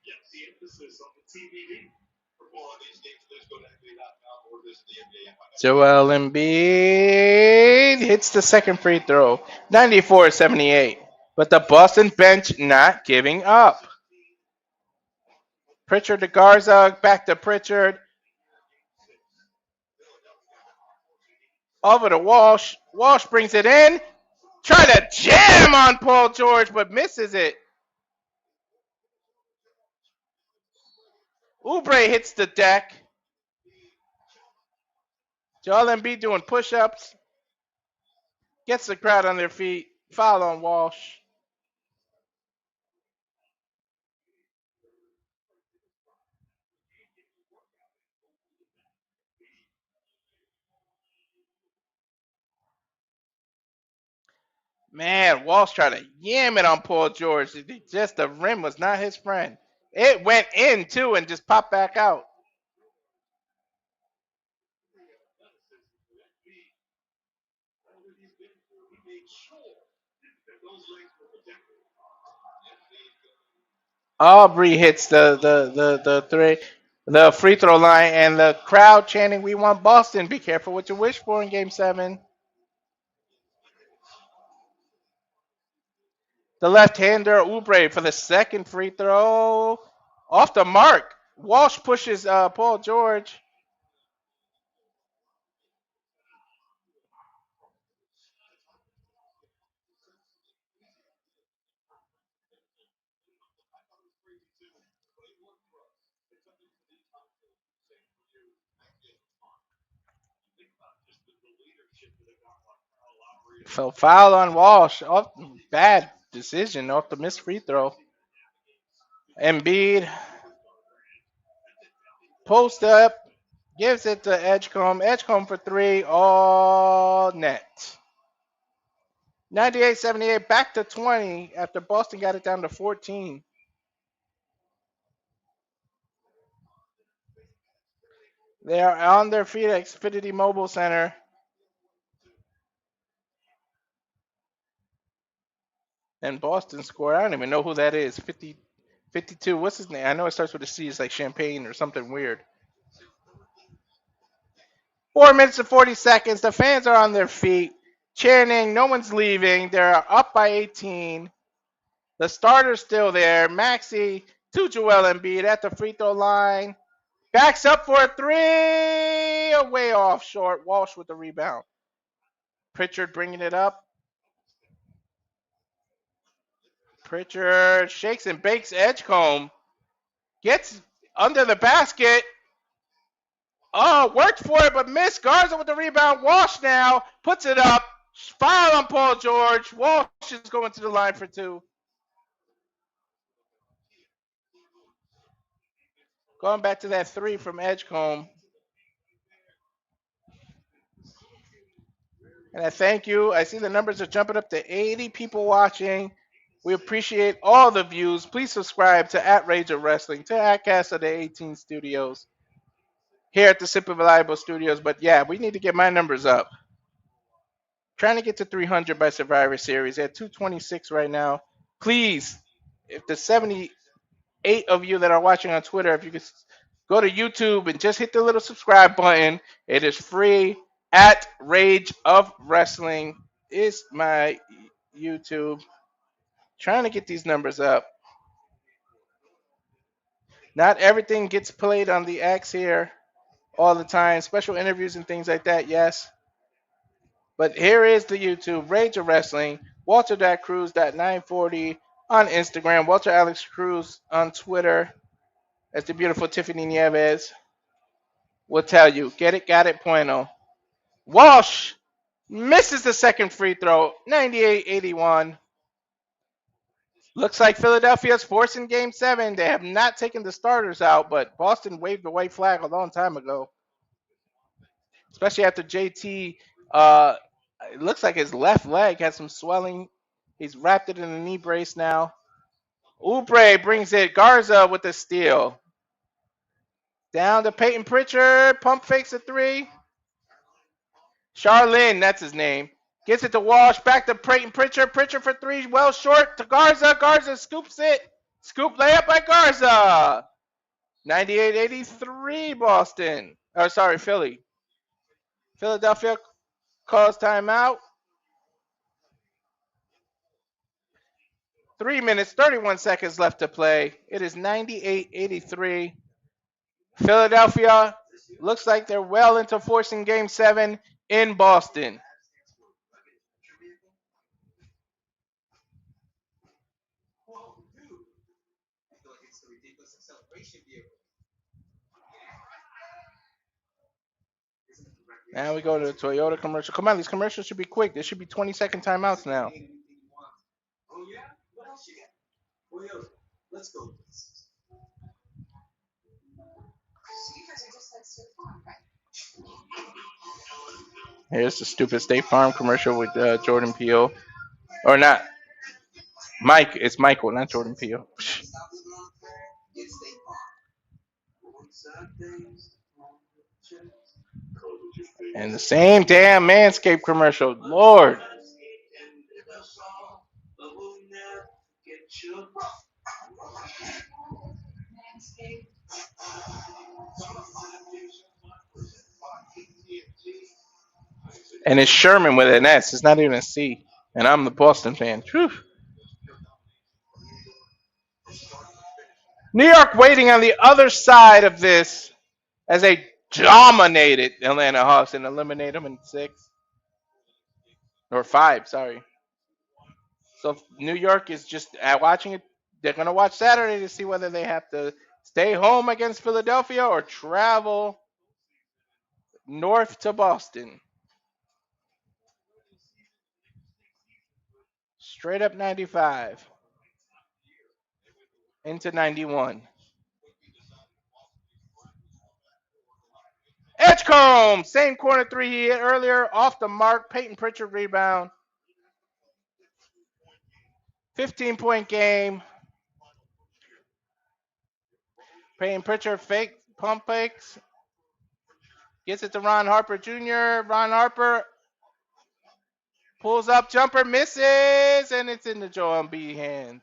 gets the emphasis on the TBD. For more on these games, let's go to NBA.com or visit the NBA app. Joel Embiid hits the second free throw. 94-78. But the Boston bench not giving up. Pritchard to Garza. Back to Pritchard. Over to Walsh. Walsh brings it in. Try to jam on Paul George, but misses it. Oubre hits the deck. Joel Embiid doing push-ups. Gets the crowd on their feet. Foul on Walsh. Man, Walsh tried to yam it on Paul George. Just the rim was not his friend. It went in too and just popped back out. Aubrey hits the free throw line, and the crowd chanting, "We want Boston." Be careful what you wish for in Game 7. The left-hander Oubre for the second free throw, off the mark. Walsh pushes Paul George. So foul on Walsh. Bad decision off the missed free throw. Embiid post up, gives it to Edgecombe. Edgecombe for three, all net. 98-78, back to 20 after Boston got it down to 14. They are on their feet at Xfinity Mobile Center. And Boston scored. I don't even know who that is. 52. What's his name? I know it starts with a C. It's like Champagne or something weird. 4 minutes and 40 seconds. The fans are on their feet, chanting. No one's leaving. They're up by 18. The starter's still there. Maxey to Joel Embiid at the free throw line. Backs up for a three. Way off short. Walsh with the rebound. Pritchard bringing it up. Pritchard shakes and bakes Edgecombe. Gets under the basket. Oh, worked for it, but missed. Garza with the rebound. Walsh now puts it up. Foul on Paul George. Walsh is going to the line for two. Going back to that three from Edgecombe. And I thank you. I see the numbers are jumping up to 80 people watching. We appreciate all the views. Please subscribe to @Rage of Wrestling, to @Cast of the 18 Studios, here at the Super Reliable Studios. But yeah, we need to get my numbers up. Trying to get to 300 by Survivor Series. At 226 right now. Please, if the 78 of you that are watching on Twitter, if you could go to YouTube and just hit the little subscribe button. It is free. @Rage of Wrestling is my YouTube. Trying to get these numbers up. Not everything gets played on the X here all the time. Special interviews and things like that, yes. But here is the YouTube, Rage of Wrestling, Walter.Cruz.940 on Instagram, Walter Alex Cruz on Twitter. That's the beautiful Tiffany Nieves. Will tell you, get it, got it, bueno. Walsh misses the second free throw, 98-81. Looks like Philadelphia's forcing Game 7. They have not taken the starters out, but Boston waved the white flag a long time ago. Especially after JT, it looks like his left leg has some swelling. He's wrapped it in a knee brace now. Oubre brings it. Garza with the steal. Down to Peyton Pritchard. Pump fakes a three. Charlin, that's his name. Gets it to Walsh. Back to Peyton Pritchard. Pritchard for three. Well short to Garza. Garza scoops it. Scoop layup by Garza. 98-83 Boston. Oh, sorry, Philly. Philadelphia calls timeout. 3 minutes, 31 seconds left to play. It is 98-83. Philadelphia looks like they're well into forcing game 7 in Boston. Now we go to the Toyota commercial. Come on, these commercials should be quick. There should be 20-second timeouts now. Oh yeah? What else you got? Toyota. Let's go. You guys are just like State Farm, right? Here's the stupid State Farm commercial with Jordan Peele. Or not. Mike. It's Michael, not Jordan Peele. Stop living on the prayer. Get State Farm. And the same damn Manscaped commercial. Lord. And it's Sherman with an S. It's not even a C. And I'm the Boston fan. Whew. New York waiting on the other side of this as they dominated Atlanta Hawks and eliminate them in 6. Or 5, sorry. So New York is just watching it. They're going to watch Saturday to see whether they have to stay home against Philadelphia or travel north to Boston. Straight up 95 into 91. Edgecombe, same corner three he hit earlier, off the mark. Peyton Pritchard rebound. 15-point game. Peyton Pritchard fake pump fakes. Gets it to Ron Harper Jr. Ron Harper pulls up, jumper misses, and it's in the Joel Embiid hands.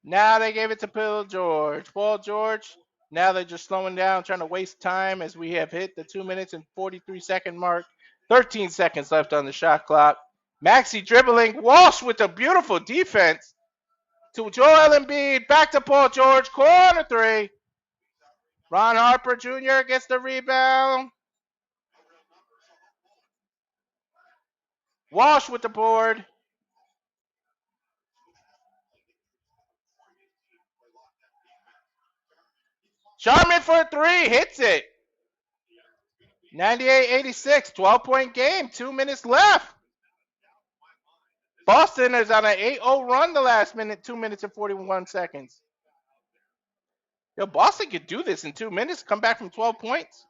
Now they gave it to Paul George. Paul George, now they're just slowing down, trying to waste time as we have hit the 2 minutes and 43-second mark. 13 seconds left on the shot clock. Maxey dribbling. Walsh with a beautiful defense to Joel Embiid. Back to Paul George. Corner three. Ron Harper Jr. gets the rebound. Walsh with the board. Sharman for a three. Hits it. 98-86. 12-point game. 2 minutes left. Boston is on an 8-0 run the last minute. 2 minutes and 41 seconds. Yo, Boston could do this in 2 minutes. Come back from 12 points.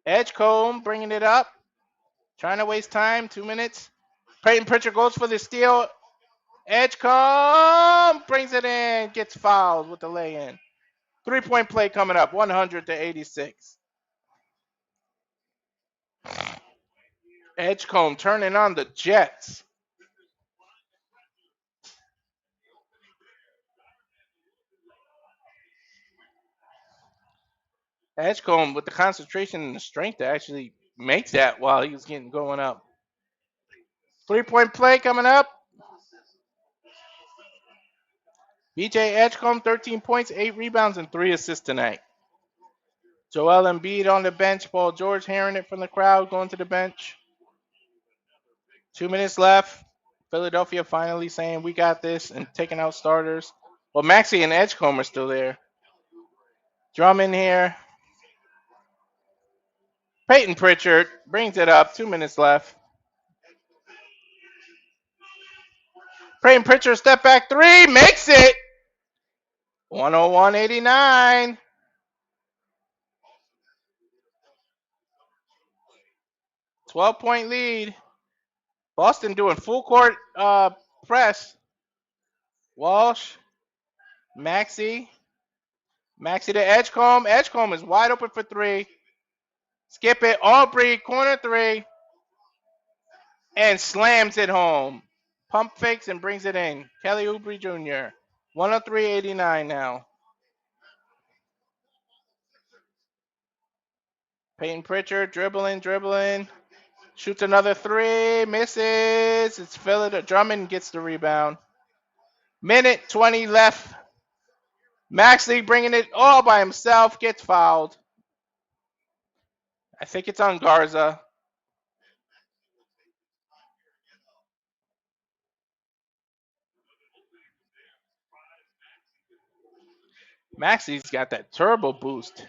Edgecombe bringing it up. Trying to waste time. 2 minutes. Peyton Pritchard goes for the steal. Edgecombe brings it in. Gets fouled with the lay-in. 3-point play coming up. 100-86. Edgecombe turning on the Jets. Edgecombe with the concentration and the strength to actually make that while he was getting going up. 3-point play coming up. BJ Edgecombe, 13 points, 8 rebounds, and 3 assists tonight. Joel Embiid on the bench. Paul George hearing it from the crowd, going to the bench. 2 minutes left. Philadelphia finally saying, we got this, and taking out starters. Well, Maxey and Edgecombe are still there. Drummond here. Peyton Pritchard brings it up. 2 minutes left. Peyton Pritchard, step back three, makes it. 101-89. .12-point lead. Boston doing full court press. Walsh. Maxey. Maxey to Edgecombe. Edgecombe is wide open for three. Skip it. Aubrey, corner three. And slams it home. Pump fakes and brings it in. Kelly Oubre Jr. 103.89 now. Peyton Pritchard dribbling. Shoots another three. Misses. It's Philip. Drummond gets the rebound. Minute 20 left. Maxley bringing it all by himself. Gets fouled. I think it's on Garza. Maxey's got that turbo boost.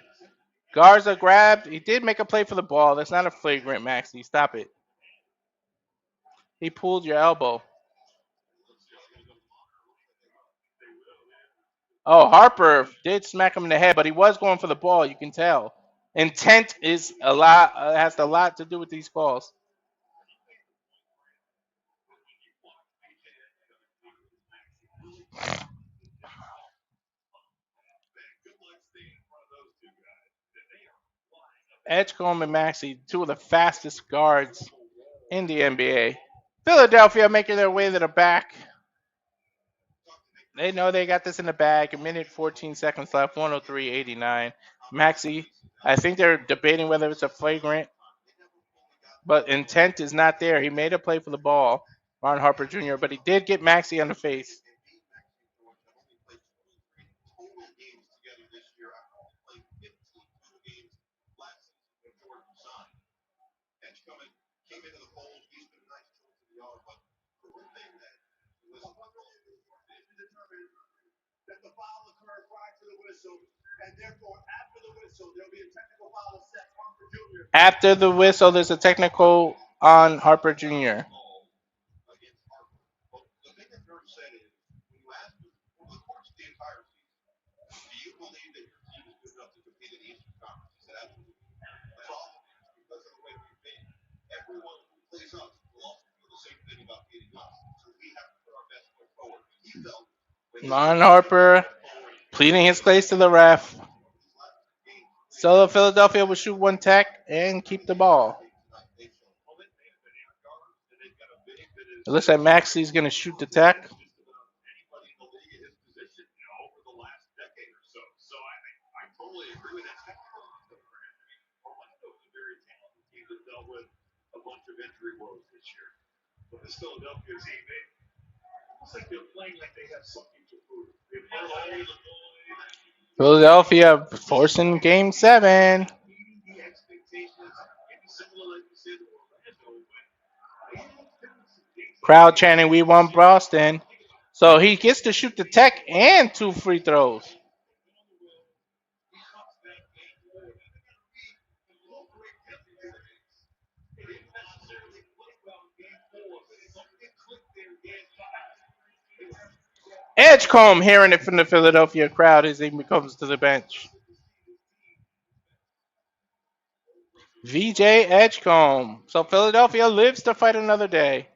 Garza grabbed. He did make a play for the ball. That's not a flagrant, Maxey. Stop it. He pulled your elbow. Oh, Harper did smack him in the head, but he was going for the ball. You can tell. Intent is a lot. Has a lot to do with these calls. Edgecombe and Maxey, two of the fastest guards in the NBA. Philadelphia making their way to the back. They know they got this in the bag. A minute 14 seconds left. 103.89. Maxey, I think they're debating whether it's a flagrant, but intent is not there. He made a play for the ball, Ron Harper Jr., but he did get Maxey on the face. After the whistle, there's a technical on Harper Jr. Ron Harper pleading his case to the ref. So Philadelphia will shoot one tech and keep the ball. It looks like Maxey's going to shoot the tech. Philadelphia forcing game 7. Crowd chanting, "We want Boston." So he gets to shoot the tech and 2 free throws. Edgecombe hearing it from the Philadelphia crowd as he comes to the bench. VJ Edgecombe. So Philadelphia lives to fight another day.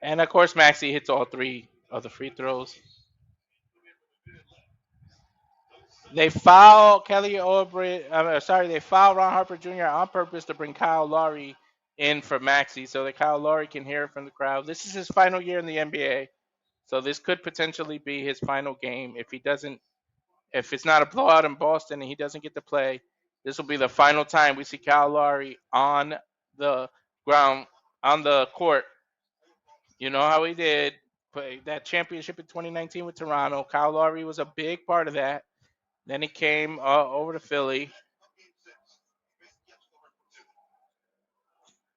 And of course, Maxey hits all 3 of the free throws. They foul Kelly Oubre. They foul Ron Harper Jr. on purpose to bring Kyle Lowry in for Maxey, so that Kyle Lowry can hear it from the crowd. This is his final year in the NBA, so this could potentially be his final game if he doesn't. If it's not a blowout in Boston and he doesn't get to play, this will be the final time we see Kyle Lowry on the ground, on the court. You know how he did play that championship in 2019 with Toronto. Kyle Lowry was a big part of that. Then he came over to Philly.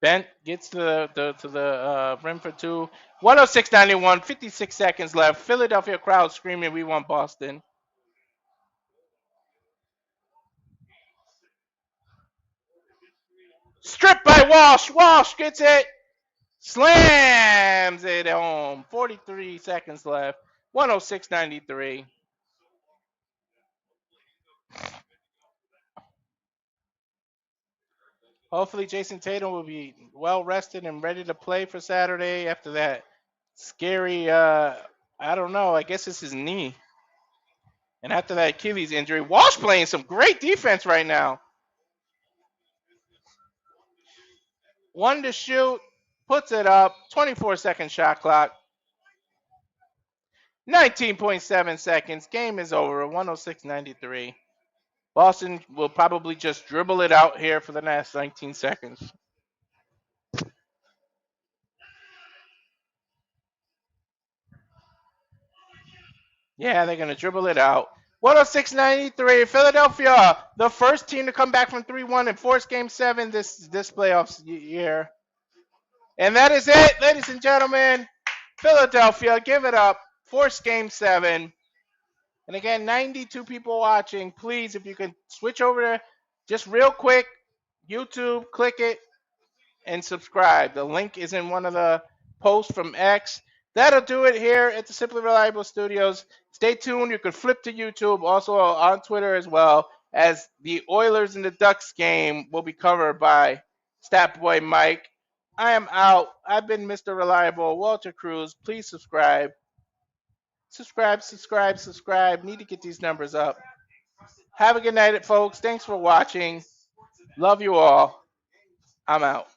Bent gets to the rim for 2. 106.91, 56 seconds left. Philadelphia crowd screaming, "We want Boston." Stripped by Walsh. Walsh gets it. Slams it home. 43 seconds left. 106.93. Hopefully, Jason Tatum will be well rested and ready to play for Saturday after that scary. I don't know. I guess it's his knee. And after that Achilles injury, Walsh playing some great defense right now. One to shoot, puts it up. 24-second shot clock. 19.7 seconds. Game is over. 106-93. Boston will probably just dribble it out here for the next 19 seconds. Yeah, they're going to dribble it out. 106-93. Philadelphia, the first team to come back from 3-1 and force Game 7 this playoffs year. And that is it, ladies and gentlemen. Philadelphia, give it up. Force Game 7. And again, 92 people watching. Please, if you could switch over to just real quick, YouTube, click it, and subscribe. The link is in one of the posts from X. That'll do it here at the Simply Reliable Studios. Stay tuned. You can flip to YouTube, also on Twitter as well, as the Oilers and the Ducks game will be covered by Stat Boy Mike. I am out. I've been Mr. Reliable, Walter Cruz. Please subscribe. Subscribe. Need to get these numbers up. Have a good night, folks. Thanks for watching. Love you all. I'm out.